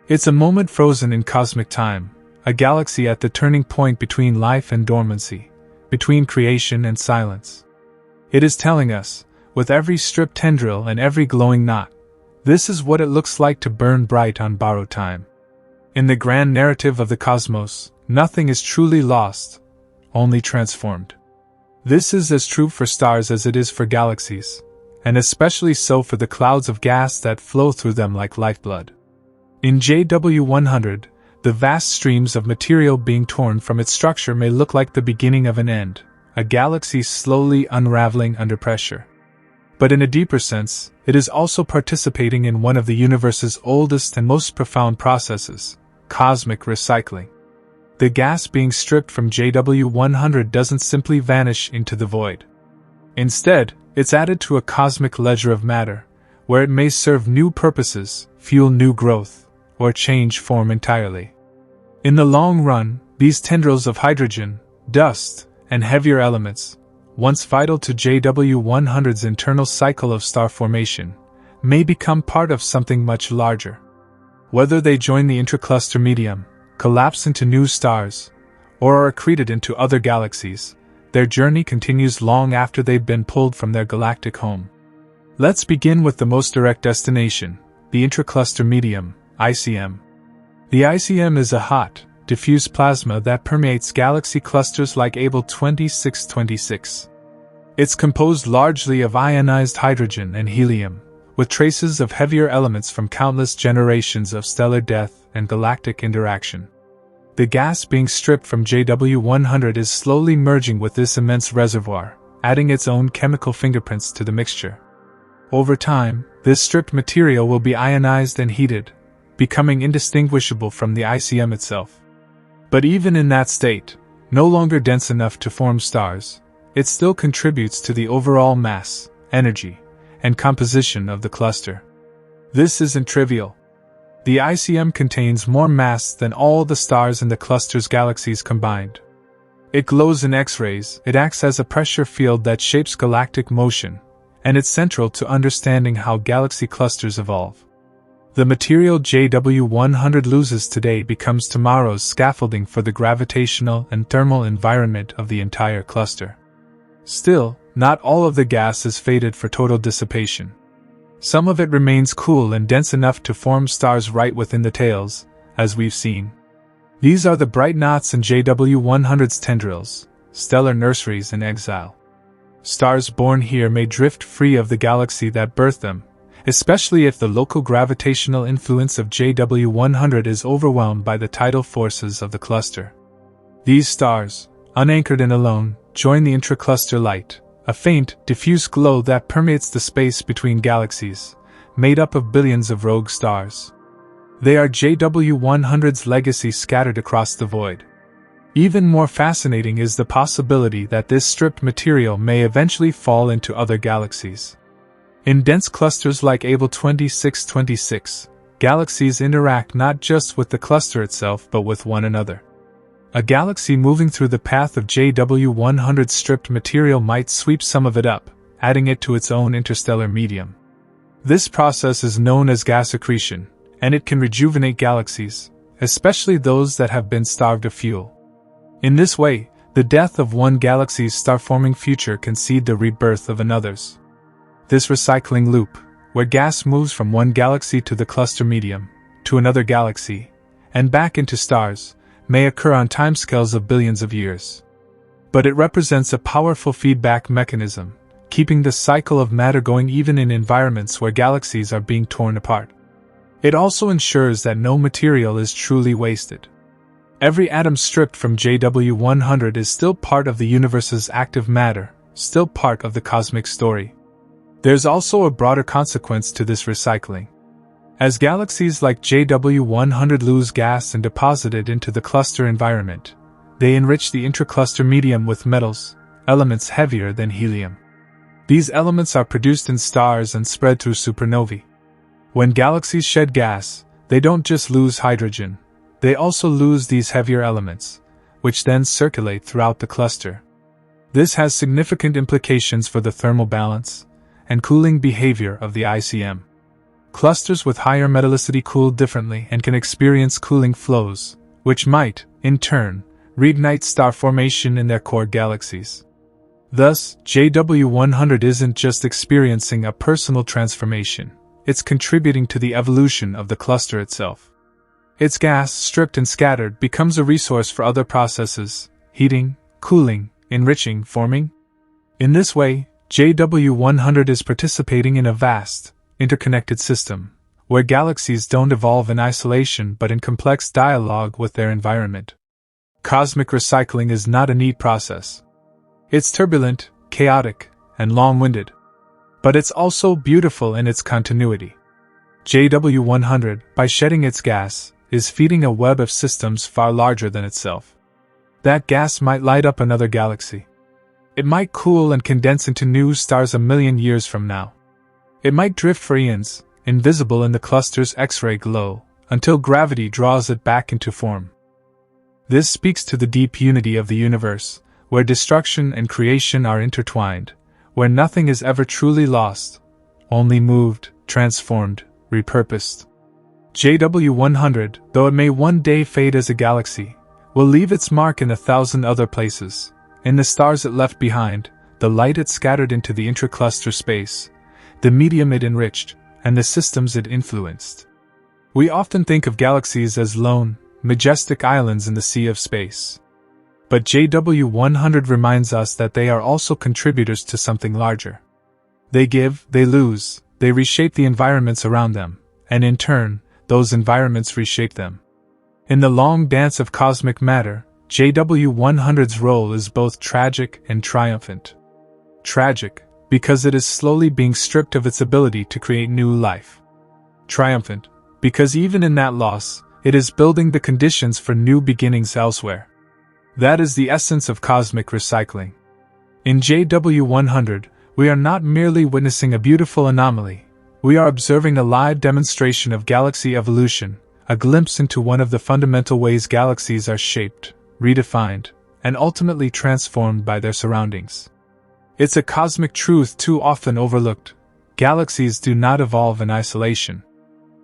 It's a moment frozen in cosmic time, a galaxy at the turning point between life and dormancy, between creation and silence. It is telling us, with every stripped tendril and every glowing knot, this is what it looks like to burn bright on borrowed time. In the grand narrative of the cosmos, nothing is truly lost, only transformed. This is as true for stars as it is for galaxies, and especially so for the clouds of gas that flow through them like lifeblood. In JW100, the vast streams of material being torn from its structure may look like the beginning of an end, a galaxy slowly unraveling under pressure. But in a deeper sense, it is also participating in one of the universe's oldest and most profound processes, cosmic recycling. The gas being stripped from JW100 doesn't simply vanish into the void. Instead, it's added to a cosmic ledger of matter, where it may serve new purposes, fuel new growth, or change form entirely. In the long run, these tendrils of hydrogen, dust, and heavier elements, once vital to JW100's internal cycle of star formation, may become part of something much larger. Whether they join the intracluster medium, collapse into new stars, or are accreted into other galaxies, their journey continues long after they've been pulled from their galactic home. Let's begin with the most direct destination, the intracluster medium, ICM. The ICM is a hot, diffuse plasma that permeates galaxy clusters like Abell 2626. It's composed largely of ionized hydrogen and helium, with traces of heavier elements from countless generations of stellar death and galactic interaction. The gas being stripped from JW100 is slowly merging with this immense reservoir, adding its own chemical fingerprints to the mixture. Over time, this stripped material will be ionized and heated, becoming indistinguishable from the ICM itself. But even in that state, no longer dense enough to form stars, it still contributes to the overall mass, energy, and composition of the cluster. This isn't trivial. The ICM contains more mass than all the stars in the cluster's galaxies combined. It glows in X-rays, it acts as a pressure field that shapes galactic motion, and it's central to understanding how galaxy clusters evolve. The material JW100 loses today becomes tomorrow's scaffolding for the gravitational and thermal environment of the entire cluster. Still, not all of the gas is fated for total dissipation. Some of it remains cool and dense enough to form stars right within the tails, as we've seen. These are the bright knots in JW100's tendrils, stellar nurseries in exile. Stars born here may drift free of the galaxy that birthed them, especially if the local gravitational influence of JW100 is overwhelmed by the tidal forces of the cluster. These stars, unanchored and alone, join the intracluster light, a faint, diffuse glow that permeates the space between galaxies, made up of billions of rogue stars. They are JW100's legacy scattered across the void. Even more fascinating is the possibility that this stripped material may eventually fall into other galaxies. In dense clusters like Abell 2626, galaxies interact not just with the cluster itself but with one another. A galaxy moving through the path of JW100's stripped material might sweep some of it up, adding it to its own interstellar medium. This process is known as gas accretion, and it can rejuvenate galaxies, especially those that have been starved of fuel. In this way, the death of one galaxy's star-forming future can seed the rebirth of another's. This recycling loop, where gas moves from one galaxy to the cluster medium, to another galaxy, and back into stars, may occur on timescales of billions of years. But it represents a powerful feedback mechanism, keeping the cycle of matter going even in environments where galaxies are being torn apart. It also ensures that no material is truly wasted. Every atom stripped from JW100 is still part of the universe's active matter, still part of the cosmic story. There's also a broader consequence to this recycling. As galaxies like JW100 lose gas and deposit it into the cluster environment, they enrich the intracluster medium with metals, elements heavier than helium. These elements are produced in stars and spread through supernovae. When galaxies shed gas, they don't just lose hydrogen, they also lose these heavier elements, which then circulate throughout the cluster. This has significant implications for the thermal balance and cooling behavior of the ICM. Clusters with higher metallicity cool differently and can experience cooling flows, which might, in turn, reignite star formation in their core galaxies. Thus, JW100 isn't just experiencing a personal transformation, it's contributing to the evolution of the cluster itself. Its gas, stripped and scattered, becomes a resource for other processes: heating, cooling, enriching, forming. In this way, JW100 is participating in a vast, interconnected system, where galaxies don't evolve in isolation but in complex dialogue with their environment. Cosmic recycling is not a neat process. It's turbulent, chaotic, and long-winded. But it's also beautiful in its continuity. JW100, by shedding its gas, is feeding a web of systems far larger than itself. That gas might light up another galaxy. It might cool and condense into new stars a million years from now. It might drift for eons, invisible in the cluster's X-ray glow, until gravity draws it back into form. This speaks to the deep unity of the universe, where destruction and creation are intertwined, where nothing is ever truly lost, only moved, transformed, repurposed. JW100, though it may one day fade as a galaxy, will leave its mark in 1,000 other places, in the stars it left behind, the light it scattered into the intracluster space, the medium it enriched, and the systems it influenced. We often think of galaxies as lone, majestic islands in the sea of space. But JW100 reminds us that they are also contributors to something larger. They give, they lose, they reshape the environments around them, and in turn, those environments reshape them. In the long dance of cosmic matter, JW100's role is both tragic and triumphant. Tragic, because it is slowly being stripped of its ability to create new life. Triumphant, because even in that loss, it is building the conditions for new beginnings elsewhere. That is the essence of cosmic recycling. In JW100, we are not merely witnessing a beautiful anomaly, we are observing a live demonstration of galaxy evolution, a glimpse into one of the fundamental ways galaxies are shaped, redefined, and ultimately transformed by their surroundings. It's a cosmic truth too often overlooked. Galaxies do not evolve in isolation.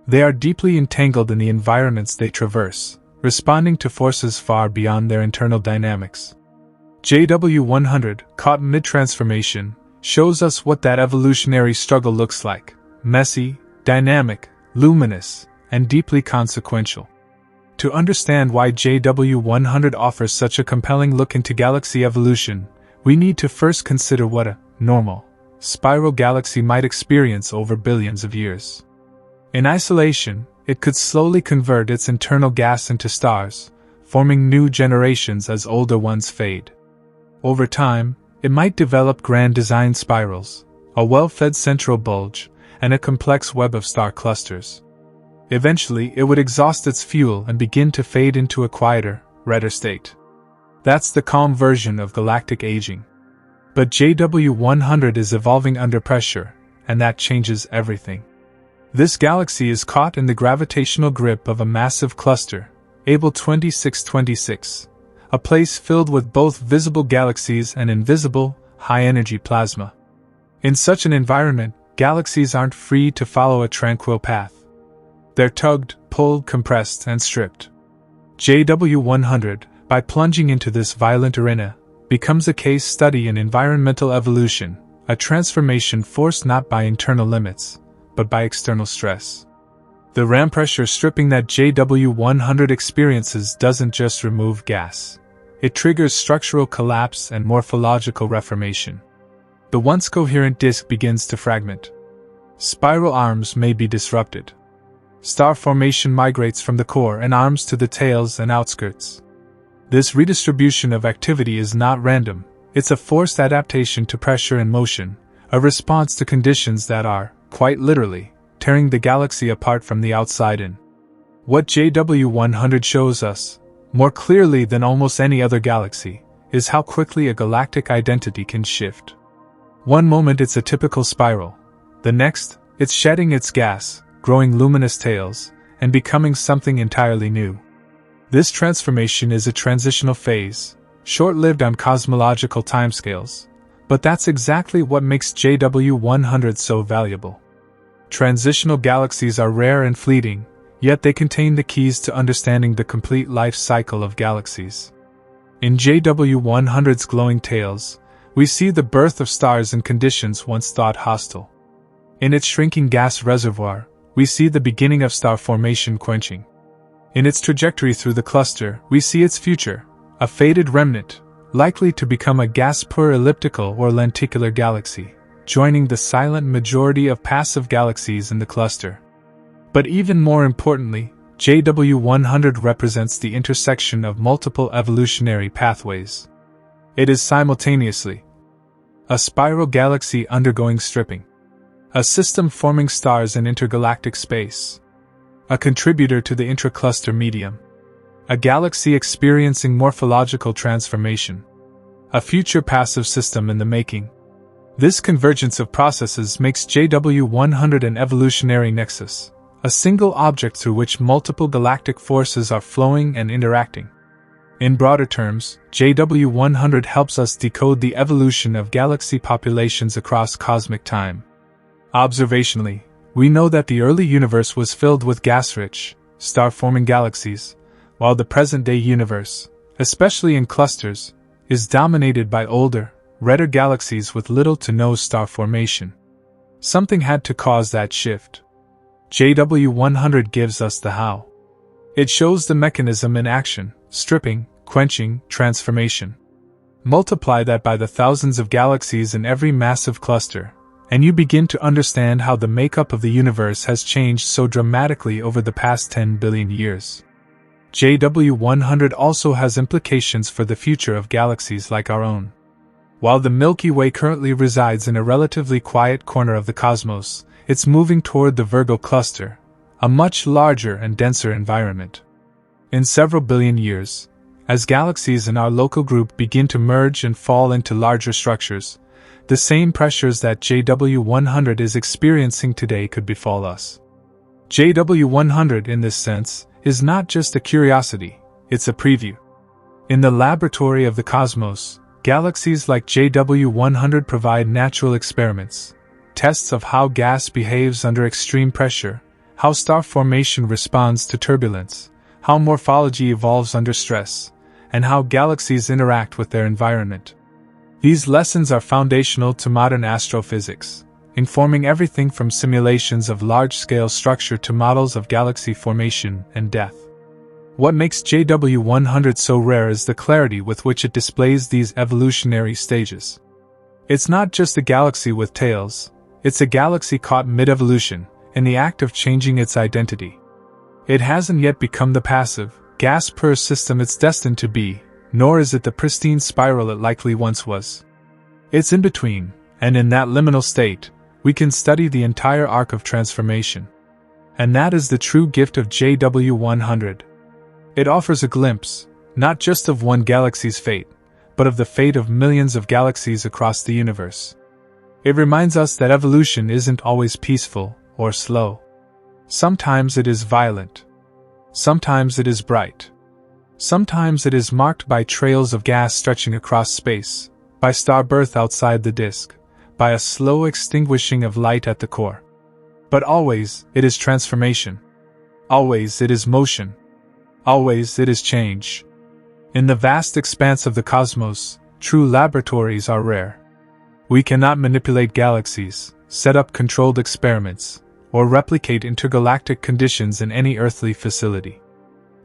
They are deeply entangled in the environments they traverse, responding to forces far beyond their internal dynamics. JW100, caught mid-transformation, shows us what that evolutionary struggle looks like: messy, dynamic, luminous, and deeply consequential. To understand why JW100 offers such a compelling look into galaxy evolution, we need to first consider what a normal, spiral galaxy might experience over billions of years. In isolation, it could slowly convert its internal gas into stars, forming new generations as older ones fade. Over time, it might develop grand design spirals, a well-fed central bulge, and a complex web of star clusters. Eventually, it would exhaust its fuel and begin to fade into a quieter, redder state. That's the calm version of galactic aging. But JW100 is evolving under pressure, and that changes everything. This galaxy is caught in the gravitational grip of a massive cluster, Abell 2626, a place filled with both visible galaxies and invisible, high-energy plasma. In such an environment, galaxies aren't free to follow a tranquil path. They're tugged, pulled, compressed, and stripped. JW100, by plunging into this violent arena, becomes a case study in environmental evolution, a transformation forced not by internal limits, but by external stress. The ram pressure stripping that JW100 experiences doesn't just remove gas. It triggers structural collapse and morphological reformation. The once coherent disk begins to fragment. Spiral arms may be disrupted. Star formation migrates from the core and arms to the tails and outskirts. This redistribution of activity is not random, it's a forced adaptation to pressure and motion, a response to conditions that are, quite literally, tearing the galaxy apart from the outside in. What JW100 shows us, more clearly than almost any other galaxy, is how quickly a galactic identity can shift. One moment it's a typical spiral, the next, it's shedding its gas, growing luminous tails, and becoming something entirely new. This transformation is a transitional phase, short-lived on cosmological timescales, but that's exactly what makes JW100 so valuable. Transitional galaxies are rare and fleeting, yet they contain the keys to understanding the complete life cycle of galaxies. In JW100's glowing tails, we see the birth of stars in conditions once thought hostile. In its shrinking gas reservoir, we see the beginning of star formation quenching. In its trajectory through the cluster, we see its future, a faded remnant, likely to become a gas-poor elliptical or lenticular galaxy, joining the silent majority of passive galaxies in the cluster. But even more importantly, JW100 represents the intersection of multiple evolutionary pathways. It is simultaneously a spiral galaxy undergoing stripping, a system forming stars in intergalactic space, a contributor to the intracluster medium, a galaxy experiencing morphological transformation, a future passive system in the making. This convergence of processes makes JW100 an evolutionary nexus, a single object through which multiple galactic forces are flowing and interacting. In broader terms, JW100 helps us decode the evolution of galaxy populations across cosmic time. Observationally, we know that the early universe was filled with gas-rich, star-forming galaxies, while the present-day universe, especially in clusters, is dominated by older, redder galaxies with little to no star formation. Something had to cause that shift. JW100 gives us the how. It shows the mechanism in action: stripping, quenching, transformation. Multiply that by the thousands of galaxies in every massive cluster, and you begin to understand how the makeup of the universe has changed so dramatically over the past 10 billion years. JW100 also has implications for the future of galaxies like our own. While the Milky Way currently resides in a relatively quiet corner of the cosmos, it's moving toward the Virgo cluster, a much larger and denser environment. In several billion years, as galaxies in our local group begin to merge and fall into larger structures, the same pressures that JW100 is experiencing today could befall us. JW100, in this sense, is not just a curiosity, it's a preview. In the laboratory of the cosmos, galaxies like JW100 provide natural experiments, tests of how gas behaves under extreme pressure, how star formation responds to turbulence, how morphology evolves under stress, and how galaxies interact with their environment. These lessons are foundational to modern astrophysics, informing everything from simulations of large-scale structure to models of galaxy formation and death. What makes JW100 so rare is the clarity with which it displays these evolutionary stages. It's not just a galaxy with tails, it's a galaxy caught mid-evolution, in the act of changing its identity. It hasn't yet become the passive, gas-poor system it's destined to be, nor is it the pristine spiral it likely once was. It's in between, and in that liminal state, we can study the entire arc of transformation. And that is the true gift of JW100. It offers a glimpse, not just of one galaxy's fate, but of the fate of millions of galaxies across the universe. It reminds us that evolution isn't always peaceful or slow. Sometimes it is violent. Sometimes it is bright. Sometimes it is marked by trails of gas stretching across space, by star birth outside the disk, by a slow extinguishing of light at the core. But always it is transformation. Always it is motion. Always it is change. In the vast expanse of the cosmos, true laboratories are rare. We cannot manipulate galaxies, set up controlled experiments, or replicate intergalactic conditions in any earthly facility.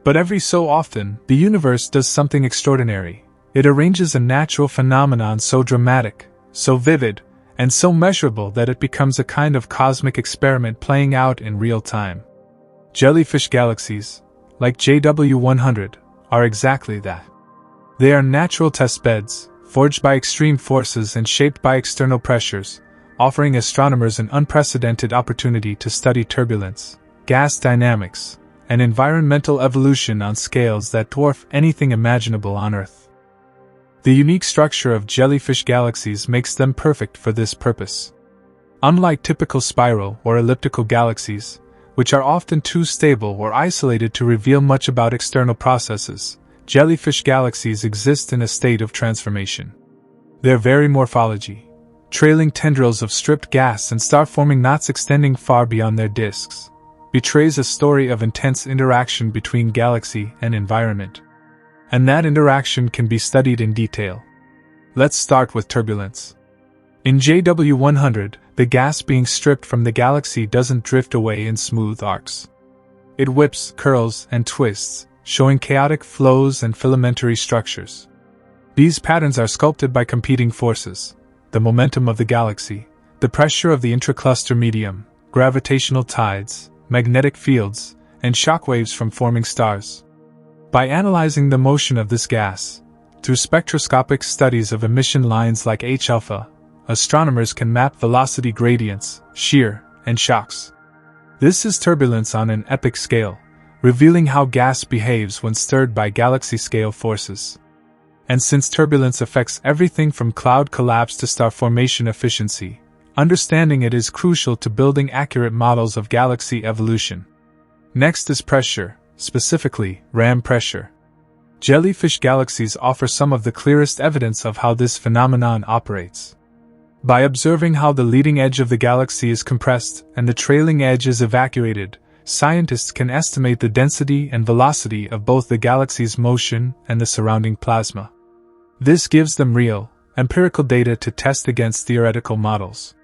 But every so often, the universe does something extraordinary. It arranges a natural phenomenon so dramatic, so vivid, and so measurable that it becomes a kind of cosmic experiment playing out in real time. Jellyfish galaxies, like JW100, are exactly that. They are natural testbeds, forged by extreme forces and shaped by external pressures, offering astronomers an unprecedented opportunity to study turbulence, gas dynamics, and environmental evolution on scales that dwarf anything imaginable on Earth. The unique structure of jellyfish galaxies makes them perfect for this purpose. Unlike typical spiral or elliptical galaxies, which are often too stable or isolated to reveal much about external processes, jellyfish galaxies exist in a state of transformation. Their very morphology, trailing tendrils of stripped gas and star-forming knots extending far beyond their disks, betrays a story of intense interaction between galaxy and environment. And that interaction can be studied in detail. Let's start with turbulence. In JW100, the gas being stripped from the galaxy doesn't drift away in smooth arcs. It whips, curls, and twists, showing chaotic flows and filamentary structures. These patterns are sculpted by competing forces: the momentum of the galaxy, the pressure of the intracluster medium, gravitational tides, magnetic fields, and shockwaves from forming stars. By analyzing the motion of this gas, through spectroscopic studies of emission lines like H-alpha, astronomers can map velocity gradients, shear, and shocks. This is turbulence on an epic scale, revealing how gas behaves when stirred by galaxy-scale forces. And since turbulence affects everything from cloud collapse to star formation efficiency, understanding it is crucial to building accurate models of galaxy evolution. Next is pressure, specifically ram pressure. Jellyfish galaxies offer some of the clearest evidence of how this phenomenon operates. By observing how the leading edge of the galaxy is compressed and the trailing edge is evacuated, scientists can estimate the density and velocity of both the galaxy's motion and the surrounding plasma. This gives them real, empirical data to test against theoretical models.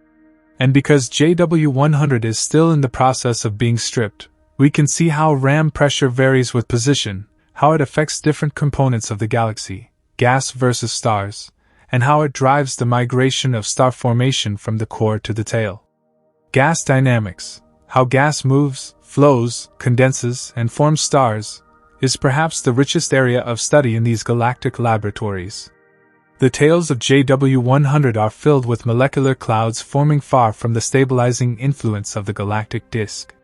And because JW100 is still in the process of being stripped, we can see how ram pressure varies with position, how it affects different components of the galaxy, gas versus stars, and how it drives the migration of star formation from the core to the tail. Gas dynamics, how gas moves, flows, condenses, and forms stars, is perhaps the richest area of study in these galactic laboratories. The tails of JW100 are filled with molecular clouds forming far from the stabilizing influence of the galactic disk.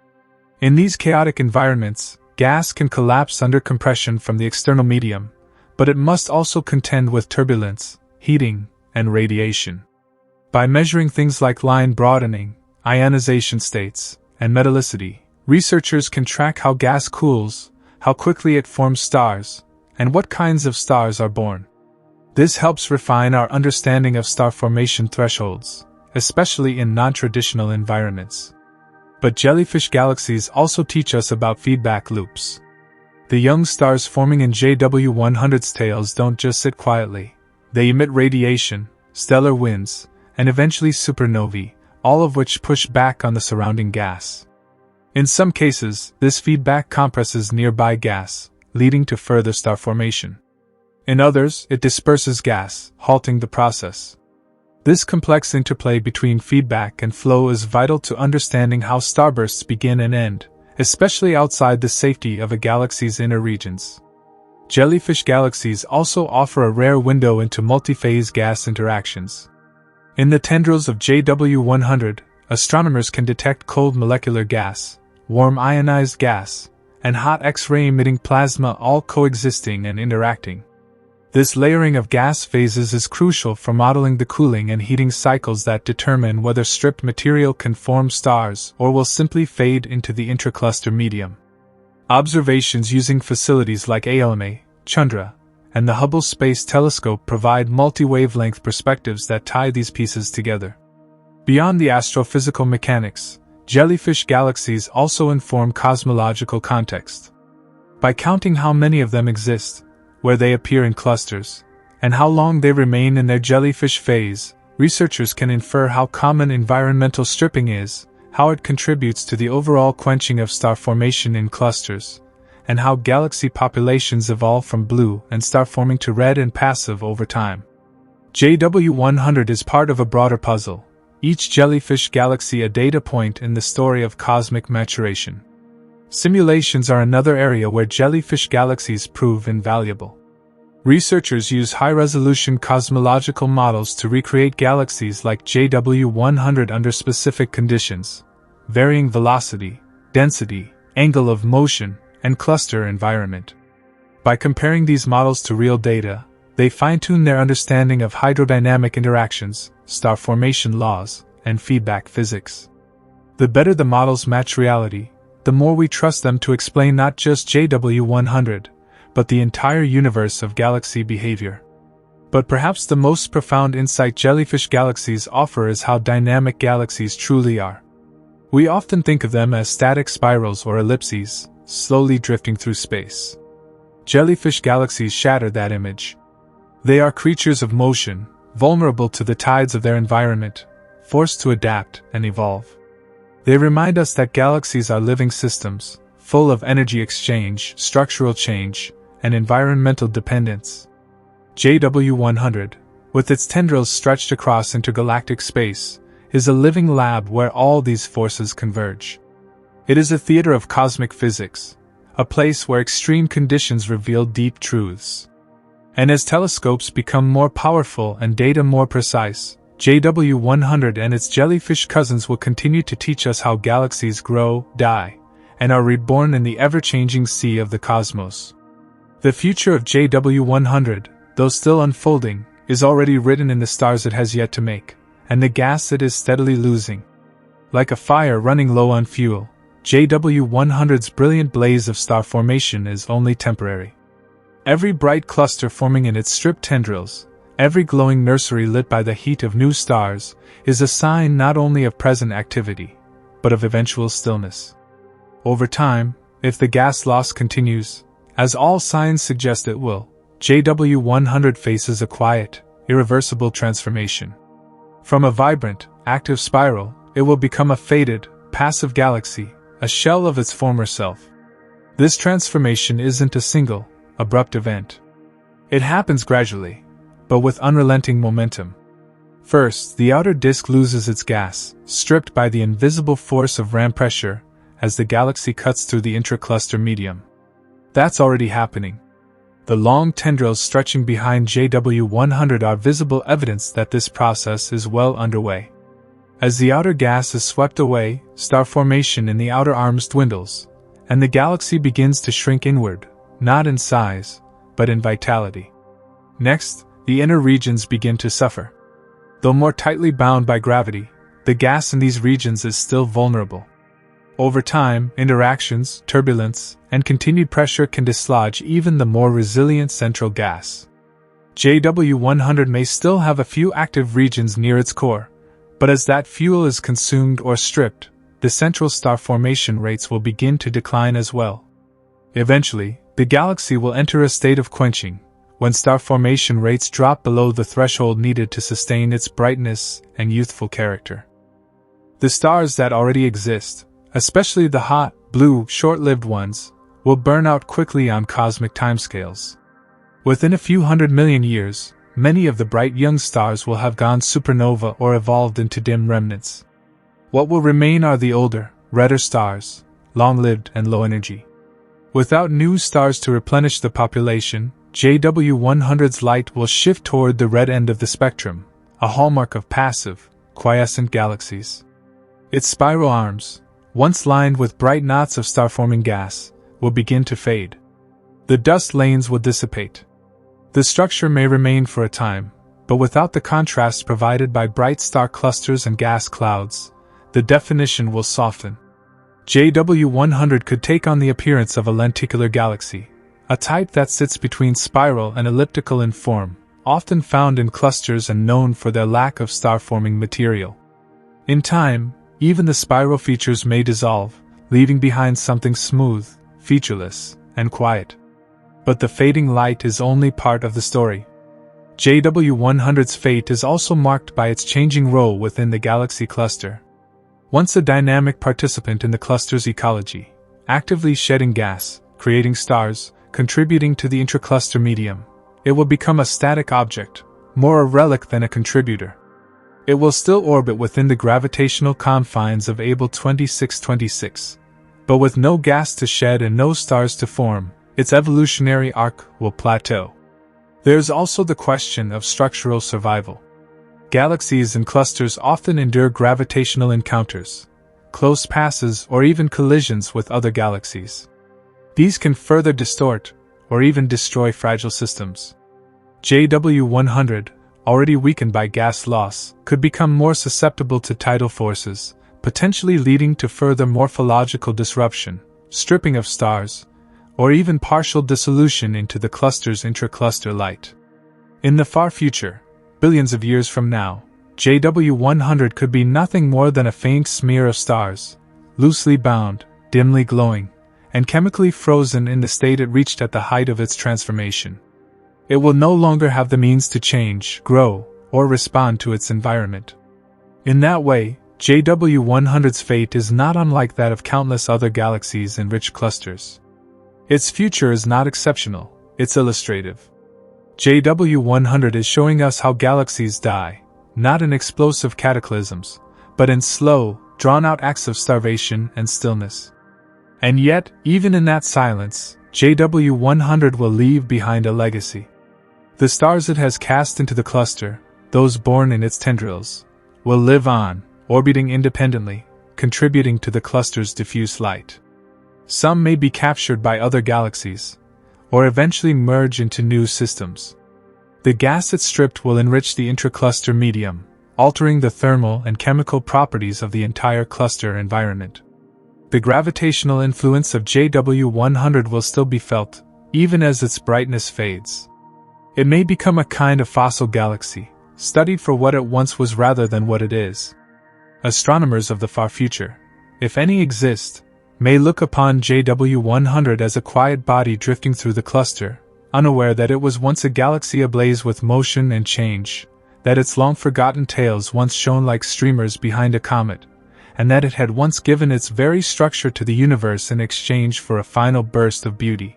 In these chaotic environments, gas can collapse under compression from the external medium, but it must also contend with turbulence, heating, and radiation. By measuring things like line broadening, ionization states, and metallicity, researchers can track how gas cools, how quickly it forms stars, and what kinds of stars are born. This helps refine our understanding of star formation thresholds, especially in non-traditional environments. But jellyfish galaxies also teach us about feedback loops. The young stars forming in JW100's tails don't just sit quietly. They emit radiation, stellar winds, and eventually supernovae, all of which push back on the surrounding gas. In some cases, this feedback compresses nearby gas, leading to further star formation. In others, it disperses gas, halting the process. This complex interplay between feedback and flow is vital to understanding how starbursts begin and end, especially outside the safety of a galaxy's inner regions. Jellyfish galaxies also offer a rare window into multi-phase gas interactions. In the tendrils of JW100, astronomers can detect cold molecular gas, warm ionized gas, and hot X-ray emitting plasma all coexisting and interacting. This layering of gas phases is crucial for modeling the cooling and heating cycles that determine whether stripped material can form stars or will simply fade into the intracluster medium. Observations using facilities like ALMA, Chandra, and the Hubble Space Telescope provide multi-wavelength perspectives that tie these pieces together. Beyond the astrophysical mechanics, jellyfish galaxies also inform cosmological context. By counting how many of them exist, where they appear in clusters, and how long they remain in their jellyfish phase, researchers can infer how common environmental stripping is, how it contributes to the overall quenching of star formation in clusters, and how galaxy populations evolve from blue and star forming to red and passive over time. JW100 is part of a broader puzzle, each jellyfish galaxy a data point in the story of cosmic maturation. Simulations are another area where jellyfish galaxies prove invaluable. Researchers use high-resolution cosmological models to recreate galaxies like JW100 under specific conditions, varying velocity, density, angle of motion, and cluster environment. By comparing these models to real data, they fine-tune their understanding of hydrodynamic interactions, star formation laws, and feedback physics. The better the models match reality, the more we trust them to explain not just JW100, but the entire universe of galaxy behavior. But perhaps the most profound insight jellyfish galaxies offer is how dynamic galaxies truly are. We often think of them as static spirals or ellipses, slowly drifting through space. Jellyfish galaxies shatter that image. They are creatures of motion, vulnerable to the tides of their environment, forced to adapt and evolve. They remind us that galaxies are living systems, full of energy exchange, structural change, and environmental dependence. JW100, with its tendrils stretched across intergalactic space, is a living lab where all these forces converge. It is a theater of cosmic physics, a place where extreme conditions reveal deep truths. And as telescopes become more powerful and data more precise, JW100 and its jellyfish cousins will continue to teach us how galaxies grow, die, and are reborn in the ever-changing sea of the cosmos. The future of JW100, though still unfolding, is already written in the stars it has yet to make, and the gas it is steadily losing. Like a fire running low on fuel, JW100's brilliant blaze of star formation is only temporary. Every bright cluster forming in its stripped tendrils, every glowing nursery lit by the heat of new stars, is a sign not only of present activity, but of eventual stillness. Over time, if the gas loss continues, as all signs suggest it will, JW100 faces a quiet, irreversible transformation. From a vibrant, active spiral, it will become a faded, passive galaxy, a shell of its former self. This transformation isn't a single, abrupt event. It happens gradually, but with unrelenting momentum. First, the outer disk loses its gas, stripped by the invisible force of ram pressure, as the galaxy cuts through the intracluster medium. That's already happening. The long tendrils stretching behind JW100 are visible evidence that this process is well underway. As the outer gas is swept away, star formation in the outer arms dwindles, and the galaxy begins to shrink inward, not in size, but in vitality. Next, the inner regions begin to suffer. Though more tightly bound by gravity, the gas in these regions is still vulnerable. Over time, interactions, turbulence, and continued pressure can dislodge even the more resilient central gas. JW100 may still have a few active regions near its core, but as that fuel is consumed or stripped, the central star formation rates will begin to decline as well. Eventually, the galaxy will enter a state of quenching, when star formation rates drop below the threshold needed to sustain its brightness and youthful character. The stars that already exist, especially the hot, blue, short-lived ones, will burn out quickly on cosmic timescales. Within a few 100 million years, many of the bright young stars will have gone supernova or evolved into dim remnants. What will remain are the older, redder stars, long-lived and low energy. Without new stars to replenish the population, JW100's light will shift toward the red end of the spectrum, a hallmark of passive, quiescent galaxies. Its spiral arms, once lined with bright knots of star-forming gas, will begin to fade. The dust lanes will dissipate. The structure may remain for a time, but without the contrast provided by bright star clusters and gas clouds, the definition will soften. JW100 could take on the appearance of a lenticular galaxy, a type that sits between spiral and elliptical in form, often found in clusters and known for their lack of star-forming material. In time, even the spiral features may dissolve, leaving behind something smooth, featureless, and quiet. But the fading light is only part of the story. JW100's fate is also marked by its changing role within the galaxy cluster. Once a dynamic participant in the cluster's ecology, actively shedding gas, creating stars, contributing to the intracluster medium, it will become a static object, more a relic than a contributor. It will still orbit within the gravitational confines of Abell 2626, but with no gas to shed and no stars to form, its evolutionary arc will plateau. There's also the question of structural survival. Galaxies and clusters often endure gravitational encounters, close passes, or even collisions with other galaxies. These can further distort, or even destroy fragile systems. JW100, already weakened by gas loss, could become more susceptible to tidal forces, potentially leading to further morphological disruption, stripping of stars, or even partial dissolution into the cluster's intracluster light. In the far future, billions of years from now, JW100 could be nothing more than a faint smear of stars, loosely bound, dimly glowing, and chemically frozen in the state it reached at the height of its transformation. It will no longer have the means to change, grow, or respond to its environment. In that way, JW100's fate is not unlike that of countless other galaxies in rich clusters. Its future is not exceptional, it's illustrative. JW100 is showing us how galaxies die, not in explosive cataclysms, but in slow, drawn-out acts of starvation and stillness. And yet, even in that silence, JW100 will leave behind a legacy. The stars it has cast into the cluster, those born in its tendrils, will live on, orbiting independently, contributing to the cluster's diffuse light. Some may be captured by other galaxies, or eventually merge into new systems. The gas it stripped will enrich the intracluster medium, altering the thermal and chemical properties of the entire cluster environment. The gravitational influence of JW100 will still be felt, even as its brightness fades. It may become a kind of fossil galaxy, studied for what it once was rather than what it is. Astronomers of the far future, if any exist, may look upon JW100 as a quiet body drifting through the cluster, unaware that it was once a galaxy ablaze with motion and change, that its long-forgotten tails once shone like streamers behind a comet, and that it had once given its very structure to the universe in exchange for a final burst of beauty.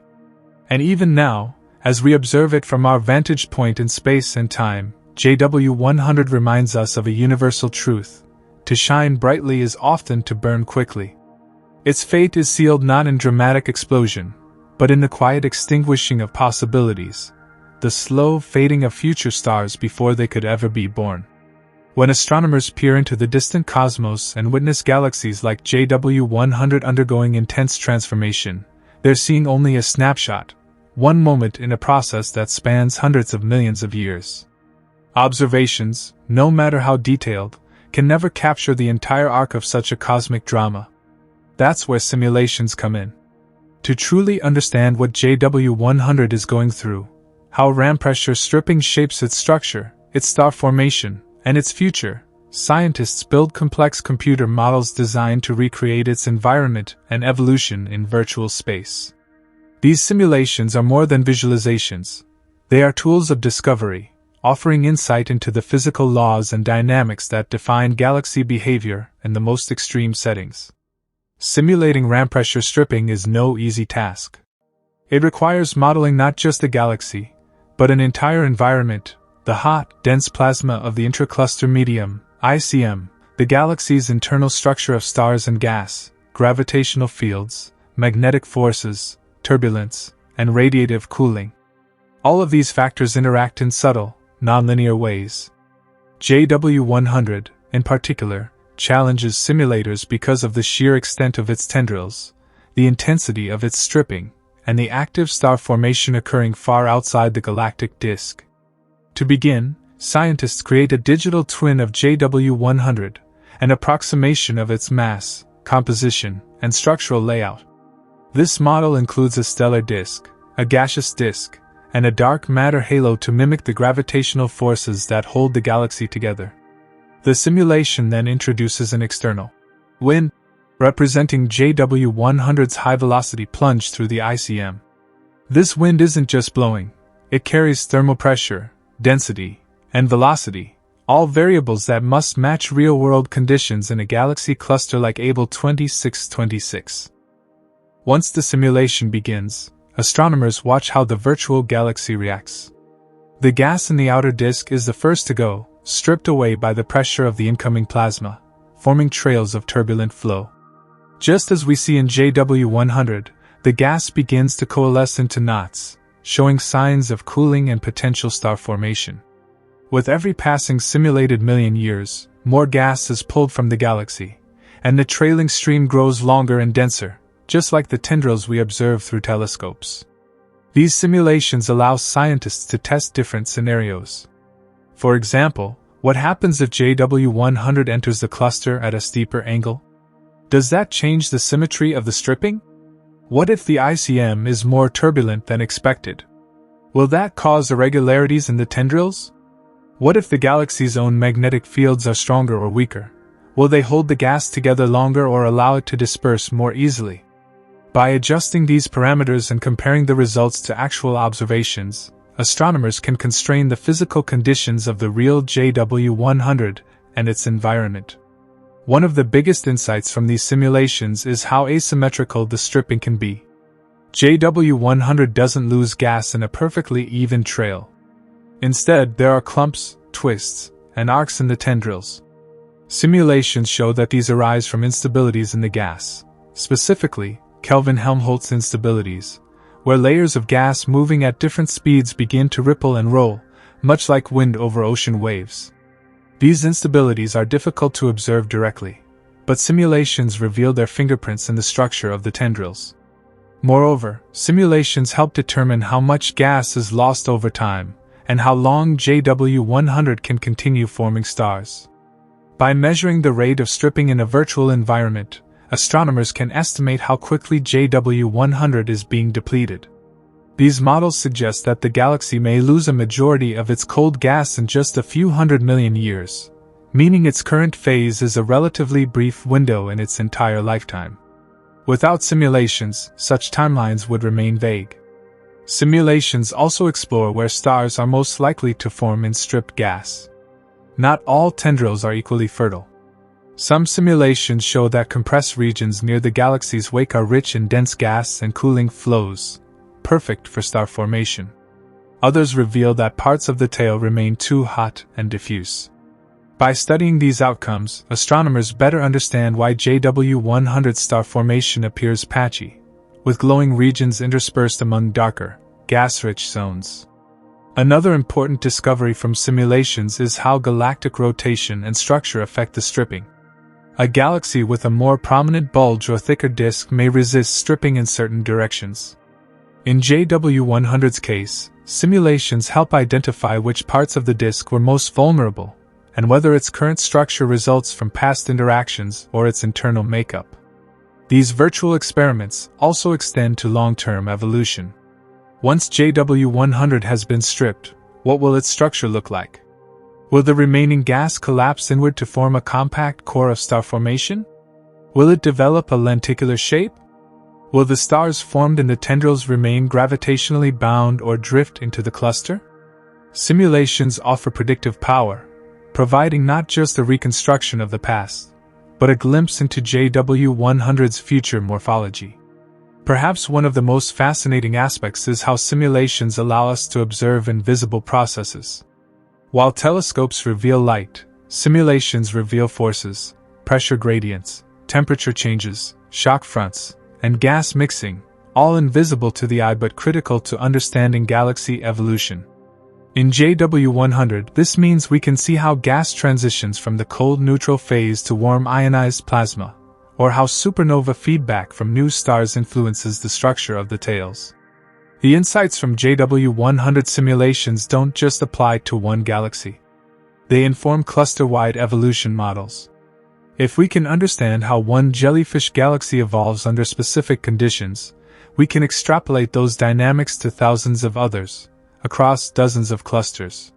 And even now, as we observe it from our vantage point in space and time, JW100 reminds us of a universal truth: to shine brightly is often to burn quickly. Its fate is sealed not in dramatic explosion, but in the quiet extinguishing of possibilities, the slow fading of future stars before they could ever be born. When astronomers peer into the distant cosmos and witness galaxies like JW100 undergoing intense transformation, they're seeing only a snapshot, one moment in a process that spans hundreds of millions of years. Observations, no matter how detailed, can never capture the entire arc of such a cosmic drama. That's where simulations come in. To truly understand what JW100 is going through, how ram pressure stripping shapes its structure, its star formation, and its future, scientists build complex computer models designed to recreate its environment and evolution in virtual space. These simulations are more than visualizations. They are tools of discovery, offering insight into the physical laws and dynamics that define galaxy behavior in the most extreme settings. Simulating ram pressure stripping is no easy task. It requires modeling not just a galaxy, but an entire environment, the hot, dense plasma of the intracluster medium, ICM, the galaxy's internal structure of stars and gas, gravitational fields, magnetic forces, turbulence, and radiative cooling. All of these factors interact in subtle, nonlinear ways. JW100, in particular, challenges simulators because of the sheer extent of its tendrils, the intensity of its stripping, and the active star formation occurring far outside the galactic disk. To begin, scientists create a digital twin of JW100, an approximation of its mass, composition, and structural layout. This model includes a stellar disk, a gaseous disk, and a dark matter halo to mimic the gravitational forces that hold the galaxy together. The simulation then introduces an external wind, representing JW100's high-velocity plunge through the ICM. This wind isn't just blowing, it carries thermal pressure, density, and velocity, all variables that must match real-world conditions in a galaxy cluster like Abell 2626. Once the simulation begins, astronomers watch how the virtual galaxy reacts. The gas in the outer disk is the first to go, stripped away by the pressure of the incoming plasma, forming trails of turbulent flow. Just as we see in JW100, the gas begins to coalesce into knots, showing signs of cooling and potential star formation. With every passing simulated million years, more gas is pulled from the galaxy, and the trailing stream grows longer and denser, just like the tendrils we observe through telescopes. These simulations allow scientists to test different scenarios. For example, what happens if JW100 enters the cluster at a steeper angle? Does that change the symmetry of the stripping? What if the ICM is more turbulent than expected? Will that cause irregularities in the tendrils? What if the galaxy's own magnetic fields are stronger or weaker? Will they hold the gas together longer or allow it to disperse more easily? By adjusting these parameters and comparing the results to actual observations, astronomers can constrain the physical conditions of the real JW100 and its environment. One of the biggest insights from these simulations is how asymmetrical the stripping can be. JW100 doesn't lose gas in a perfectly even trail. Instead, there are clumps, twists, and arcs in the tendrils. Simulations show that these arise from instabilities in the gas, specifically, Kelvin-Helmholtz instabilities, where layers of gas moving at different speeds begin to ripple and roll, much like wind over ocean waves. These instabilities are difficult to observe directly, but simulations reveal their fingerprints in the structure of the tendrils. Moreover, simulations help determine how much gas is lost over time, and how long JW100 can continue forming stars. By measuring the rate of stripping in a virtual environment, astronomers can estimate how quickly JW100 is being depleted. These models suggest that the galaxy may lose a majority of its cold gas in just a few 100 million years, meaning its current phase is a relatively brief window in its entire lifetime. Without simulations, such timelines would remain vague. Simulations also explore where stars are most likely to form in stripped gas. Not all tendrils are equally fertile. Some simulations show that compressed regions near the galaxy's wake are rich in dense gas and cooling flows, perfect for star formation. Others reveal that parts of the tail remain too hot and diffuse. By studying these outcomes, astronomers better understand why JW100 star formation appears patchy, with glowing regions interspersed among darker, gas-rich zones. Another important discovery from simulations is how galactic rotation and structure affect the stripping. A galaxy with a more prominent bulge or thicker disk may resist stripping in certain directions. In JW100's case, simulations help identify which parts of the disk were most vulnerable, and whether its current structure results from past interactions or its internal makeup. These virtual experiments also extend to long-term evolution. Once JW100 has been stripped, what will its structure look like? Will the remaining gas collapse inward to form a compact core of star formation? Will it develop a lenticular shape? Will the stars formed in the tendrils remain gravitationally bound or drift into the cluster? Simulations offer predictive power, providing not just a reconstruction of the past, but a glimpse into JW100's future morphology. Perhaps one of the most fascinating aspects is how simulations allow us to observe invisible processes. While telescopes reveal light, simulations reveal forces, pressure gradients, temperature changes, shock fronts, and gas mixing, all invisible to the eye but critical to understanding galaxy evolution. In JW100, this means we can see how gas transitions from the cold neutral phase to warm ionized plasma, or how supernova feedback from new stars influences the structure of the tails. The insights from JW100 simulations don't just apply to one galaxy. They inform cluster-wide evolution models. If we can understand how one jellyfish galaxy evolves under specific conditions, we can extrapolate those dynamics to thousands of others, across dozens of clusters.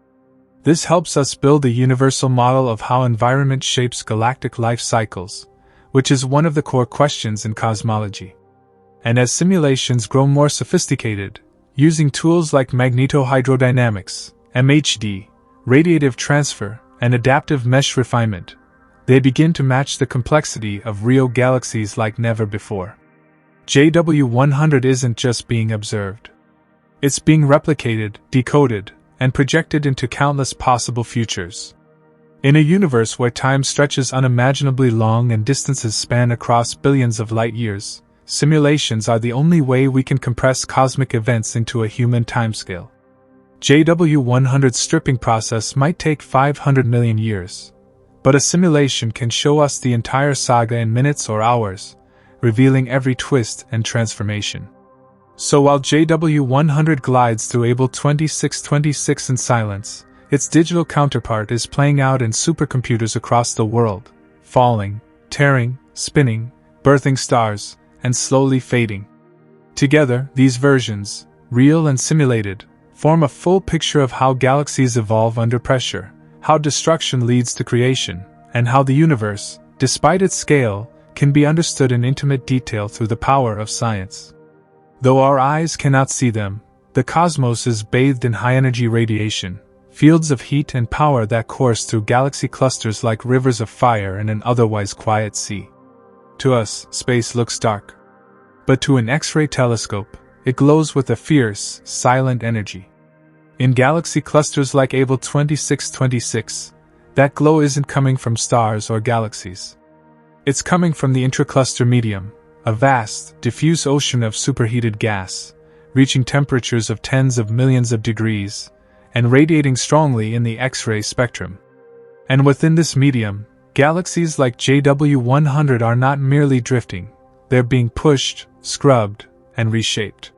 This helps us build a universal model of how environment shapes galactic life cycles, which is one of the core questions in cosmology. And as simulations grow more sophisticated, using tools like magnetohydrodynamics, MHD, radiative transfer, and adaptive mesh refinement, they begin to match the complexity of real galaxies like never before. JW100 isn't just being observed. It's being replicated, decoded, and projected into countless possible futures. In a universe where time stretches unimaginably long and distances span across billions of light years, simulations are the only way we can compress cosmic events into a human timescale. JW100's stripping process might take 500 million years, but a simulation can show us the entire saga in minutes or hours, revealing every twist and transformation. So while JW100 glides through Abell 2626 in silence, its digital counterpart is playing out in supercomputers across the world, falling, tearing, spinning, birthing stars, and slowly fading. Together, these versions, real and simulated, form a full picture of how galaxies evolve under pressure, how destruction leads to creation, and how the universe, despite its scale, can be understood in intimate detail through the power of science. Though our eyes cannot see them, the cosmos is bathed in high-energy radiation, fields of heat and power that course through galaxy clusters like rivers of fire in an otherwise quiet sea. To us, space looks dark. But to an X-ray telescope, it glows with a fierce, silent energy. In galaxy clusters like Abell 2626, that glow isn't coming from stars or galaxies. It's coming from the intracluster medium, a vast, diffuse ocean of superheated gas, reaching temperatures of tens of millions of degrees, and radiating strongly in the X-ray spectrum. And within this medium, galaxies like JW100 are not merely drifting, they're being pushed, scrubbed, and reshaped.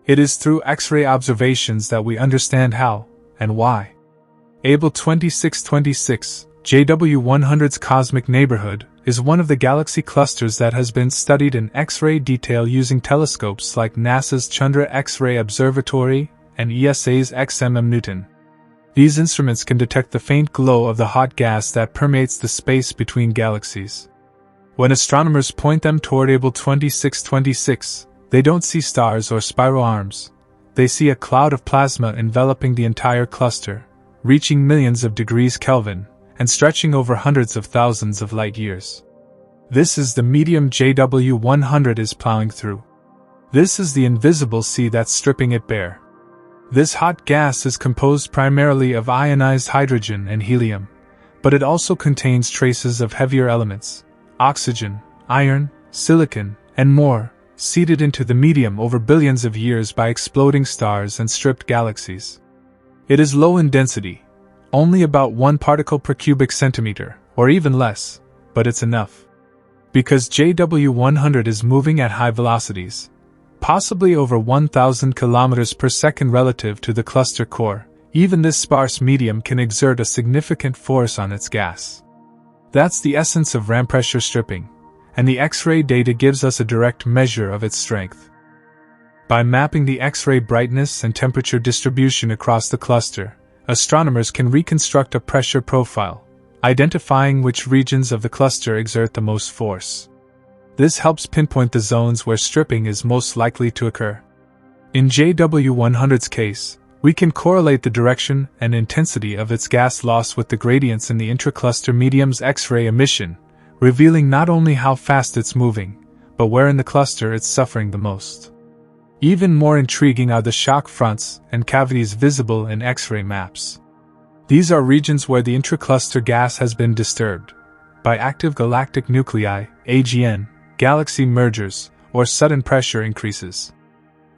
It is through X-ray observations that we understand how, and why. Abell 2626, JW100's cosmic neighborhood, is one of the galaxy clusters that has been studied in X-ray detail using telescopes like NASA's Chandra X-ray Observatory and ESA's XMM Newton. These instruments can detect the faint glow of the hot gas that permeates the space between galaxies. When astronomers point them toward Abell 2626, they don't see stars or spiral arms. they see a cloud of plasma enveloping the entire cluster, reaching millions of degrees Kelvin, and stretching over hundreds of thousands of light years. This is the medium JW100 is plowing through. This is the invisible sea that's stripping it bare. This hot gas is composed primarily of ionized hydrogen and helium, but it also contains traces of heavier elements, oxygen, iron, silicon, and more, seeded into the medium over billions of years by exploding stars and stripped galaxies. It is low in density, only about 1 particle per cubic centimeter, or even less, but it's enough. Because JW100 is moving at high velocities, possibly over 1,000 kilometers per second relative to the cluster core, even this sparse medium can exert a significant force on its gas. That's the essence of ram pressure stripping, and the X-ray data gives us a direct measure of its strength. By mapping the X-ray brightness and temperature distribution across the cluster, astronomers can reconstruct a pressure profile, identifying which regions of the cluster exert the most force. This helps pinpoint the zones where stripping is most likely to occur. In JW100's case, we can correlate the direction and intensity of its gas loss with the gradients in the intracluster medium's X-ray emission, revealing not only how fast it's moving, but where in the cluster it's suffering the most. Even more intriguing are the shock fronts and cavities visible in X-ray maps. These are regions where the intracluster gas has been disturbed by active galactic nuclei, AGN, galaxy mergers, or sudden pressure increases.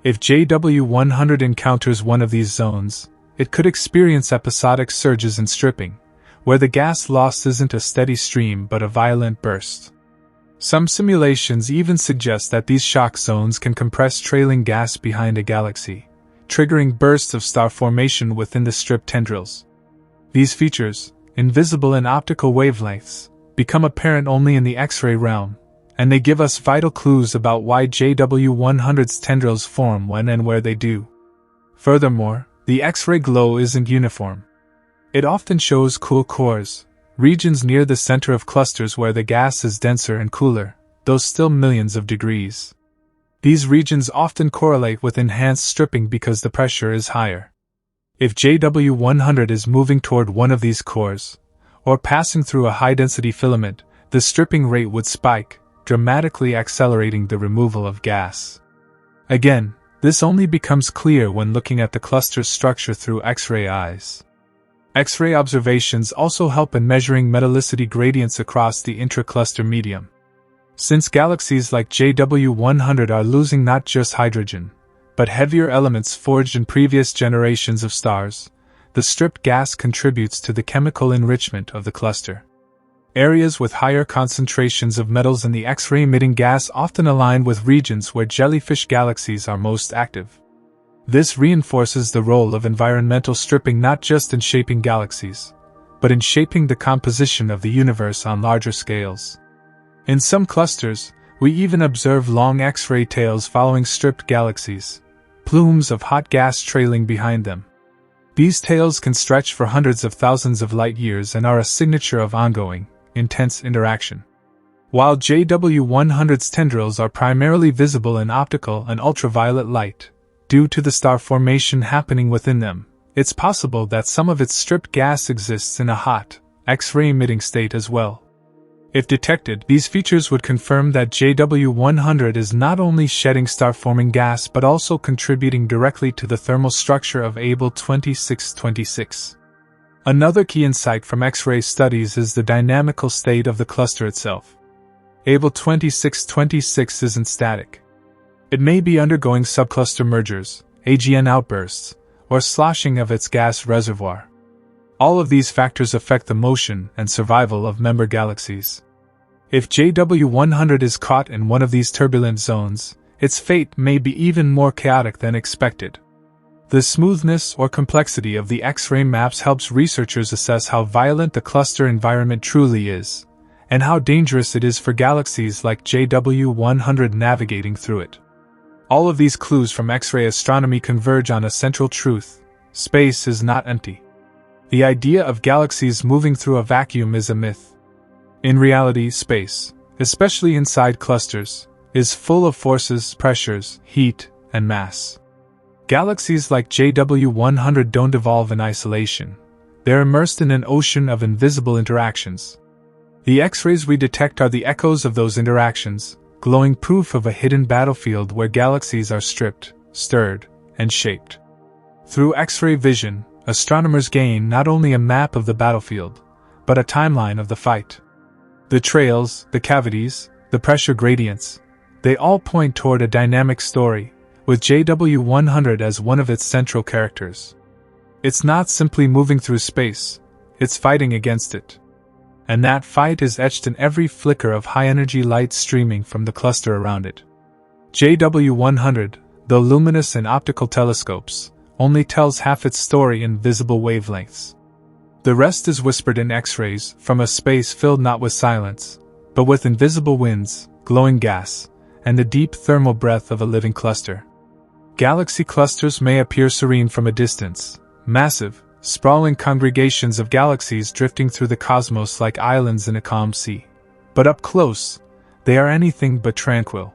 If JW100 encounters one of these zones, it could experience episodic surges in stripping, where the gas loss isn't a steady stream but a violent burst. Some simulations even suggest that these shock zones can compress trailing gas behind a galaxy, triggering bursts of star formation within the stripped tendrils. These features, invisible in optical wavelengths, become apparent only in the X-ray realm, and they give us vital clues about why JW100's tendrils form when and where they do. Furthermore, the X-ray glow isn't uniform. It often shows cool cores, regions near the center of clusters where the gas is denser and cooler, though still millions of degrees. These regions often correlate with enhanced stripping because the pressure is higher. If JW100 is moving toward one of these cores, or passing through a high-density filament, the stripping rate would spike, dramatically accelerating the removal of gas. Again, this only becomes clear when looking at the cluster's structure through X-ray eyes. X-ray observations also help in measuring metallicity gradients across the intracluster medium. Since galaxies like JW100 are losing not just hydrogen, but heavier elements forged in previous generations of stars, the stripped gas contributes to the chemical enrichment of the cluster. Areas with higher concentrations of metals in the X-ray emitting gas often align with regions where jellyfish galaxies are most active. This reinforces the role of environmental stripping not just in shaping galaxies, but in shaping the composition of the universe on larger scales. In some clusters, we even observe long X-ray tails following stripped galaxies, plumes of hot gas trailing behind them. These tails can stretch for hundreds of thousands of light years and are a signature of ongoing, intense interaction. While JW100's tendrils are primarily visible in optical and ultraviolet light, due to the star formation happening within them, it's possible that some of its stripped gas exists in a hot, X-ray emitting state as well. If detected, these features would confirm that JW100 is not only shedding star-forming gas but also contributing directly to the thermal structure of Abell 2626. Another key insight from X-ray studies is the dynamical state of the cluster itself. Abell 2626 isn't static. It may be undergoing subcluster mergers, AGN outbursts, or sloshing of its gas reservoir. All of these factors affect the motion and survival of member galaxies. If JW100 is caught in one of these turbulent zones, its fate may be even more chaotic than expected. The smoothness or complexity of the X-ray maps helps researchers assess how violent the cluster environment truly is, and how dangerous it is for galaxies like JW100 navigating through it. All of these clues from X-ray astronomy converge on a central truth: space is not empty. The idea of galaxies moving through a vacuum is a myth. In reality, space, especially inside clusters, is full of forces, pressures, heat, and mass. Galaxies like JW100 don't evolve in isolation. They're immersed in an ocean of invisible interactions. The X-rays we detect are the echoes of those interactions, glowing proof of a hidden battlefield where galaxies are stripped, stirred, and shaped. Through X-ray vision, astronomers gain not only a map of the battlefield, but a timeline of the fight. The trails, the cavities, the pressure gradients, they all point toward a dynamic story, with JW100 as one of its central characters. It's not simply moving through space, it's fighting against it. And that fight is etched in every flicker of high-energy light streaming from the cluster around it. JW100, though luminous in optical telescopes, only tells half its story in visible wavelengths. The rest is whispered in X-rays from a space filled not with silence, but with invisible winds, glowing gas, and the deep thermal breath of a living cluster. Galaxy clusters may appear serene from a distance, massive, sprawling congregations of galaxies drifting through the cosmos like islands in a calm sea. But up close, they are anything but tranquil.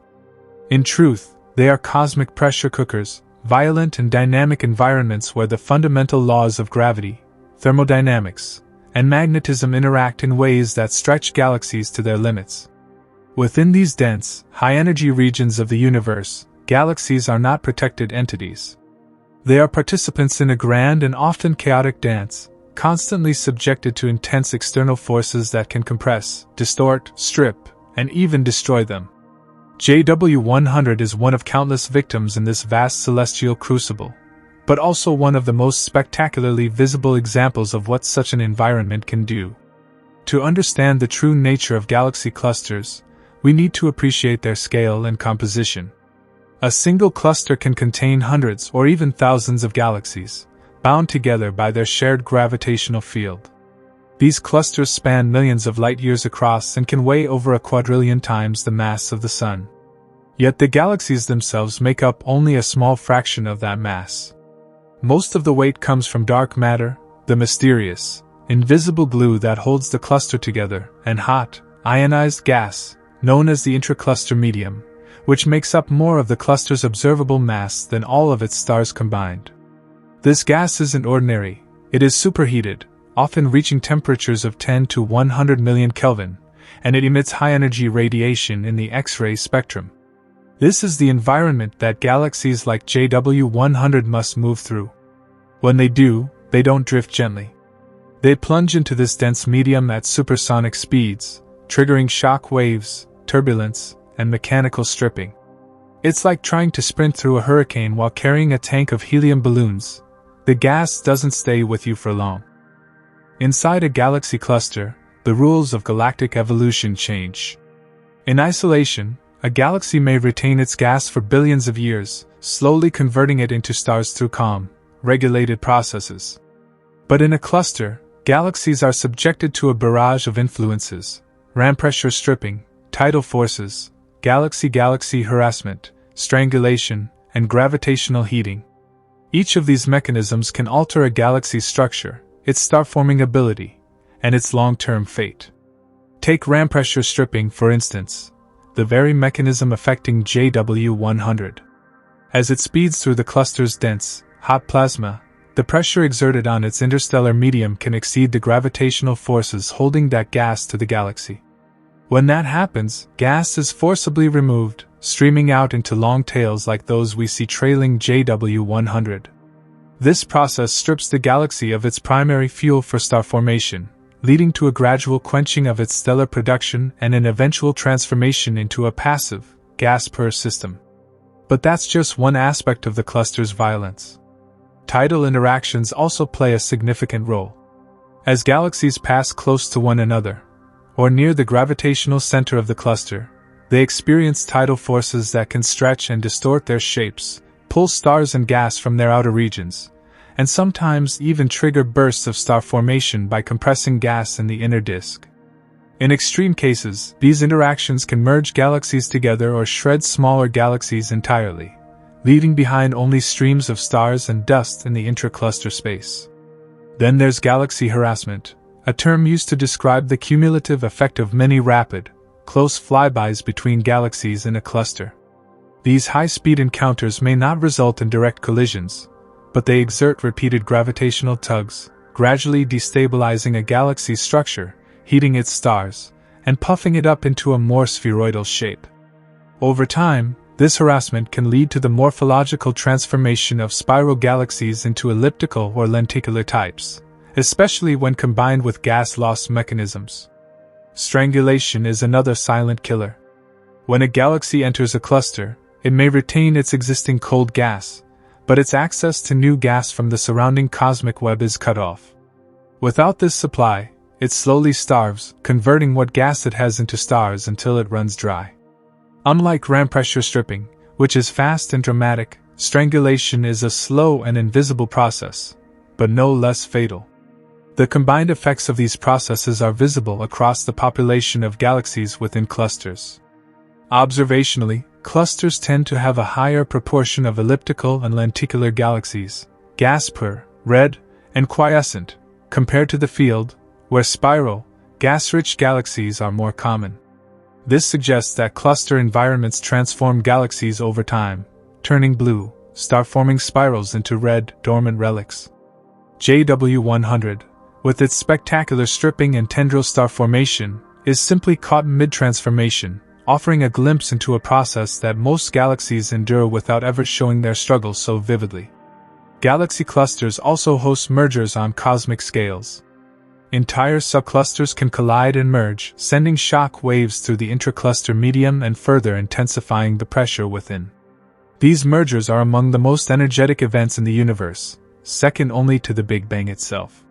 In truth, they are cosmic pressure cookers, violent and dynamic environments where the fundamental laws of gravity, thermodynamics, and magnetism interact in ways that stretch galaxies to their limits. Within these dense, high-energy regions of the universe, galaxies are not protected entities. They are participants in a grand and often chaotic dance, constantly subjected to intense external forces that can compress, distort, strip, and even destroy them. JW100 is one of countless victims in this vast celestial crucible, but also one of the most spectacularly visible examples of what such an environment can do. To understand the true nature of galaxy clusters, we need to appreciate their scale and composition. A single cluster can contain hundreds or even thousands of galaxies, bound together by their shared gravitational field. These clusters span millions of light-years across and can weigh over a quadrillion times the mass of the Sun. Yet the galaxies themselves make up only a small fraction of that mass. Most of the weight comes from dark matter, the mysterious, invisible glue that holds the cluster together, and hot, ionized gas, known as the intracluster medium, which makes up more of the cluster's observable mass than all of its stars combined. This gas isn't ordinary, it is superheated, often reaching temperatures of 10 to 100 million Kelvin, and it emits high-energy radiation in the X-ray spectrum. This is the environment that galaxies like JW100 must move through. When they do, they don't drift gently. They plunge into this dense medium at supersonic speeds, triggering shock waves, turbulence, and mechanical stripping. It's like trying to sprint through a hurricane while carrying a tank of helium balloons. The gas doesn't stay with you for long. Inside a galaxy cluster, the rules of galactic evolution change. In isolation, a galaxy may retain its gas for billions of years, slowly converting it into stars through calm, regulated processes. But in a cluster, galaxies are subjected to a barrage of influences: ram pressure stripping, tidal forces, galaxy-galaxy harassment, strangulation, and gravitational heating. Each of these mechanisms can alter a galaxy's structure, its star-forming ability, and its long-term fate. Take ram pressure stripping, for instance, the very mechanism affecting JW100. As it speeds through the cluster's dense, hot plasma, the pressure exerted on its interstellar medium can exceed the gravitational forces holding that gas to the galaxy. When that happens, gas is forcibly removed, streaming out into long tails like those we see trailing JW100. This process strips the galaxy of its primary fuel for star formation, leading to a gradual quenching of its stellar production and an eventual transformation into a passive, gas-poor system. But that's just one aspect of the cluster's violence. Tidal interactions also play a significant role. As galaxies pass close to one another, or near the gravitational center of the cluster, they experience tidal forces that can stretch and distort their shapes, pull stars and gas from their outer regions, and sometimes even trigger bursts of star formation by compressing gas in the inner disk. In extreme cases, these interactions can merge galaxies together or shred smaller galaxies entirely, leaving behind only streams of stars and dust in the intracluster space. Then there's galaxy harassment, a term used to describe the cumulative effect of many rapid, close flybys between galaxies in a cluster. These high-speed encounters may not result in direct collisions, but they exert repeated gravitational tugs, gradually destabilizing a galaxy's structure, heating its stars, and puffing it up into a more spheroidal shape. Over time, this harassment can lead to the morphological transformation of spiral galaxies into elliptical or lenticular types, especially when combined with gas loss mechanisms. Strangulation is another silent killer. When a galaxy enters a cluster, it may retain its existing cold gas, but its access to new gas from the surrounding cosmic web is cut off. Without this supply, it slowly starves, converting what gas it has into stars until it runs dry. Unlike ram pressure stripping, which is fast and dramatic, strangulation is a slow and invisible process, but no less fatal. The combined effects of these processes are visible across the population of galaxies within clusters. Observationally, clusters tend to have a higher proportion of elliptical and lenticular galaxies, gas-poor, red, and quiescent, compared to the field, where spiral, gas-rich galaxies are more common. This suggests that cluster environments transform galaxies over time, turning blue, star-forming spirals into red, dormant relics. JW100, with its spectacular stripping and tendril star formation, is simply caught mid-transformation, offering a glimpse into a process that most galaxies endure without ever showing their struggles so vividly. Galaxy clusters also host mergers on cosmic scales. Entire subclusters can collide and merge, sending shock waves through the intracluster medium and further intensifying the pressure within. These mergers are among the most energetic events in the universe, second only to the Big Bang itself.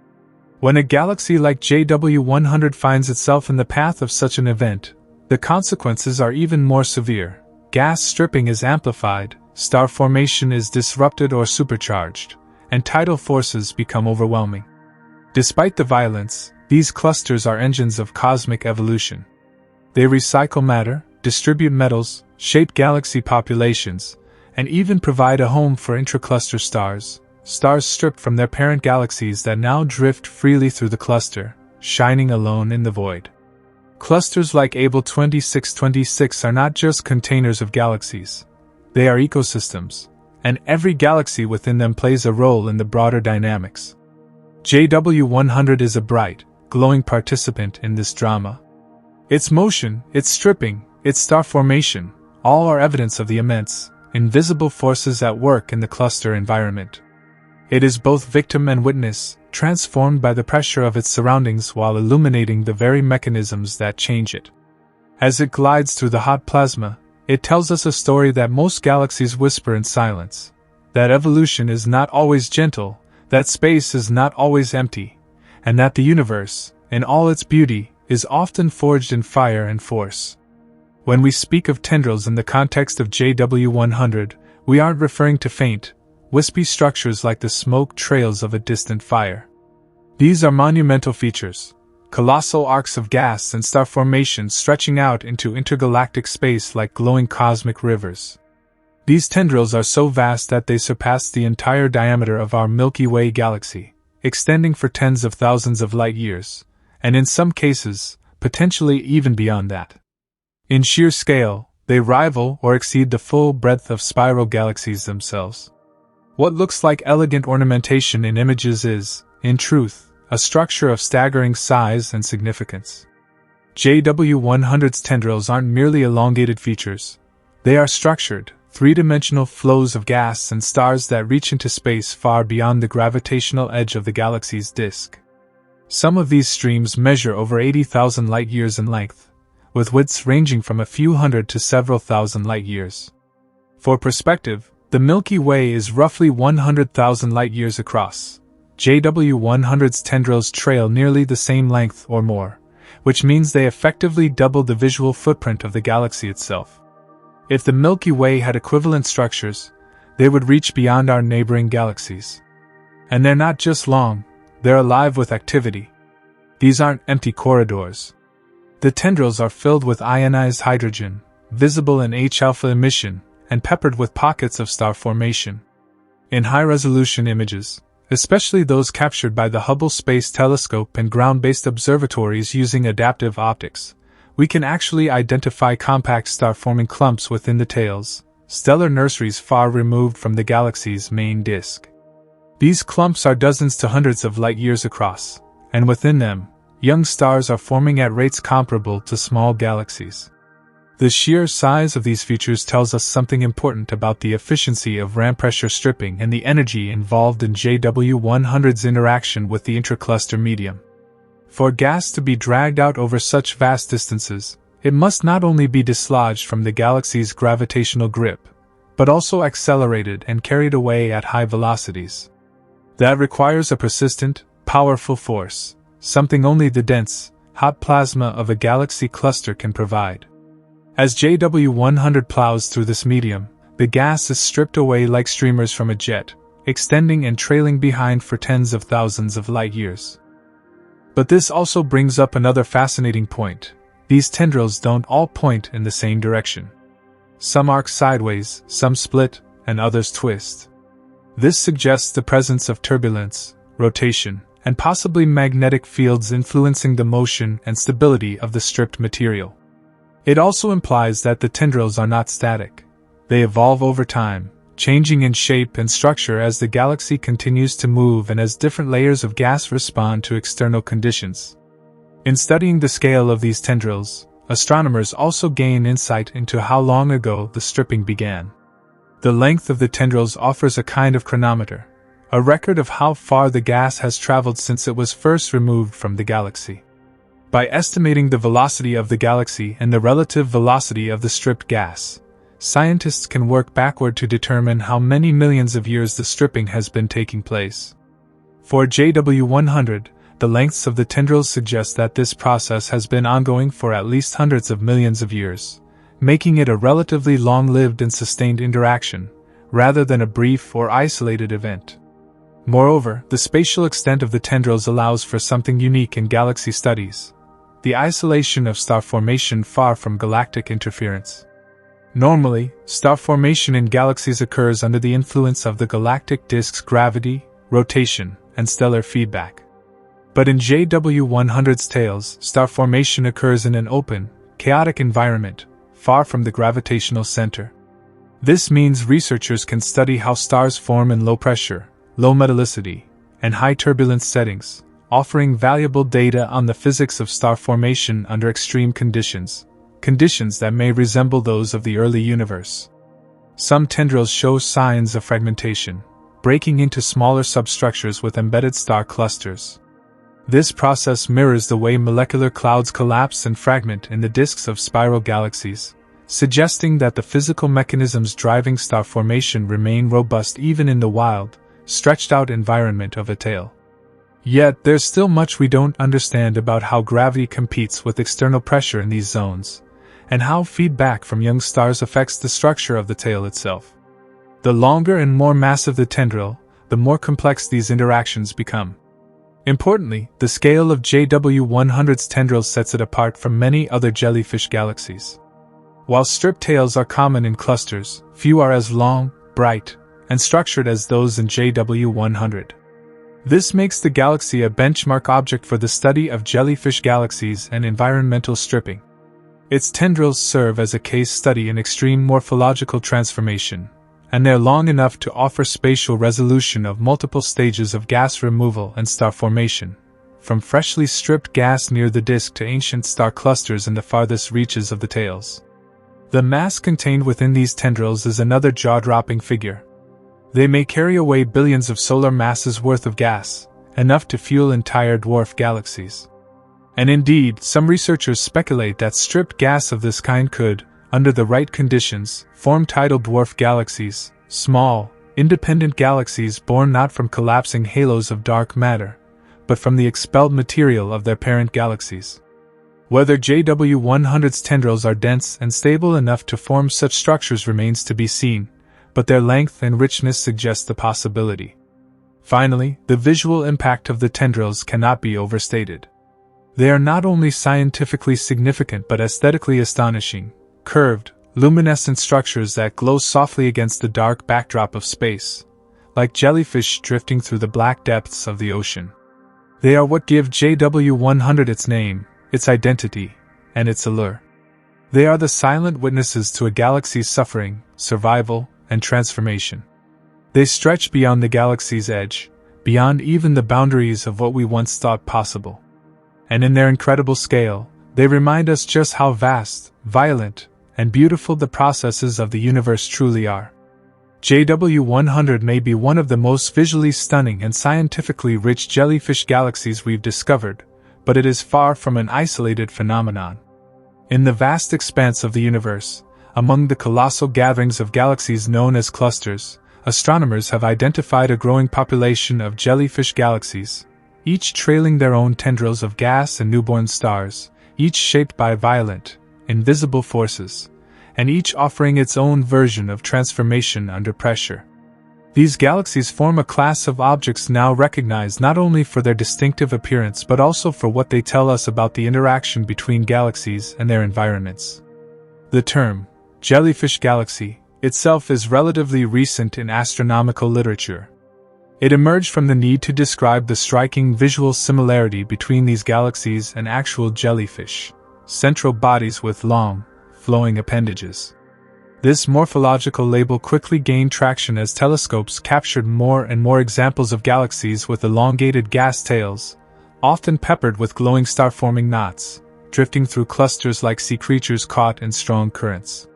When a galaxy like JW100 finds itself in the path of such an event, the consequences are even more severe. Gas stripping is amplified, star formation is disrupted or supercharged, and tidal forces become overwhelming. Despite the violence, these clusters are engines of cosmic evolution. They recycle matter, distribute metals, shape galaxy populations, and even provide a home for intracluster stars, stars stripped from their parent galaxies that now drift freely through the cluster, shining alone in the void. Clusters like Abell 2626 are not just containers of galaxies. They are ecosystems, and every galaxy within them plays a role in the broader dynamics. JW100 is a bright, glowing participant in this drama. Its motion, its stripping, its star formation, all are evidence of the immense, invisible forces at work in the cluster environment. It is both victim and witness, transformed by the pressure of its surroundings while illuminating the very mechanisms that change it. As it glides through the hot plasma, it tells us a story that most galaxies whisper in silence, that evolution is not always gentle, that space is not always empty, and that the universe, in all its beauty, is often forged in fire and force. When we speak of tendrils in the context of JW100, we aren't referring to faint, wispy structures like the smoke trails of a distant fire. These are monumental features, colossal arcs of gas and star formation stretching out into intergalactic space like glowing cosmic rivers. These tendrils are so vast that they surpass the entire diameter of our Milky Way galaxy, extending for tens of thousands of light years, and in some cases, potentially even beyond that. In sheer scale, they rival or exceed the full breadth of spiral galaxies themselves. What looks like elegant ornamentation in images is, in truth, a structure of staggering size and significance. JW100's tendrils aren't merely elongated features. They are structured, three-dimensional flows of gas and stars that reach into space far beyond the gravitational edge of the galaxy's disk. Some of these streams measure over 80,000 light-years in length, with widths ranging from a few hundred to several thousand light-years. For perspective, the Milky Way is roughly 100,000 light-years across. JW100's tendrils trail nearly the same length or more, which means they effectively double the visual footprint of the galaxy itself. If the Milky Way had equivalent structures, they would reach beyond our neighboring galaxies. And they're not just long, they're alive with activity. These aren't empty corridors. The tendrils are filled with ionized hydrogen, visible in H-alpha emission, and peppered with pockets of star formation. In high-resolution images, especially those captured by the Hubble Space Telescope and ground-based observatories using adaptive optics, we can actually identify compact star-forming clumps within the tails, stellar nurseries far removed from the galaxy's main disk. These clumps are dozens to hundreds of light-years across, and within them, young stars are forming at rates comparable to small galaxies. The sheer size of these features tells us something important about the efficiency of ram pressure stripping and the energy involved in JW100's interaction with the intracluster medium. For gas to be dragged out over such vast distances, it must not only be dislodged from the galaxy's gravitational grip, but also accelerated and carried away at high velocities. That requires a persistent, powerful force, something only the dense, hot plasma of a galaxy cluster can provide. As JW100 plows through this medium, the gas is stripped away like streamers from a jet, extending and trailing behind for tens of thousands of light-years. But this also brings up another fascinating point. These tendrils don't all point in the same direction. Some arc sideways, some split, and others twist. This suggests the presence of turbulence, rotation, and possibly magnetic fields influencing the motion and stability of the stripped material. It also implies that the tendrils are not static. They evolve over time, changing in shape and structure as the galaxy continues to move and as different layers of gas respond to external conditions. In studying the scale of these tendrils, astronomers also gain insight into how long ago the stripping began. The length of the tendrils offers a kind of chronometer, a record of how far the gas has traveled since it was first removed from the galaxy. By estimating the velocity of the galaxy and the relative velocity of the stripped gas, scientists can work backward to determine how many millions of years the stripping has been taking place. For JW100, the lengths of the tendrils suggest that this process has been ongoing for at least hundreds of millions of years, making it a relatively long-lived and sustained interaction, rather than a brief or isolated event. Moreover, the spatial extent of the tendrils allows for something unique in galaxy studies: the isolation of star formation far from galactic interference. Normally, star formation in galaxies occurs under the influence of the galactic disk's gravity, rotation, and stellar feedback. But in JW100's tails, star formation occurs in an open, chaotic environment, far from the gravitational center. This means researchers can study how stars form in low pressure, low metallicity, and high turbulence settings, offering valuable data on the physics of star formation under extreme conditions that may resemble those of the early universe. Some tendrils show signs of fragmentation, breaking into smaller substructures with embedded star clusters. This process mirrors the way molecular clouds collapse and fragment in the disks of spiral galaxies, suggesting that the physical mechanisms driving star formation remain robust even in the wild, stretched-out environment of a tail. Yet, there's still much we don't understand about how gravity competes with external pressure in these zones, and how feedback from young stars affects the structure of the tail itself. The longer and more massive the tendril, the more complex these interactions become. Importantly, the scale of JW100's tendrils sets it apart from many other jellyfish galaxies. While stripped tails are common in clusters, few are as long, bright, and structured as those in JW100. This makes the galaxy a benchmark object for the study of jellyfish galaxies and environmental stripping. Its tendrils serve as a case study in extreme morphological transformation, and they're long enough to offer spatial resolution of multiple stages of gas removal and star formation, from freshly stripped gas near the disk to ancient star clusters in the farthest reaches of the tails. The mass contained within these tendrils is another jaw-dropping figure. They may carry away billions of solar masses worth of gas, enough to fuel entire dwarf galaxies. And indeed, some researchers speculate that stripped gas of this kind could, under the right conditions, form tidal dwarf galaxies, small, independent galaxies born not from collapsing halos of dark matter, but from the expelled material of their parent galaxies. Whether JW100's tendrils are dense and stable enough to form such structures remains to be seen, but their length and richness suggest the possibility. Finally, the visual impact of the tendrils cannot be overstated. They are not only scientifically significant but aesthetically astonishing, curved, luminescent structures that glow softly against the dark backdrop of space, like jellyfish drifting through the black depths of the ocean. They are what give JW100 its name, its identity, and its allure. They are the silent witnesses to a galaxy's suffering, survival, and transformation. They stretch beyond the galaxy's edge, beyond even the boundaries of what we once thought possible. And in their incredible scale, they remind us just how vast, violent, and beautiful the processes of the universe truly are. JW100 may be one of the most visually stunning and scientifically rich jellyfish galaxies we've discovered, but it is far from an isolated phenomenon. In the vast expanse of the universe, among the colossal gatherings of galaxies known as clusters, astronomers have identified a growing population of jellyfish galaxies, each trailing their own tendrils of gas and newborn stars, each shaped by violent, invisible forces, and each offering its own version of transformation under pressure. These galaxies form a class of objects now recognized not only for their distinctive appearance but also for what they tell us about the interaction between galaxies and their environments. The term, Jellyfish Galaxy, itself is relatively recent in astronomical literature. It emerged from the need to describe the striking visual similarity between these galaxies and actual jellyfish, central bodies with long, flowing appendages. This morphological label quickly gained traction as telescopes captured more and more examples of galaxies with elongated gas tails, often peppered with glowing star-forming knots, drifting through clusters like sea creatures caught in strong currents.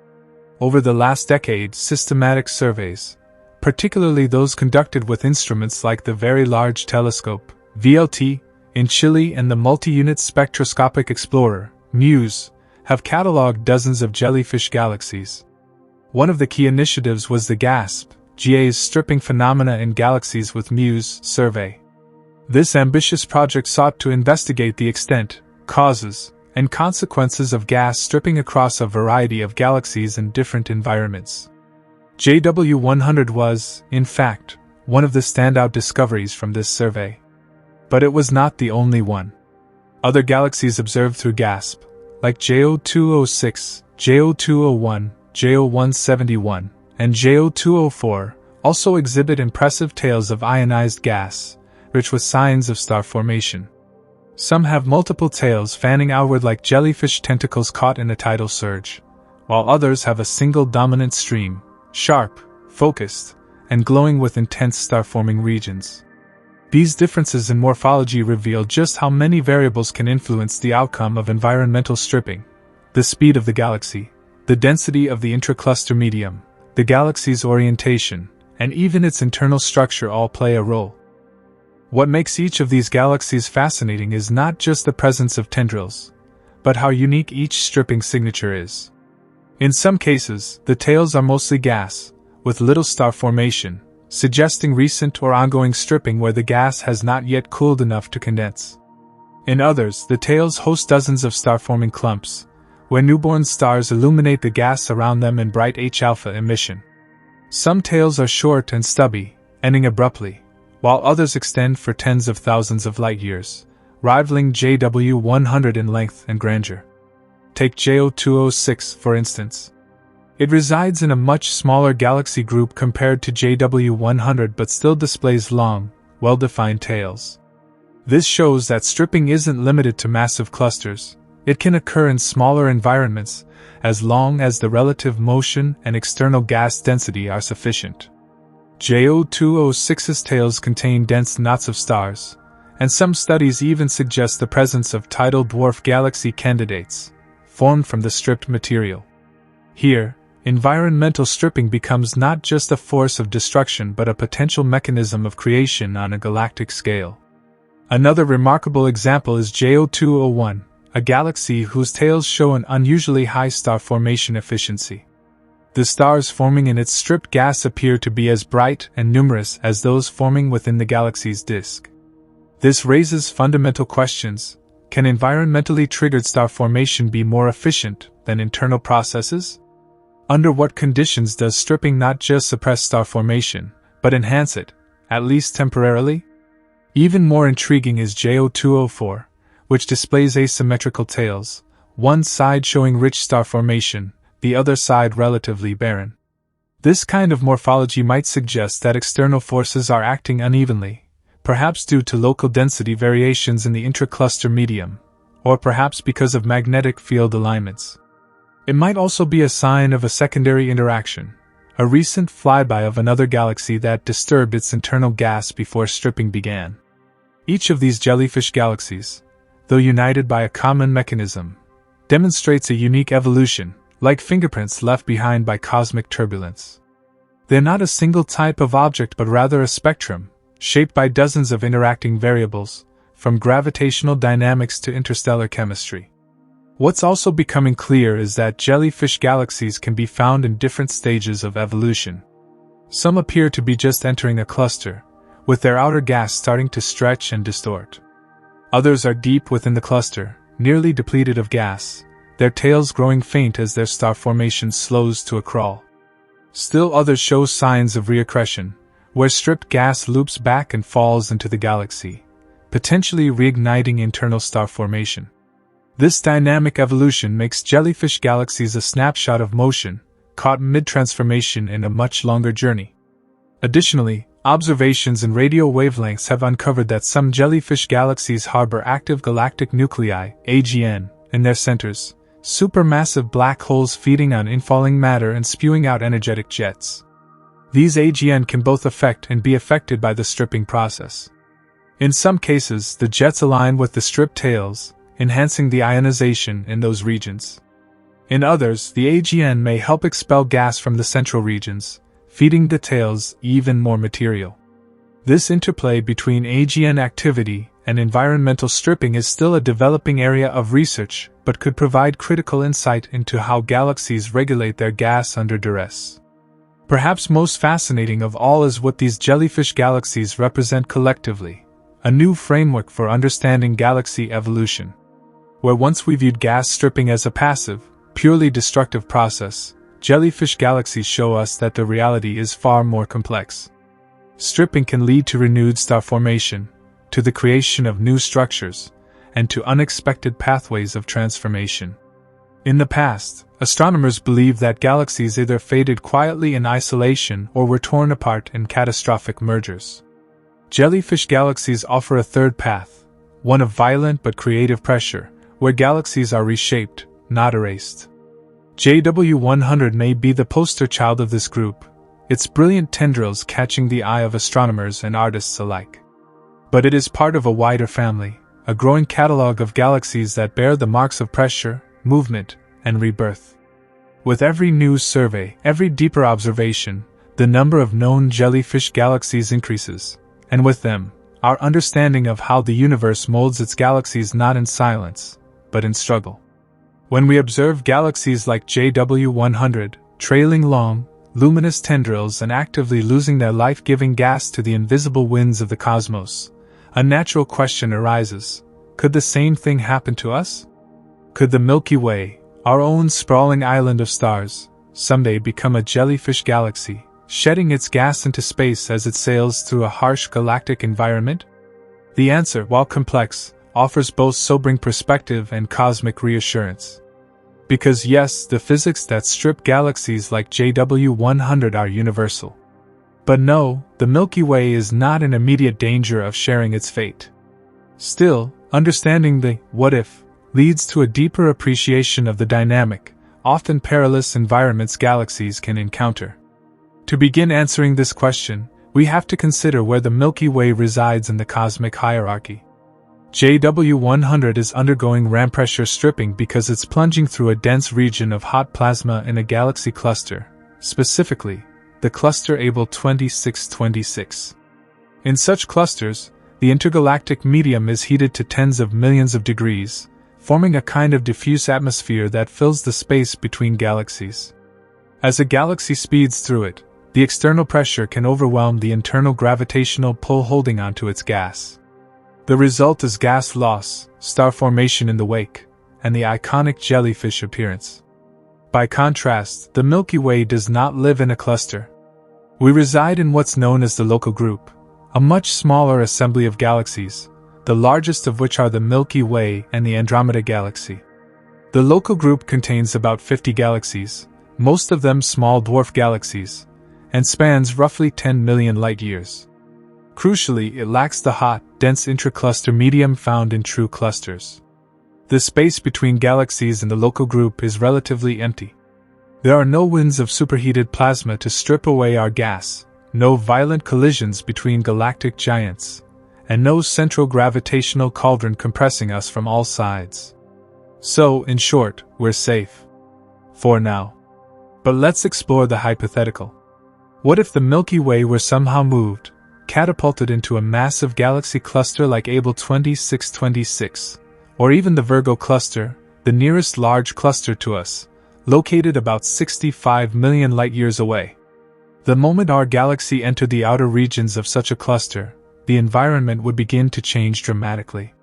Over the last decade, systematic surveys, particularly those conducted with instruments like the Very Large Telescope, VLT, in Chile and the Multi-Unit Spectroscopic Explorer, MUSE, have cataloged dozens of jellyfish galaxies. One of the key initiatives was the GASP-GA's stripping phenomena in galaxies with MUSE survey. This ambitious project sought to investigate the extent, causes, and consequences of gas stripping across a variety of galaxies in different environments. JW100 was, in fact, one of the standout discoveries from this survey. But it was not the only one. Other galaxies observed through GASP, like JO206, JO201, JO171, and JO204, also exhibit impressive tails of ionized gas, rich with signs of star formation. Some have multiple tails fanning outward like jellyfish tentacles caught in a tidal surge, while others have a single dominant stream, sharp, focused, and glowing with intense star-forming regions. These differences in morphology reveal just how many variables can influence the outcome of environmental stripping. The speed of the galaxy, the density of the intracluster medium, the galaxy's orientation, and even its internal structure all play a role. What makes each of these galaxies fascinating is not just the presence of tendrils, but how unique each stripping signature is. In some cases, the tails are mostly gas, with little star formation, suggesting recent or ongoing stripping where the gas has not yet cooled enough to condense. In others, the tails host dozens of star-forming clumps, where newborn stars illuminate the gas around them in bright H-alpha emission. Some tails are short and stubby, ending abruptly, while others extend for tens of thousands of light-years, rivaling JW100 in length and grandeur. Take JO206, for instance. It resides in a much smaller galaxy group compared to JW100 but still displays long, well-defined tails. This shows that stripping isn't limited to massive clusters. It can occur in smaller environments, as long as the relative motion and external gas density are sufficient. JO206's tails contain dense knots of stars, and some studies even suggest the presence of tidal dwarf galaxy candidates, formed from the stripped material. Here, environmental stripping becomes not just a force of destruction but a potential mechanism of creation on a galactic scale. Another remarkable example is JO201, a galaxy whose tails show an unusually high star formation efficiency. The stars forming in its stripped gas appear to be as bright and numerous as those forming within the galaxy's disk. This raises fundamental questions. Can environmentally triggered star formation be more efficient than internal processes? Under what conditions does stripping not just suppress star formation, but enhance it, at least temporarily? Even more intriguing is JO204, which displays asymmetrical tails, one side showing rich star formation, the other side relatively barren. This kind of morphology might suggest that external forces are acting unevenly, perhaps due to local density variations in the intracluster medium, or perhaps because of magnetic field alignments. It might also be a sign of a secondary interaction, a recent flyby of another galaxy that disturbed its internal gas before stripping began. Each of these jellyfish galaxies, though united by a common mechanism, demonstrates a unique evolution, like fingerprints left behind by cosmic turbulence. They're not a single type of object but rather a spectrum, shaped by dozens of interacting variables, from gravitational dynamics to interstellar chemistry. What's also becoming clear is that jellyfish galaxies can be found in different stages of evolution. Some appear to be just entering a cluster, with their outer gas starting to stretch and distort. Others are deep within the cluster, nearly depleted of gas, their tails growing faint as their star formation slows to a crawl. Still others show signs of reaccretion, where stripped gas loops back and falls into the galaxy, potentially reigniting internal star formation. This dynamic evolution makes jellyfish galaxies a snapshot of motion, caught mid-transformation in a much longer journey. Additionally, observations in radio wavelengths have uncovered that some jellyfish galaxies harbor active galactic nuclei, AGN, in their centers, supermassive black holes feeding on infalling matter and spewing out energetic jets. These AGN can both affect and be affected by the stripping process. In some cases, the jets align with the stripped tails, enhancing the ionization in those regions. In others, the AGN may help expel gas from the central regions, feeding the tails even more material. This interplay between AGN activity and environmental stripping is still a developing area of research, but could provide critical insight into how galaxies regulate their gas under duress. Perhaps most fascinating of all is what these jellyfish galaxies represent collectively, a new framework for understanding galaxy evolution. Where once we viewed gas stripping as a passive, purely destructive process, jellyfish galaxies show us that the reality is far more complex. Stripping can lead to renewed star formation, to the creation of new structures, and to unexpected pathways of transformation. In the past, astronomers believed that galaxies either faded quietly in isolation or were torn apart in catastrophic mergers. Jellyfish galaxies offer a third path, one of violent but creative pressure, where galaxies are reshaped, not erased. JW100 may be the poster child of this group, its brilliant tendrils catching the eye of astronomers and artists alike. But it is part of a wider family, a growing catalog of galaxies that bear the marks of pressure, movement, and rebirth. With every new survey, every deeper observation, the number of known jellyfish galaxies increases, and with them, our understanding of how the universe molds its galaxies not in silence, but in struggle. When we observe galaxies like JW100, trailing long, luminous tendrils and actively losing their life-giving gas to the invisible winds of the cosmos, a natural question arises: could the same thing happen to us? Could the Milky Way, our own sprawling island of stars, someday become a jellyfish galaxy, shedding its gas into space as it sails through a harsh galactic environment? The answer, while complex, offers both sobering perspective and cosmic reassurance. Because yes, the physics that strip galaxies like JW100 are universal. But no, the Milky Way is not in immediate danger of sharing its fate. Still, understanding the what if leads to a deeper appreciation of the dynamic, often perilous environments galaxies can encounter. To begin answering this question, we have to consider where the Milky Way resides in the cosmic hierarchy. JW100 is undergoing ram pressure stripping because it's plunging through a dense region of hot plasma in a galaxy cluster, specifically, the cluster Abell 2626. In such clusters, the intergalactic medium is heated to tens of millions of degrees, forming a kind of diffuse atmosphere that fills the space between galaxies. As a galaxy speeds through it, the external pressure can overwhelm the internal gravitational pull holding onto its gas. The result is gas loss, star formation in the wake, and the iconic jellyfish appearance. By contrast, the Milky Way does not live in a cluster. We reside in what's known as the local group, a much smaller assembly of galaxies, the largest of which are the Milky Way and the Andromeda Galaxy. The local group contains about 50 galaxies, most of them small dwarf galaxies, and spans roughly 10 million light-years. Crucially, it lacks the hot, dense intracluster medium found in true clusters. The space between galaxies in the local group is relatively empty. There are no winds of superheated plasma to strip away our gas, no violent collisions between galactic giants, and no central gravitational cauldron compressing us from all sides. So, in short, we're safe. For now. But let's explore the hypothetical. What if the Milky Way were somehow moved, catapulted into a massive galaxy cluster like Abell 2626, or even the Virgo cluster, the nearest large cluster to us, located about 65 million light-years away? The moment our galaxy entered the outer regions of such a cluster, the environment would begin to change dramatically.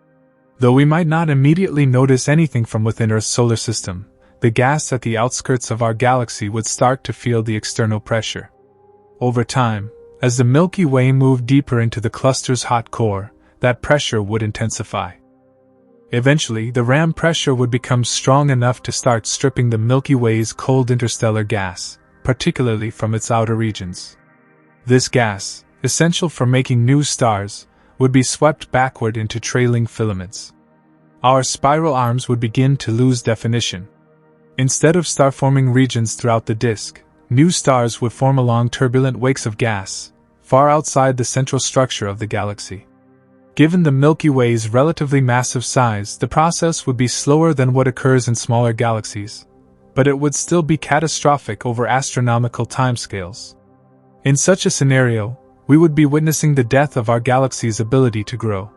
Though we might not immediately notice anything from within Earth's solar system, the gas at the outskirts of our galaxy would start to feel the external pressure. Over time, as the Milky Way moved deeper into the cluster's hot core, that pressure would intensify. Eventually, the ram pressure would become strong enough to start stripping the Milky Way's cold interstellar gas, particularly from its outer regions. This gas, essential for making new stars, would be swept backward into trailing filaments. Our spiral arms would begin to lose definition. Instead of star-forming regions throughout the disk, new stars would form along turbulent wakes of gas, far outside the central structure of the galaxy. Given the Milky Way's relatively massive size, the process would be slower than what occurs in smaller galaxies, but it would still be catastrophic over astronomical timescales. In such a scenario, we would be witnessing the death of our galaxy's ability to grow.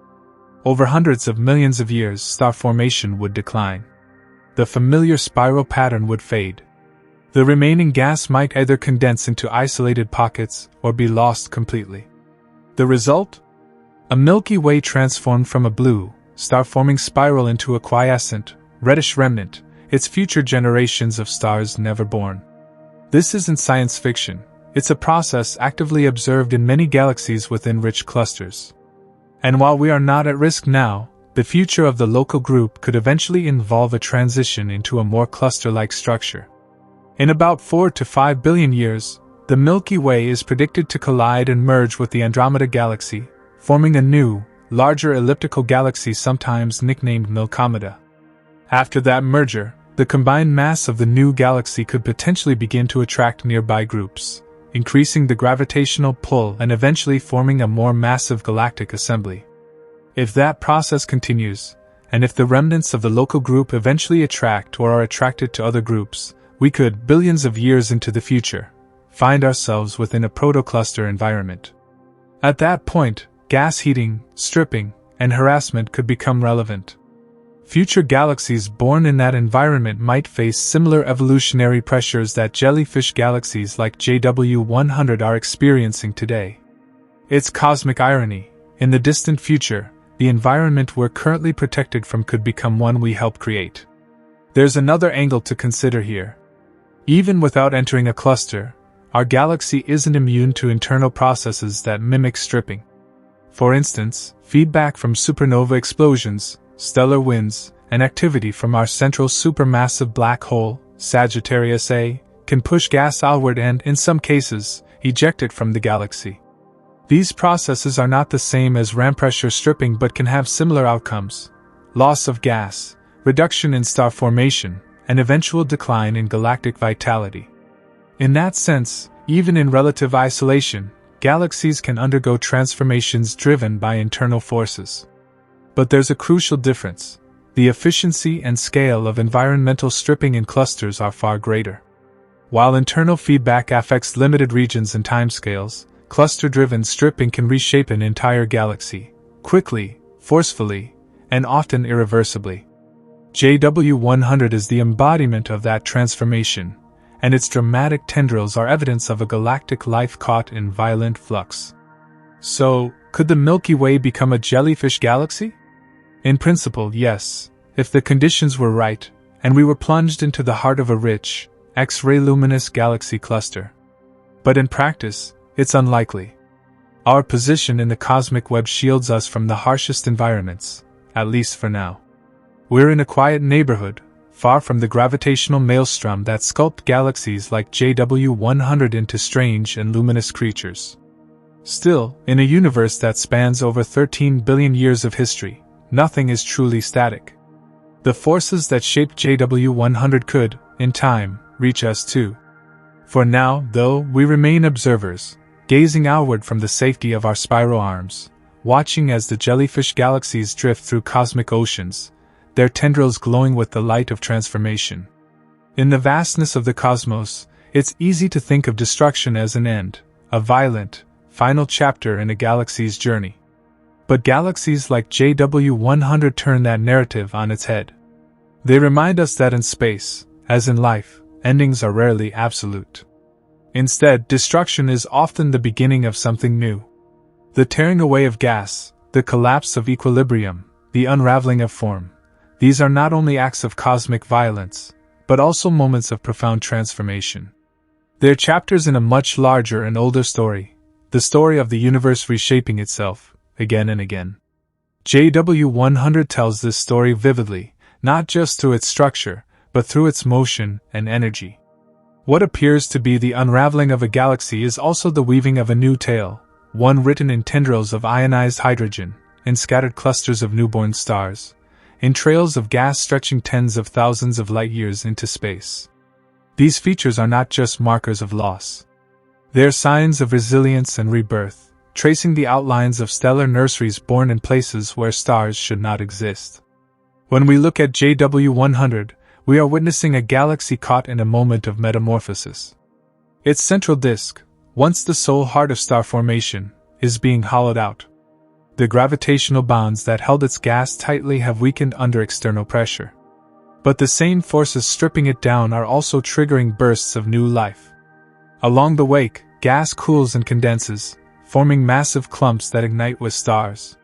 Over hundreds of millions of years, star formation would decline. The familiar spiral pattern would fade. The remaining gas might either condense into isolated pockets or be lost completely. The result? A Milky Way transformed from a blue, star-forming spiral into a quiescent, reddish remnant, its future generations of stars never born. This isn't science fiction, it's a process actively observed in many galaxies within rich clusters. And while we are not at risk now, the future of the local group could eventually involve a transition into a more cluster-like structure. In about 4 to 5 billion years, the Milky Way is predicted to collide and merge with the Andromeda Galaxy, forming a new, larger elliptical galaxy sometimes nicknamed Milkomeda. After that merger, the combined mass of the new galaxy could potentially begin to attract nearby groups, increasing the gravitational pull and eventually forming a more massive galactic assembly. If that process continues, and if the remnants of the local group eventually attract or are attracted to other groups, we could, billions of years into the future, find ourselves within a protocluster environment. At that point, gas heating, stripping, and harassment could become relevant. Future galaxies born in that environment might face similar evolutionary pressures that jellyfish galaxies like JW100 are experiencing today. It's cosmic irony. In the distant future, the environment we're currently protected from could become one we help create. There's another angle to consider here. Even without entering a cluster, our galaxy isn't immune to internal processes that mimic stripping. For instance, feedback from supernova explosions, stellar winds, and activity from our central supermassive black hole, Sagittarius A, can push gas outward and, in some cases, eject it from the galaxy. These processes are not the same as ram pressure stripping but can have similar outcomes: loss of gas, reduction in star formation, and eventual decline in galactic vitality. In that sense, even in relative isolation, galaxies can undergo transformations driven by internal forces. But there's a crucial difference. The efficiency and scale of environmental stripping in clusters are far greater. While internal feedback affects limited regions and timescales, cluster-driven stripping can reshape an entire galaxy, quickly, forcefully, and often irreversibly. JW100 is the embodiment of that transformation, and its dramatic tendrils are evidence of a galactic life caught in violent flux. So, could the Milky Way become a jellyfish galaxy? In principle, yes, if the conditions were right, and we were plunged into the heart of a rich, X-ray luminous galaxy cluster. But in practice, it's unlikely. Our position in the cosmic web shields us from the harshest environments, at least for now. We're in a quiet neighborhood, far from the gravitational maelstrom that sculpt galaxies like JW100 into strange and luminous creatures. Still, in a universe that spans over 13 billion years of history, nothing is truly static. The forces that shaped JW100 could, in time, reach us too. For now, though, we remain observers, gazing outward from the safety of our spiral arms, watching as the jellyfish galaxies drift through cosmic oceans, their tendrils glowing with the light of transformation. In the vastness of the cosmos, it's easy to think of destruction as an end, a violent, final chapter in a galaxy's journey. But galaxies like JW100 turn that narrative on its head. They remind us that in space, as in life, endings are rarely absolute. Instead, destruction is often the beginning of something new. The tearing away of gas, the collapse of equilibrium, the unraveling of form, these are not only acts of cosmic violence, but also moments of profound transformation. They're chapters in a much larger and older story, the story of the universe reshaping itself, again and again. JW100 tells this story vividly, not just through its structure, but through its motion and energy. What appears to be the unraveling of a galaxy is also the weaving of a new tale, one written in tendrils of ionized hydrogen, in scattered clusters of newborn stars, in trails of gas stretching tens of thousands of light-years into space. These features are not just markers of loss. They are signs of resilience and rebirth, tracing the outlines of stellar nurseries born in places where stars should not exist. When we look at JW100, we are witnessing a galaxy caught in a moment of metamorphosis. Its central disk, once the sole heart of star formation, is being hollowed out. The gravitational bonds that held its gas tightly have weakened under external pressure. But the same forces stripping it down are also triggering bursts of new life. Along the wake, gas cools and condenses, forming massive clumps that ignite with stars.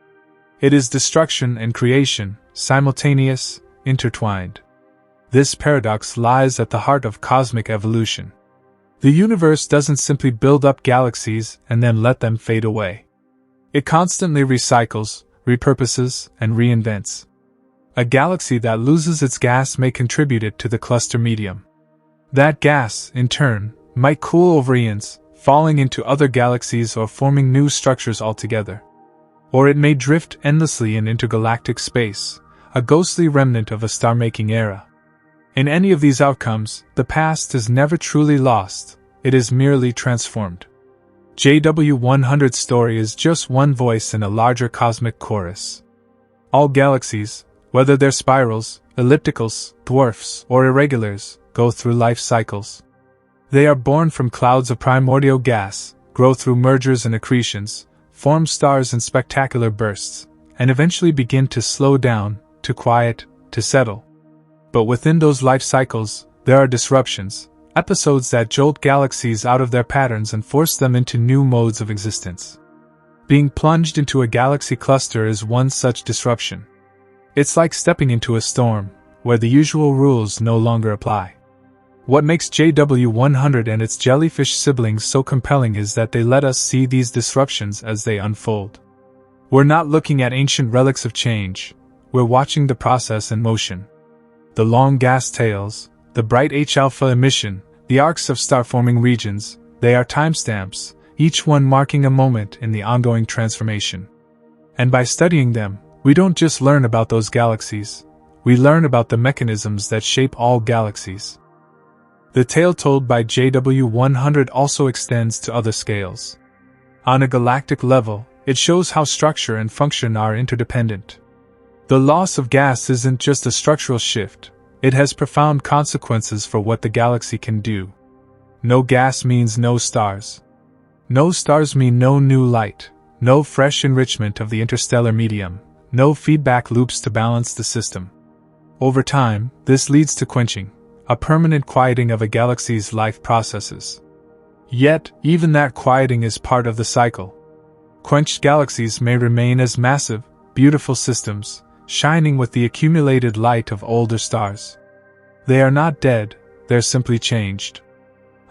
It is destruction and creation, simultaneous, intertwined. This paradox lies at the heart of cosmic evolution. The universe doesn't simply build up galaxies and then let them fade away. It constantly recycles, repurposes, and reinvents. A galaxy that loses its gas may contribute it to the cluster medium. That gas, in turn, might cool over eons, falling into other galaxies or forming new structures altogether. Or it may drift endlessly in intergalactic space, a ghostly remnant of a star-making era. In any of these outcomes, the past is never truly lost, it is merely transformed. JW100's story is just one voice in a larger cosmic chorus. All galaxies, whether they're spirals, ellipticals, dwarfs, or irregulars, go through life cycles. They are born from clouds of primordial gas, grow through mergers and accretions, form stars in spectacular bursts, and eventually begin to slow down, to quiet, to settle. But within those life cycles, there are disruptions, episodes that jolt galaxies out of their patterns and force them into new modes of existence. Being plunged into a galaxy cluster is one such disruption. It's like stepping into a storm, where the usual rules no longer apply. What makes JW100 and its jellyfish siblings so compelling is that they let us see these disruptions as they unfold. We're not looking at ancient relics of change, we're watching the process in motion. The long gas tails, the bright H-alpha emission, the arcs of star-forming regions, they are timestamps, each one marking a moment in the ongoing transformation. And by studying them, we don't just learn about those galaxies, we learn about the mechanisms that shape all galaxies. The tale told by JW100 also extends to other scales. On a galactic level, it shows how structure and function are interdependent. The loss of gas isn't just a structural shift, it has profound consequences for what the galaxy can do. No gas means no stars. No stars mean no new light, no fresh enrichment of the interstellar medium, no feedback loops to balance the system. Over time, this leads to quenching, a permanent quieting of a galaxy's life processes. Yet, even that quieting is part of the cycle. Quenched galaxies may remain as massive, beautiful systems, shining with the accumulated light of older stars. They are not dead, they're simply changed.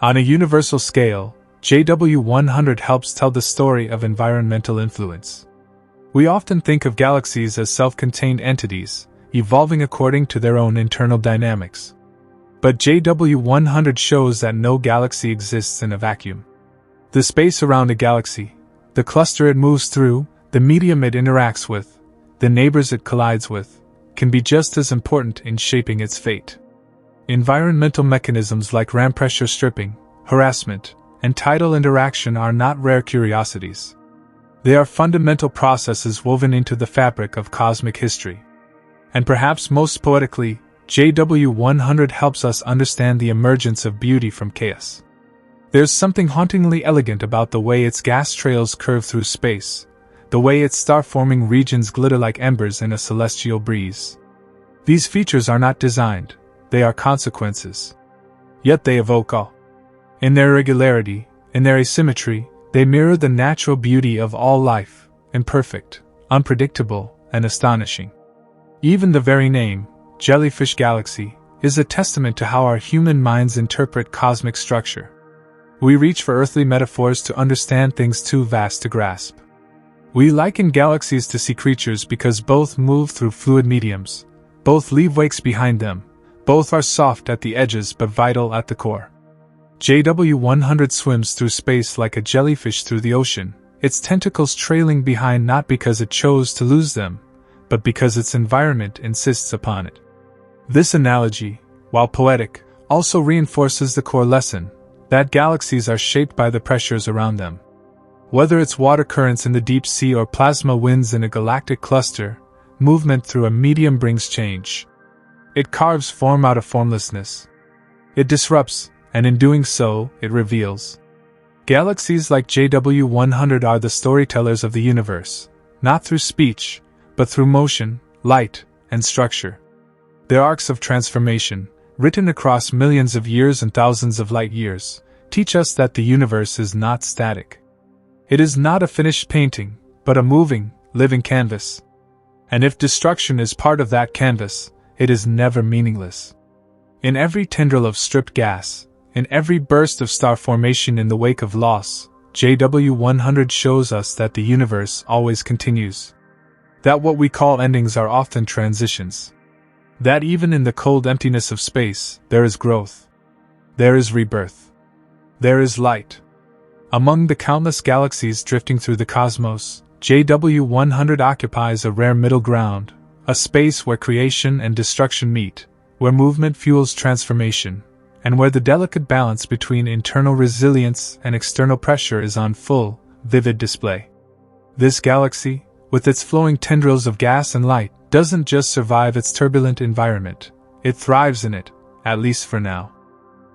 On a universal scale, JW100 helps tell the story of environmental influence. We often think of galaxies as self-contained entities, evolving according to their own internal dynamics. But JW100 shows that no galaxy exists in a vacuum. The space around a galaxy, the cluster it moves through, the medium it interacts with, the neighbors it collides with, can be just as important in shaping its fate. Environmental mechanisms like ram pressure stripping, harassment, and tidal interaction are not rare curiosities. They are fundamental processes woven into the fabric of cosmic history. And perhaps most poetically, JW100 helps us understand the emergence of beauty from chaos. There's something hauntingly elegant about the way its gas trails curve through space, the way its star-forming regions glitter like embers in a celestial breeze. These features are not designed, they are consequences. Yet they evoke awe. In their irregularity, in their asymmetry, they mirror the natural beauty of all life, imperfect, unpredictable, and astonishing. Even the very name, Jellyfish Galaxy, is a testament to how our human minds interpret cosmic structure. We reach for earthly metaphors to understand things too vast to grasp. We liken galaxies to sea creatures because both move through fluid mediums, both leave wakes behind them, both are soft at the edges but vital at the core. JW100 swims through space like a jellyfish through the ocean, its tentacles trailing behind not because it chose to lose them, but because its environment insists upon it. This analogy, while poetic, also reinforces the core lesson that galaxies are shaped by the pressures around them. Whether it's water currents in the deep sea or plasma winds in a galactic cluster, movement through a medium brings change. It carves form out of formlessness. It disrupts, and in doing so, it reveals. Galaxies like JW100 are the storytellers of the universe, not through speech, but through motion, light, and structure. Their arcs of transformation, written across millions of years and thousands of light years, teach us that the universe is not static. It is not a finished painting, but a moving, living canvas. And if destruction is part of that canvas, it is never meaningless. In every tendril of stripped gas, in every burst of star formation in the wake of loss, JW100 shows us that the universe always continues. That what we call endings are often transitions. That even in the cold emptiness of space, there is growth. There is rebirth. There is light. Among the countless galaxies drifting through the cosmos, JW100 occupies a rare middle ground, a space where creation and destruction meet, where movement fuels transformation, and where the delicate balance between internal resilience and external pressure is on full, vivid display. This galaxy, with its flowing tendrils of gas and light, doesn't just survive its turbulent environment, it thrives in it, at least for now.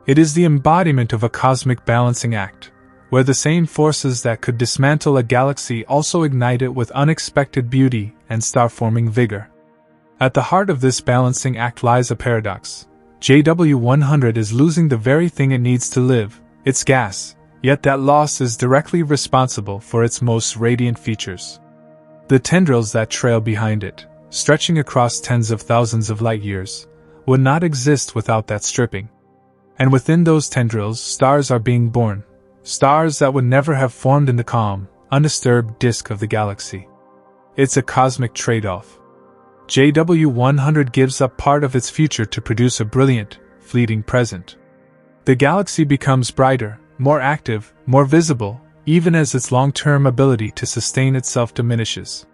It is the embodiment of a cosmic balancing act, where the same forces that could dismantle a galaxy also ignite it with unexpected beauty and star-forming vigor. At the heart of this balancing act lies a paradox. JW100 is losing the very thing it needs to live, its gas, yet that loss is directly responsible for its most radiant features. The tendrils that trail behind it, stretching across tens of thousands of light years, would not exist without that stripping. And within those tendrils, stars are being born, stars that would never have formed in the calm, undisturbed disk of the galaxy. It's a cosmic trade-off. JW100 gives up part of its future to produce a brilliant, fleeting present. The galaxy becomes brighter, more active, more visible, even as its long-term ability to sustain itself diminishes.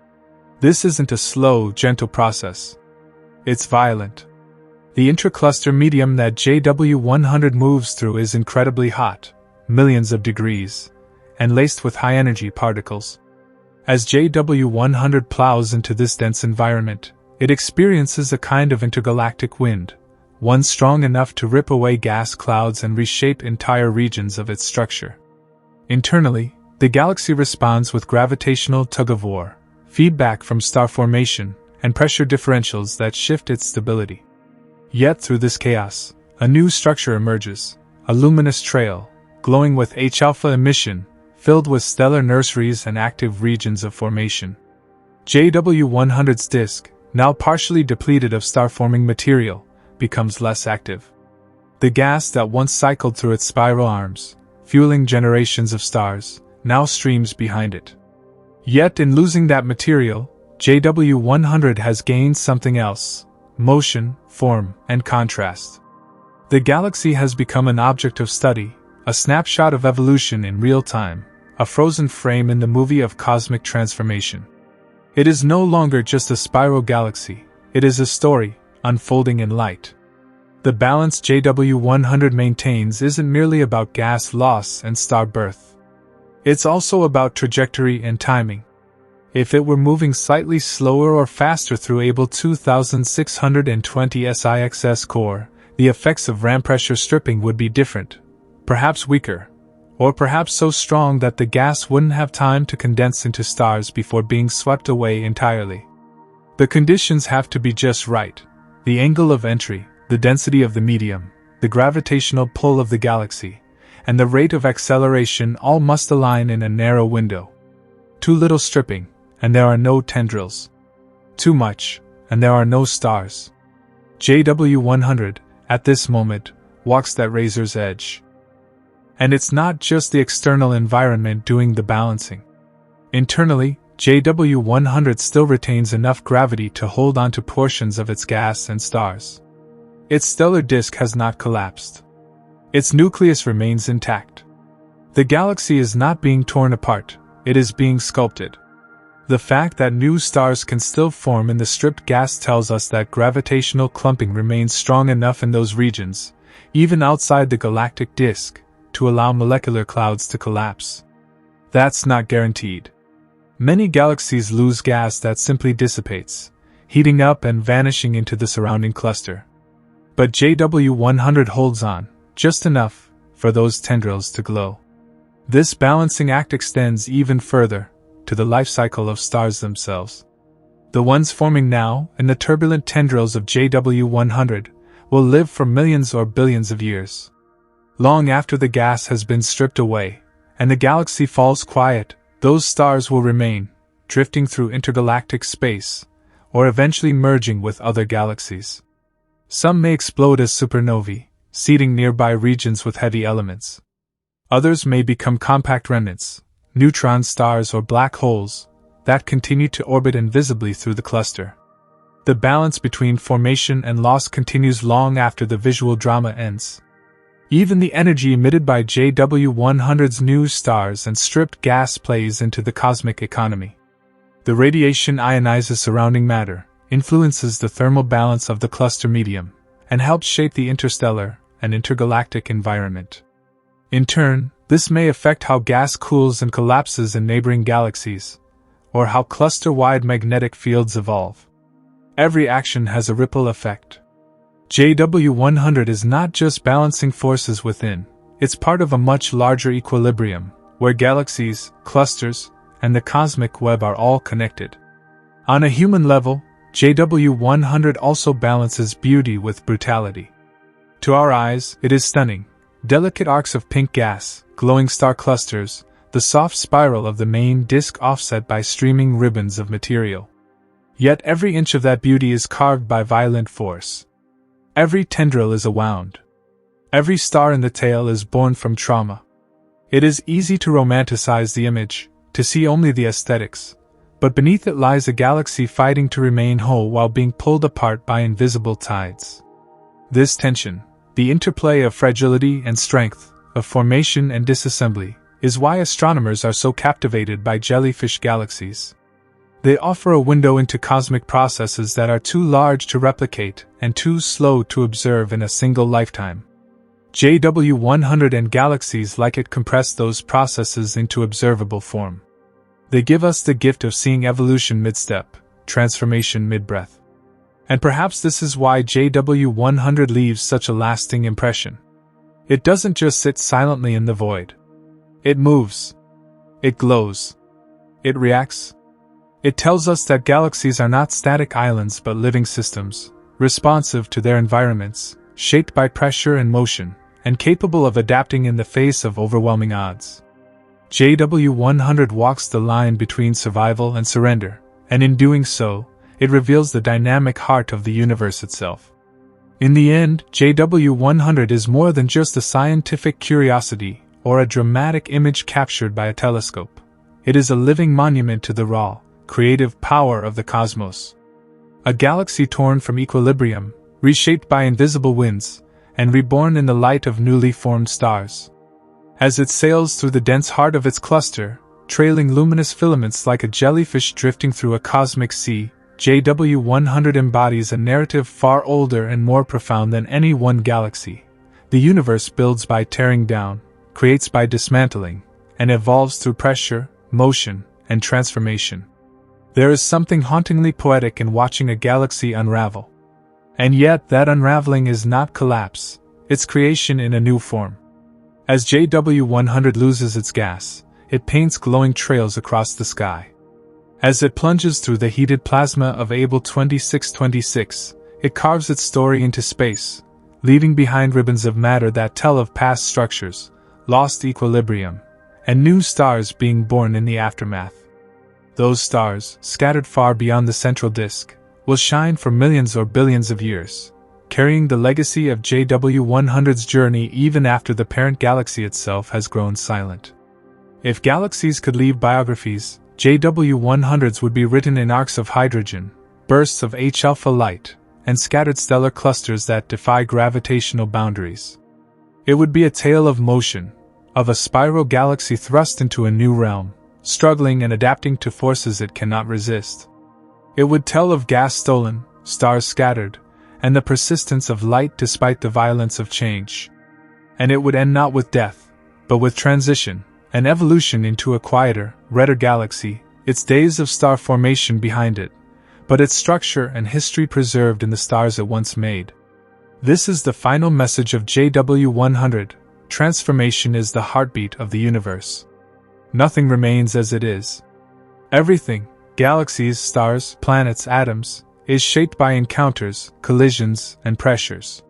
This isn't a slow, gentle process. It's violent. The intracluster medium that JW100 moves through is incredibly hot, millions of degrees, and laced with high-energy particles. As JW100 plows into this dense environment, it experiences a kind of intergalactic wind, one strong enough to rip away gas clouds and reshape entire regions of its structure. Internally, the galaxy responds with gravitational tug-of-war, feedback from star formation, and pressure differentials that shift its stability. Yet through this chaos, a new structure emerges, a luminous trail, glowing with H-alpha emission, filled with stellar nurseries and active regions of formation. JW100's disk, now partially depleted of star-forming material, becomes less active. The gas that once cycled through its spiral arms, fueling generations of stars, now streams behind it. Yet in losing that material, JW100 has gained something else: motion, form, and contrast. The galaxy has become an object of study, a snapshot of evolution in real time, a frozen frame in the movie of cosmic transformation. It is no longer just a spiral galaxy, it is a story, unfolding in light. The balance JW100 maintains isn't merely about gas loss and star birth. It's also about trajectory and timing. If it were moving slightly slower or faster through Abell 2620 SIXS core, the effects of ram pressure stripping would be different, perhaps weaker, or perhaps so strong that the gas wouldn't have time to condense into stars before being swept away entirely. The conditions have to be just right. The angle of entry, the density of the medium, the gravitational pull of the galaxy, and the rate of acceleration all must align in a narrow window. Too little stripping, and there are no tendrils. Too much, and there are no stars. JW100, at this moment, walks that razor's edge. And it's not just the external environment doing the balancing. Internally, JW100 still retains enough gravity to hold onto portions of its gas and stars. Its stellar disk has not collapsed. Its nucleus remains intact. The galaxy is not being torn apart, it is being sculpted. The fact that new stars can still form in the stripped gas tells us that gravitational clumping remains strong enough in those regions, even outside the galactic disk, to allow molecular clouds to collapse. That's not guaranteed. Many galaxies lose gas that simply dissipates, heating up and vanishing into the surrounding cluster. But JW100 holds on, just enough, for those tendrils to glow. This balancing act extends even further, to the life cycle of stars themselves. The ones forming now, in the turbulent tendrils of JW100, will live for millions or billions of years. Long after the gas has been stripped away, and the galaxy falls quiet, those stars will remain, drifting through intergalactic space, or eventually merging with other galaxies. Some may explode as supernovae, seeding nearby regions with heavy elements. Others may become compact remnants, neutron stars or black holes, that continue to orbit invisibly through the cluster. The balance between formation and loss continues long after the visual drama ends. Even the energy emitted by JW100's new stars and stripped gas plays into the cosmic economy. The radiation ionizes surrounding matter, influences the thermal balance of the cluster medium, and helps shape the interstellar and intergalactic environment. In turn, this may affect how gas cools and collapses in neighboring galaxies, or how cluster-wide magnetic fields evolve. Every action has a ripple effect. JW100 is not just balancing forces within, it's part of a much larger equilibrium, where galaxies, clusters, and the cosmic web are all connected. On a human level, JW100 also balances beauty with brutality. To our eyes, it is stunning. Delicate arcs of pink gas, glowing star clusters, the soft spiral of the main disk offset by streaming ribbons of material. Yet every inch of that beauty is carved by violent force. Every tendril is a wound. Every star in the tail is born from trauma. It is easy to romanticize the image, to see only the aesthetics, but beneath it lies a galaxy fighting to remain whole while being pulled apart by invisible tides. This tension, the interplay of fragility and strength, of formation and disassembly, is why astronomers are so captivated by jellyfish galaxies. They offer a window into cosmic processes that are too large to replicate and too slow to observe in a single lifetime. JW100 and galaxies like it compress those processes into observable form. They give us the gift of seeing evolution mid-step, transformation mid-breath. And perhaps this is why JW100 leaves such a lasting impression. It doesn't just sit silently in the void. It moves. It glows. It reacts. It tells us that galaxies are not static islands but living systems, responsive to their environments, shaped by pressure and motion, and capable of adapting in the face of overwhelming odds. JW100 walks the line between survival and surrender, and in doing so, it reveals the dynamic heart of the universe itself. In the end, JW100 is more than just a scientific curiosity or a dramatic image captured by a telescope. It is a living monument to the raw, creative power of the cosmos. A galaxy torn from equilibrium, reshaped by invisible winds, and reborn in the light of newly formed stars. As it sails through the dense heart of its cluster, trailing luminous filaments like a jellyfish drifting through a cosmic sea, JW100 embodies a narrative far older and more profound than any one galaxy. The universe builds by tearing down, creates by dismantling, and evolves through pressure, motion, and transformation. There is something hauntingly poetic in watching a galaxy unravel. And yet that unraveling is not collapse, it's creation in a new form. As JW100 loses its gas, it paints glowing trails across the sky. As it plunges through the heated plasma of Abell 2626, it carves its story into space, leaving behind ribbons of matter that tell of past structures, lost equilibrium, and new stars being born in the aftermath. Those stars, scattered far beyond the central disk, will shine for millions or billions of years, carrying the legacy of JW100's journey even after the parent galaxy itself has grown silent. If galaxies could leave biographies, JW100's would be written in arcs of hydrogen, bursts of H-alpha light, and scattered stellar clusters that defy gravitational boundaries. It would be a tale of motion, of a spiral galaxy thrust into a new realm, struggling and adapting to forces it cannot resist. It would tell of gas stolen, stars scattered, and the persistence of light despite the violence of change. And it would end not with death, but with transition, an evolution into a quieter, redder galaxy, its days of star formation behind it, but its structure and history preserved in the stars it once made. This is the final message of JW100. Transformation is the heartbeat of the universe. Nothing remains as it is. Everything, galaxies, stars, planets, atoms, is shaped by encounters, collisions, and pressures.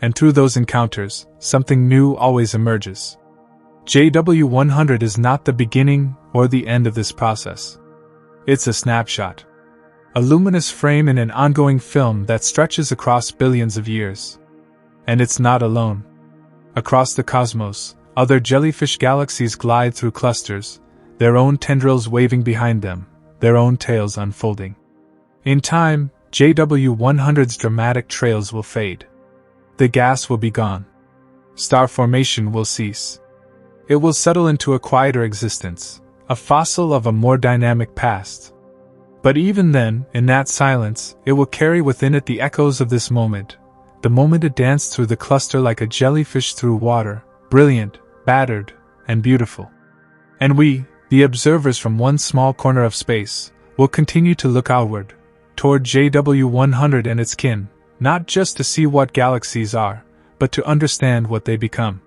And through those encounters, something new always emerges. JW100 is not the beginning or the end of this process. It's a snapshot. A luminous frame in an ongoing film that stretches across billions of years. And it's not alone. Across the cosmos, other jellyfish galaxies glide through clusters, their own tendrils waving behind them, their own tales unfolding. In time, JW100's dramatic trails will fade. The gas will be gone. Star formation will cease. It will settle into a quieter existence, a fossil of a more dynamic past. But even then, in that silence, it will carry within it the echoes of this moment, the moment it danced through the cluster like a jellyfish through water, brilliant, battered, and beautiful. And we, the observers from one small corner of space, will continue to look outward, toward JW100 and its kin, not just to see what galaxies are, but to understand what they become.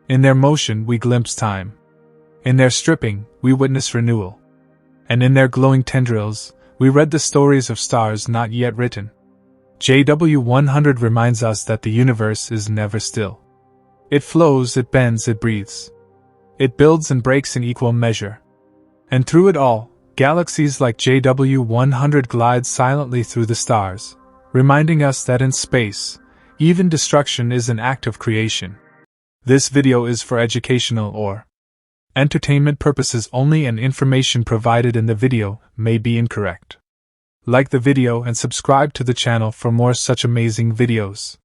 In their motion we glimpse time. In their stripping, we witness renewal. And in their glowing tendrils, we read the stories of stars not yet written. JW100 reminds us that the universe is never still. It flows, it bends, it breathes. It builds and breaks in equal measure. And through it all, galaxies like JW100 glide silently through the stars, reminding us that in space, even destruction is an act of creation. This video is for educational or entertainment purposes only, and information provided in the video may be incorrect. Like the video and subscribe to the channel for more such amazing videos.